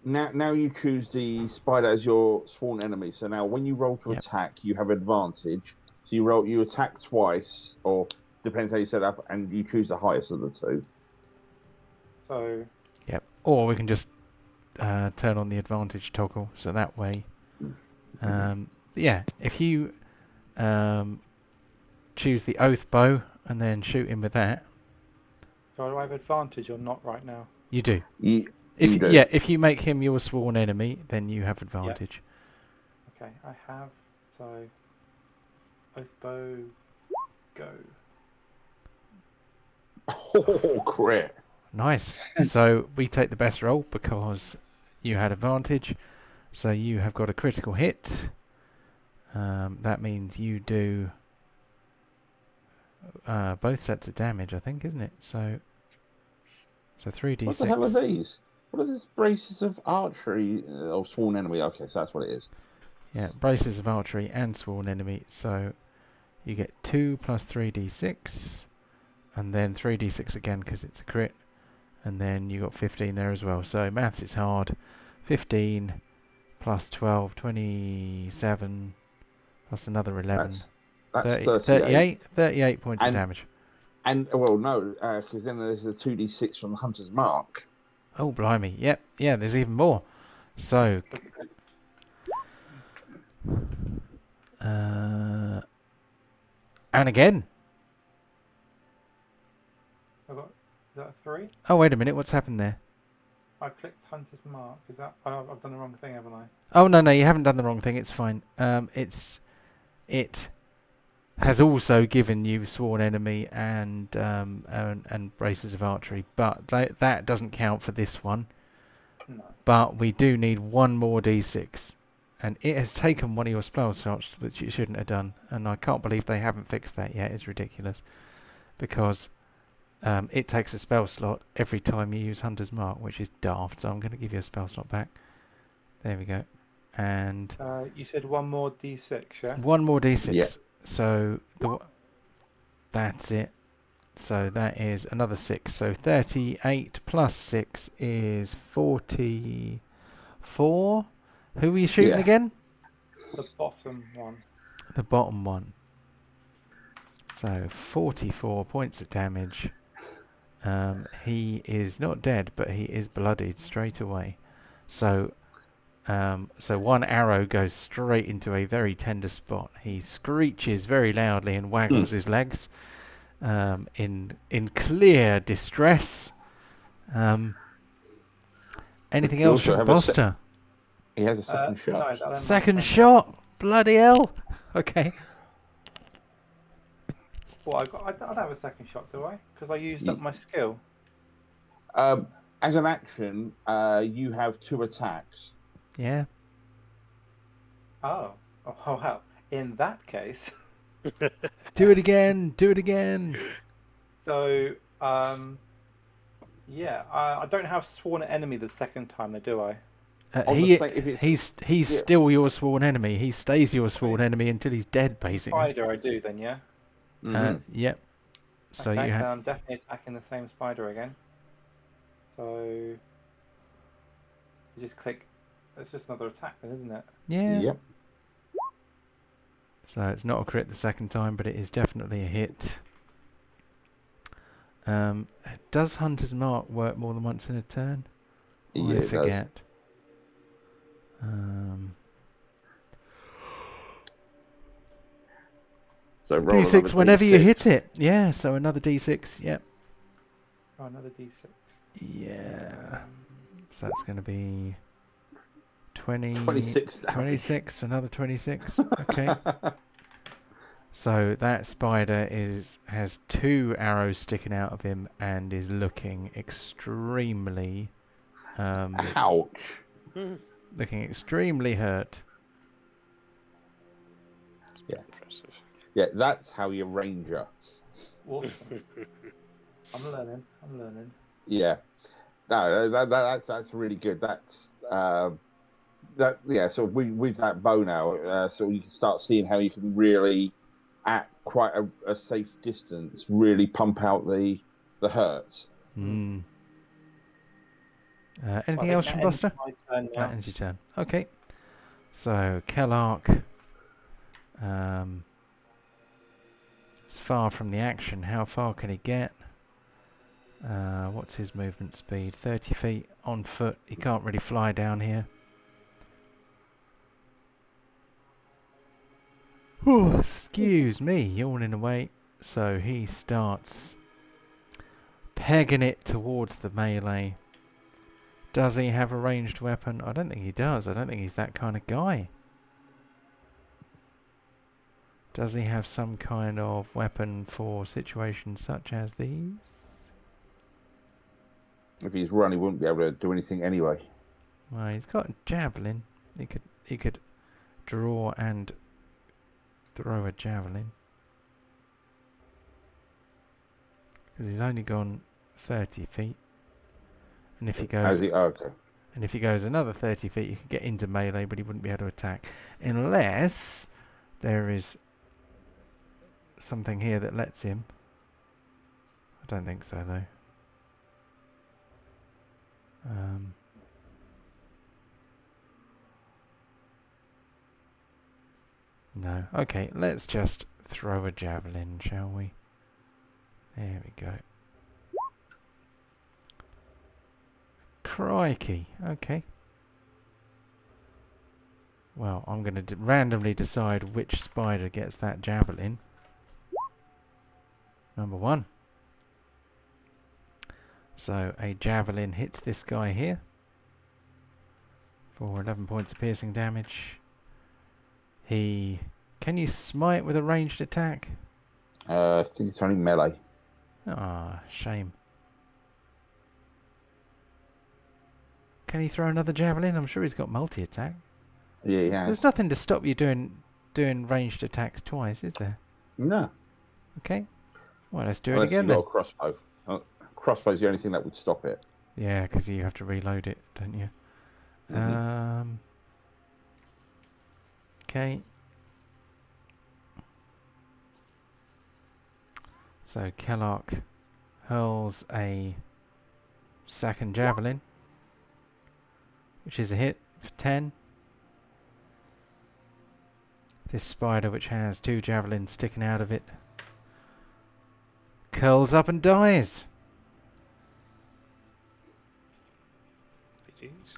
now you choose the spider as your sworn enemy. So now when you roll to Yep. attack, you have advantage. So you attack twice, or depends how you set up, and you choose the highest of the two. So Yep. Or we can just turn on the advantage toggle, so that way. Yeah, if you choose the oath bow and then shoot him with that, do I have advantage or not right now? you do. You If do. yeah, if you make him your sworn enemy, then you have advantage. Okay, I have. So Oath Bow, go. Oh, crit. Nice. So we take the best roll because you had advantage. So you have got a critical hit. That means you do both sets of damage, I think, isn't it? So 3d6. What the hell are these? What are these braces of archery or sworn enemy? Okay, so that's what it is. Yeah, braces of archery and sworn enemy. So you get 2 plus 3d6, and then 3d6 again because it's a crit, and then you got 15 there as well. So maths is hard. 15 plus 12, 27, plus another 11. That's 38. 38 points of damage. And well, no, because then there's a 2d6 from the Hunter's Mark. Oh, blimey. Yep. Yeah, there's even more. So... and again. Is that a 3? Oh, wait a minute. What's happened there? I clicked Hunter's Mark. Is that... I've done the wrong thing, haven't I? Oh, no, you haven't done the wrong thing. It's fine. It has also given you sworn enemy and braces of archery, but that doesn't count for this one. No. But we do need one more d6, and it has taken one of your spell slots, which it shouldn't have done. And I can't believe they haven't fixed that yet. It's ridiculous, because it takes a spell slot every time you use Hunter's Mark, which is daft. So I'm going to give you a spell slot back. There we go. And you said one more d6, yeah? one more d6. Yeah. So that's it. So that is another 6. So 38 plus 6 is 44. Who were you shooting again? The bottom one. The bottom one. So 44 points of damage. He is not dead, but he is bloodied straight away. So one arrow goes straight into a very tender spot. He screeches very loudly and waggles his legs in clear distress. Anything else from Buster? He has a second shot. No, Second shot? Bloody hell! Okay. Well, I don't have a second shot, do I? Because I used up my skill. As an action, you have 2 attacks. Yeah. Oh, wow. In that case. Do it again. Do it again. So, yeah, I don't have sworn enemy the second time, though, do I? He's still your sworn enemy. He stays your sworn enemy until he's dead, basically. Spider, I do then, yeah. Yep. So okay, you have. I'm definitely attacking the same spider again. So you just click. It's just another attack, then, isn't it? Yeah. Yep. So it's not a crit the second time, but it is definitely a hit. Does Hunter's Mark work more than once in a turn? Yeah, I forget. So roll D6 whenever you hit it. Yeah, so another D6. Yep. Oh, another D6. Yeah. So that's going to be 26 damage. 26, another 26. Okay. So that spider has 2 arrows sticking out of him and is looking extremely ouch. Looking extremely hurt. Yeah. Impressive. Yeah, that's how you ranger. Awesome. I'm learning. Yeah. No, that's really good. That's that. Yeah. So with that bow now, so you can start seeing how you can really, at quite a safe distance, really pump out the hurt. Mm. Anything else from Buster? That ends your turn. Okay. So Kellark. It's far from the action. How far can he get? What's his movement speed? 30 feet on foot. He can't really fly down here. Ooh, excuse me, yawning away. So he starts pegging it towards the melee. Does he have a ranged weapon? I don't think he does. I don't think he's that kind of guy. Does he have some kind of weapon for situations such as these? If he's run, he wouldn't be able to do anything anyway. Well, he's got a javelin. He could draw and throw a javelin. Because he's only gone 30 feet. And if he goes Okay. and if he goes another 30 feet, he could get into melee, but he wouldn't be able to attack unless there is something here that lets him. I don't think so, though. No. Okay, let's just throw a javelin, shall we? There we go. Crikey. Okay. Well, I'm going to randomly decide which spider gets that javelin. Number 1. So a javelin hits this guy here for 11 points of piercing damage. Can you smite with a ranged attack? I think it's only melee. Ah, shame. Can he throw another javelin? I'm sure he's got multi-attack. Yeah. There's nothing to stop you doing ranged attacks twice, is there? No. Okay. Well, let's do it Unless again you've then. got a crossbow. Crossbow's the only thing that would stop it. Yeah, because you have to reload it, don't you? Okay. So Kellock hurls a second javelin, which is a hit for 10. This spider, which has 2 javelins sticking out of it, curls up and dies. GG's.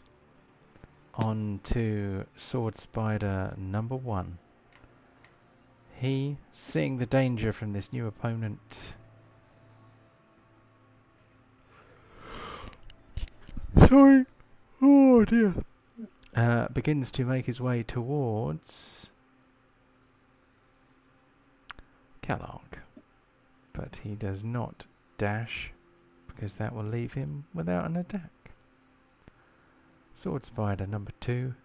On to sword spider number 1. He, seeing the danger from this new opponent, sorry, oh dear, begins to make his way towards Kellogg, but he does not dash because that will leave him without an attack. Sword spider number 2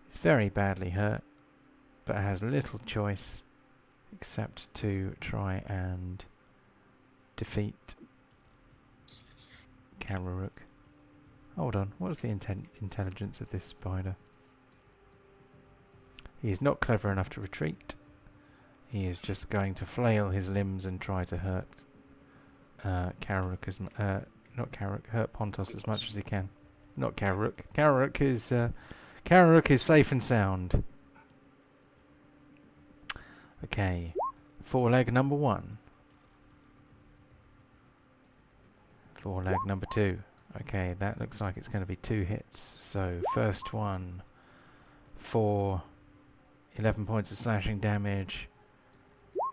is very badly hurt, but has little choice except to try and defeat Kararuk. Hold on, what's the intelligence of this spider? He is not clever enough to retreat. He is just going to flail his limbs and try to hurt Kararuk hurt Pontos as much as he can. Not Kararuk. Kararuk is safe and sound. Okay, foreleg number 1. Foreleg number 2. Okay, that looks like it's going to be 2 hits. So first one for 11 points of slashing damage.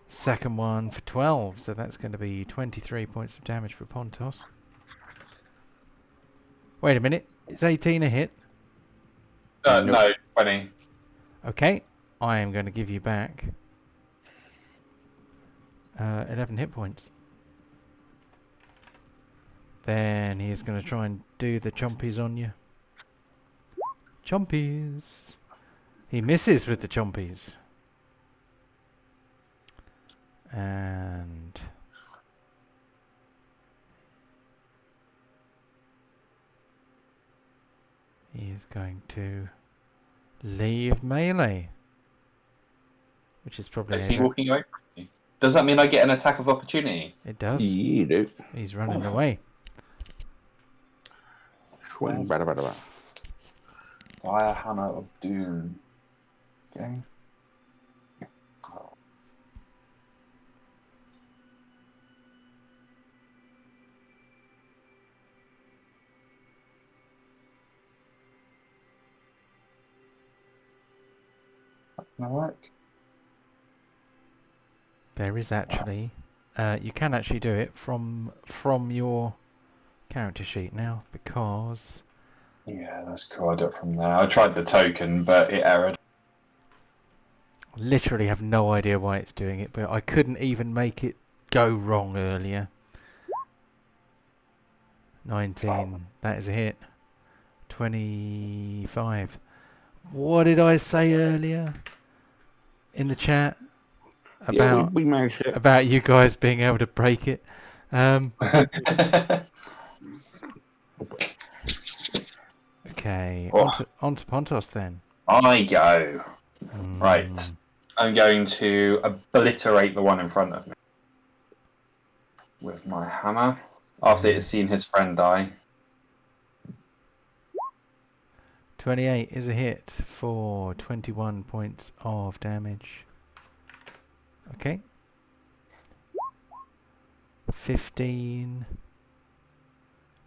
Second one for 12. So that's going to be 23 points of damage for Pontos. Wait a minute. Is 18 a hit? No, 20. Okay, I am going to give you back 11 hit points. Then he is going to try and do the chompies on you. Chompies. He misses with the chompies. And he is going to leave melee, which is probably Is he walking away from me? Does that mean I get an attack of opportunity? It does. You do. He's running away. Swing, bada, bada, bada. Fire Hammer of Doom. Okay. That's gonna work. There is actually, you can actually do it from your character sheet now, because Yeah, that's cool. I'll do it from there. I tried the token, but it errored. I literally have no idea why it's doing it, but I couldn't even make it go wrong earlier. 19, that is a hit. 25. What did I say earlier in the chat about we managed it. about you guys being able to break it? Okay, Oh. on to Pontos then. I go. Mm. Right. I'm going to obliterate the one in front of me with my hammer after it's seen his friend die. 28 is a hit for 21 points of damage. Okay. 15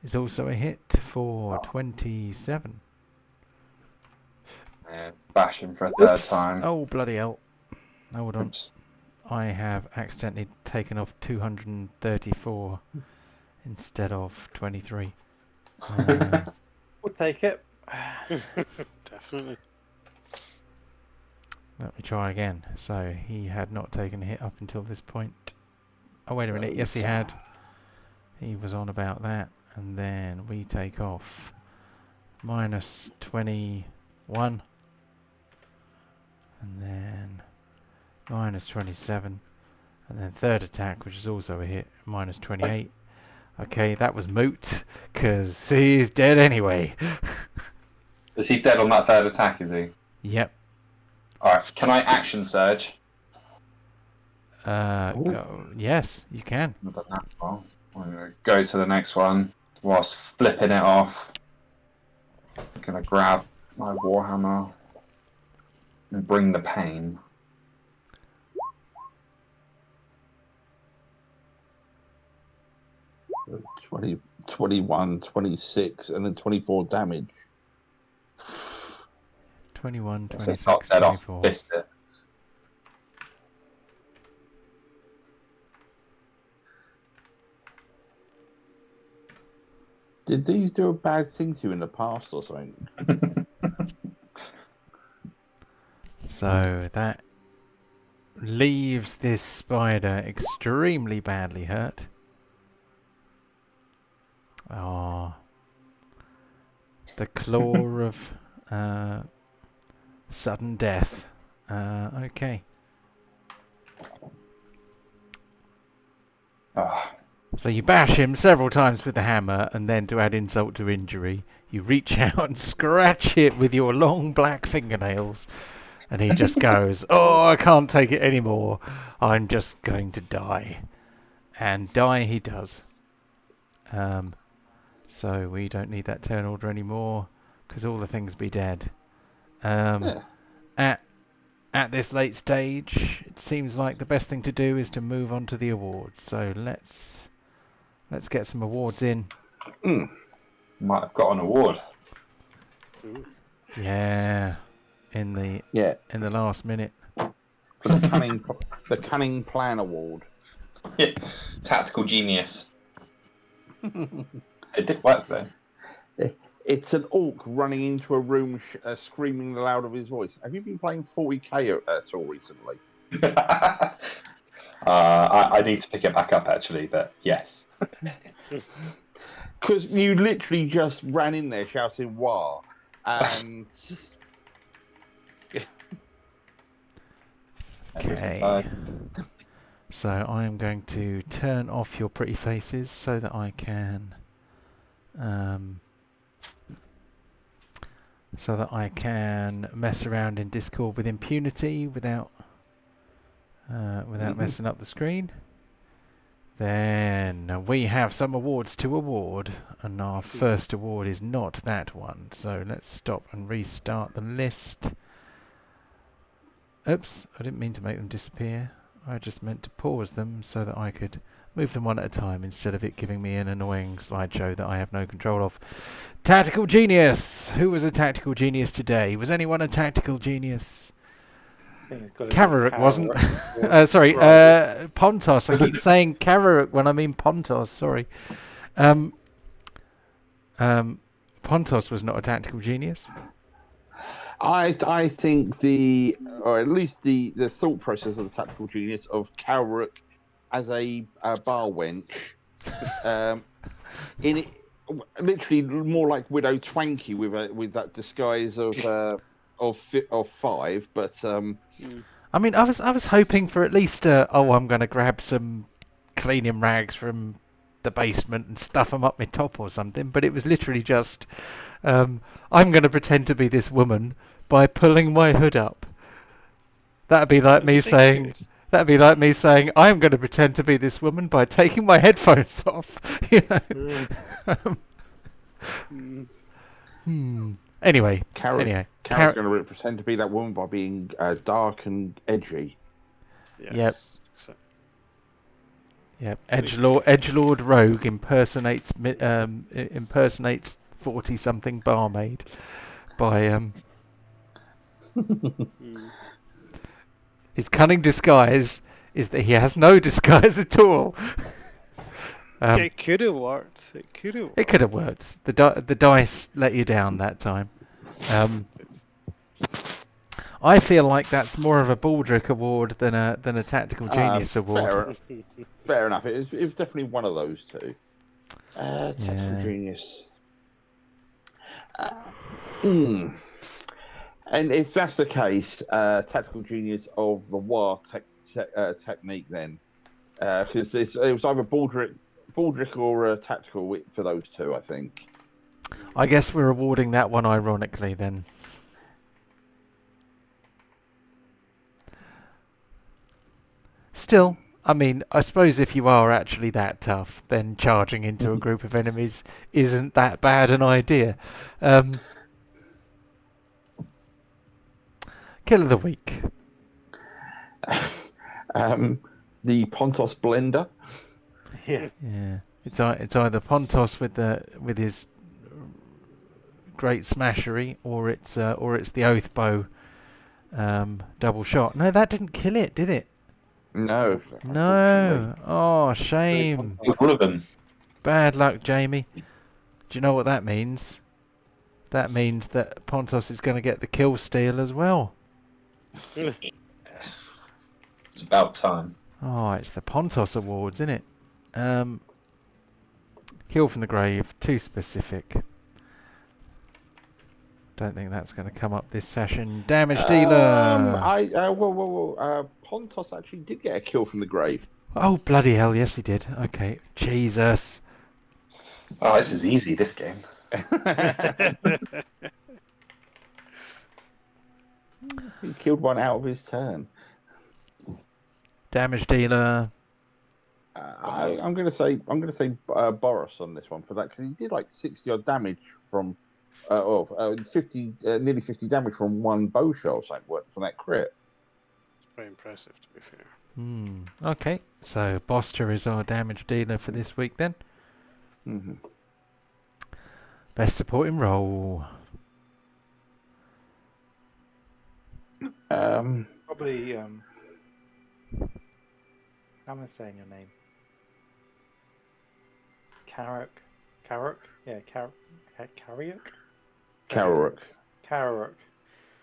is also a hit for 27. Bash him for a third Oops! time. Oh, bloody hell. Hold on. Oops. I have accidentally taken off 234 instead of 23. We'll take it. Definitely. Let me try again. So he had not taken a hit up until this point. Oh, wait a minute. Yes, he had. He was on about that. And then we take off minus 21. And then minus 27. And then third attack, which is also a hit, minus 28. Okay, that was moot, because he's dead anyway. Is he dead on that third attack, is he? Yep. Alright, can I action surge? Yes, you can. I've done that well. I'm going to go to the next one whilst flipping it off. I'm going to grab my warhammer and bring the pain. So 20, 21, 26, and then 24 damage. 21, So 26, start that off, 24. fist it. Did these do a bad thing to you in the past or something? So that leaves this spider extremely badly hurt. Oh. The claw of sudden death. Okay. Ah, So you bash him several times with the hammer, and then to add insult to injury, you reach out and scratch it with your long black fingernails. And he just goes, "Oh, I can't take it anymore. I'm just going to die." And die he does. So we don't need that turn order anymore, because all the things be dead. Yeah. At this late stage, it seems like the best thing to do is to move on to the awards. So let's get some awards in. might have got an award. Ooh. Yeah, in the last minute. For the cunning plan award. Tactical genius. It did work though. It's an orc running into a room screaming the loud of his voice. Have you been playing 40k at all recently? I need to pick it back up actually, but yes. Because you literally just ran in there shouting "Wah!" and Okay. So I am going to turn off your pretty faces so that I can mess around in Discord with impunity without messing up the screen. Then we have some awards to award, and our first award is not that one. So let's stop and restart the list. Oops, I didn't mean to make them disappear. I just meant to pause them so that I could move them one at a time instead of it giving me an annoying slideshow that I have no control of. Tactical Genius! Who was a Tactical Genius today? Was anyone a Tactical Genius? Kararuk wasn't. Sorry, Pontos. I keep saying Kararuk when I mean Pontos. Sorry. Pontos was not a Tactical Genius. I think or at least the thought process of the tactical genius of Kalruk as a bar wench, literally more like Widow Twanky with that disguise of 5, but I mean, I was hoping for at least I'm going to grab some cleaning rags from the basement and stuff them up my top or something. But it was literally just, I'm going to pretend to be this woman by pulling my hood up. That'd be like me saying. That'd be like me saying, I'm going to pretend to be this woman by taking my headphones off. You know. Anyway, Carrot's going to pretend to be that woman by being dark and edgy. Yes. Yep. Edgelord Rogue impersonates 40-something barmaid by his cunning disguise is that he has no disguise at all. It could have worked. It could have worked. The dice let you down that time. I feel like that's more of a Baldric award than a tactical genius award. Fair enough. It was definitely one of those two. Tactical genius. And if that's the case, tactical genius of the war technique then, because it was either Baldric or tactical for those two, I think. I guess we're awarding that one ironically then. Still, I mean, I suppose if you are actually that tough, then charging into a group of enemies isn't that bad an idea. Kill of the week. The Pontos blender. Yeah. It's either Pontos with his great smashery, or it's the oath bow double shot. No, that didn't kill it, did it? No. No. Oh, shame. All of them. Bad luck, Jamie. Do you know what that means? That means that Pontos is going to get the kill steal as well. It's about time. Oh, it's the Pontos Awards, isn't it? Kill from the grave, too specific. Don't think that's going to come up this session. Damage dealer. Pontos actually did get a kill from the grave. Oh, bloody hell, yes he did. Okay, Jesus. Oh, this is easy, this game. He killed one out of his turn. Damage dealer. I'm going to say Boris on this one for that, because he did like 60 odd damage from 50 nearly 50 damage from one bow shot or something from that crit. It's very impressive, to be fair. Okay, so Boster is our damage dealer for this week then. Best supporting role. Probably. How am I saying your name? Karok? Yeah, Karok? Karok.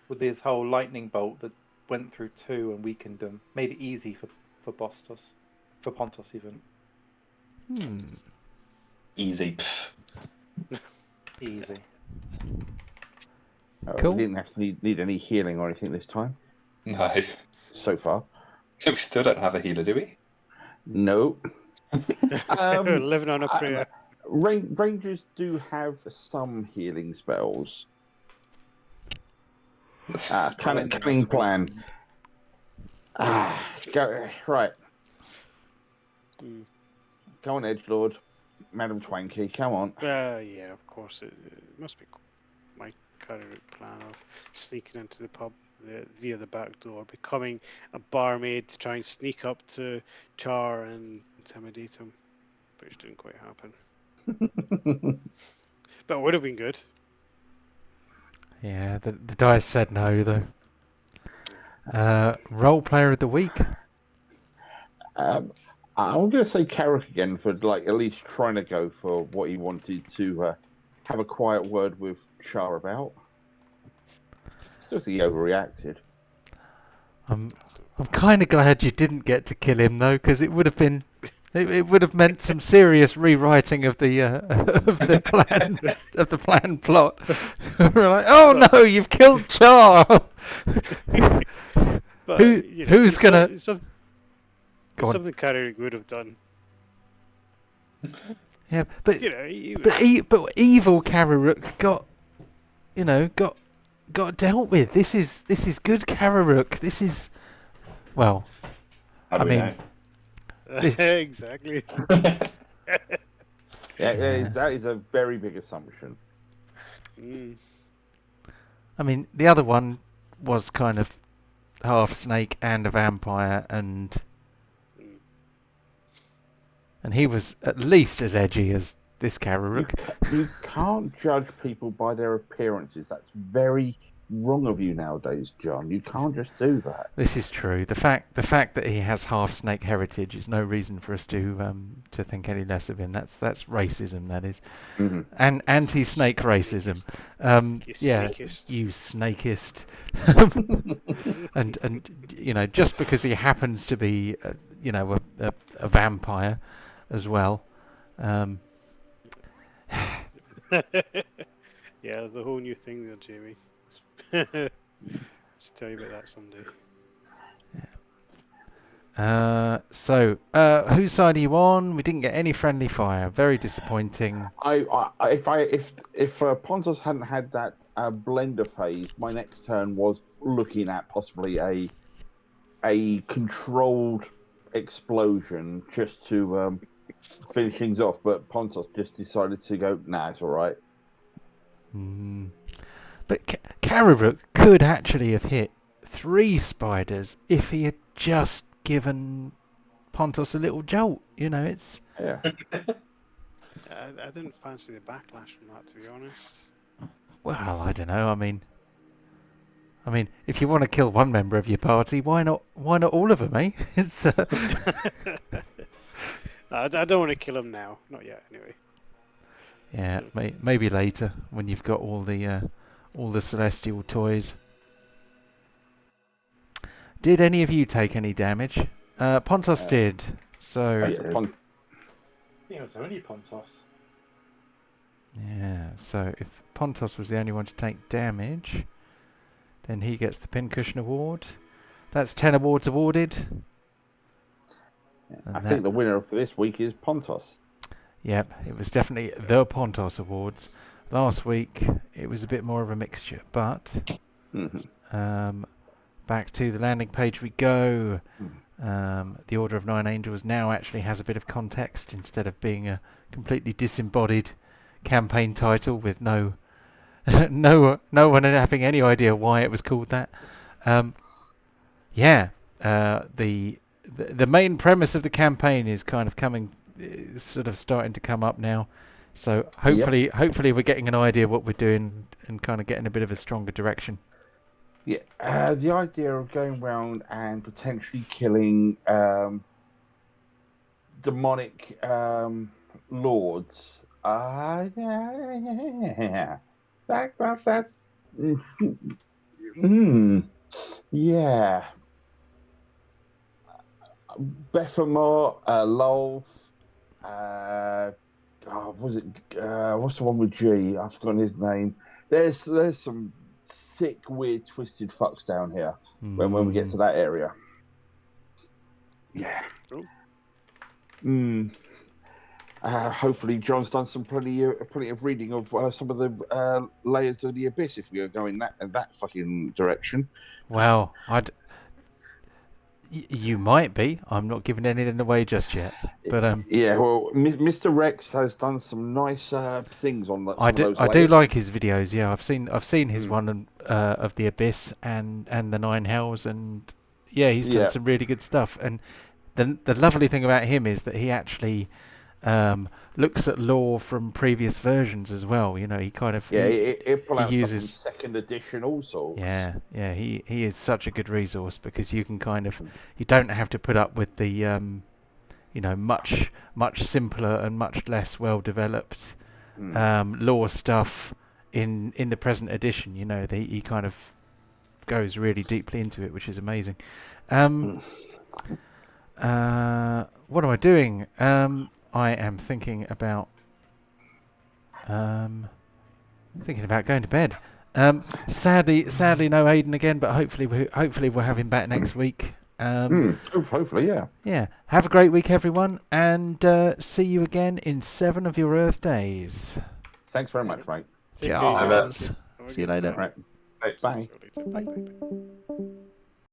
With his whole lightning bolt that went through 2 and weakened them. Made it easy for Bostos. For Pontos, even. Easy. Easy. Cool. We didn't have to need any healing or anything this time. No. So far. We still don't have a healer, do we? No. Living on a prayer. Rangers do have some healing spells. Cunning plan. Go right. Go on, Edgelord, Madam Twanky. Come on. Yeah, of course. It must be my current plan of sneaking into the pub via the back door, becoming a barmaid to try and sneak up to Char and intimidate him, which didn't quite happen. But it would have been good. Yeah, the dice said no though. Role player of the week. I'm going to say Carrick again for at least trying to go for what he wanted to have a quiet word with Char about. Still think he overreacted. I'm kind of glad you didn't get to kill him though, because it would have been It would have meant some serious rewriting of the of the plan plot. We're like, oh no, you've killed Char. But Who's gonna it's go on? something Carrick would have done. Yeah, but He but evil Kararuk got dealt with. This is good Kararuk. This is well. How do I we mean, exactly. know? Yeah, that is a very big assumption. I mean, the other one was kind of half snake and a vampire, and he was at least as edgy as this Kararuk. You can't judge people by their appearances. That's very wrong of you nowadays, John. You can't just do that. This is true. The fact that he has half snake heritage is no reason for us to think any less of him. That's racism. That is, and anti-snake racism. You Yeah, snakist. you snakist. and just because he happens to be a vampire as well. Yeah, there's a whole new thing there, Jamie. Just tell you about that someday. So whose side are you on? We didn't get any friendly fire. Very disappointing. If Pontus hadn't had that blender phase, my next turn was looking at possibly a controlled explosion just to finish things off. But Pontus just decided to go, nah, it's all right. But Kararuk could actually have hit 3 spiders if he had just given Pontus a little jolt. It's... Yeah. I didn't fancy the backlash from that, to be honest. Well, I don't know. I mean, if you want to kill one member of your party, why not all of them, eh? It's I don't want to kill him now. Not yet, anyway. Yeah, maybe later when you've got all the celestial toys. Did any of you take any damage? Pontus did. So I I think it was only Pontos. yeah. So if Pontus was the only one to take damage, then he gets the Pincushion Award. That's 10 awards awarded. I think the winner for this week is Pontus. Yep, it was definitely the Pontos Awards. Last week it was a bit more of a mixture, but back to the landing page we go. The Order of Nine Angels now actually has a bit of context instead of being a completely disembodied campaign title with no one having any idea why it was called that. The main premise of the campaign is kind of sort of starting to come up now. So hopefully we're getting an idea what we're doing and kind of getting a bit of a stronger direction. Yeah, the idea of going around and potentially killing demonic lords. Yeah. That. Yeah. Bephamar, Lolf, was it? What's the one with G? I've forgotten his name. There's some sick, weird, twisted fucks down here when we get to that area. Yeah. Hopefully, John's done some plenty of reading of some of the layers of the abyss. If we are going that fucking direction. Well, you might be. I'm not giving anything away just yet. But yeah, well, Mr. Rex has done some nice things on that. I do like his videos. Yeah, I've seen his one of the abyss and the Nine Hells, and yeah, he's done some really good stuff. And the lovely thing about him is that he actually looks at lore from previous versions as well. He kind of he uses second edition also. Yeah, he is such a good resource because you can you don't have to put up with the much simpler and much less well developed lore stuff in the present edition. He kind of goes really deeply into it, which is amazing. What am I doing? I am thinking about going to bed. Sadly, no Aiden again, but hopefully we'll have him back next week. Hopefully, yeah. Yeah. Have a great week, everyone, and see you again in 7 of your Earth days. Thanks very much, mate. Take care, Cheers. Have a See you good later. night. Right. Bye. See you later. Bye. Bye.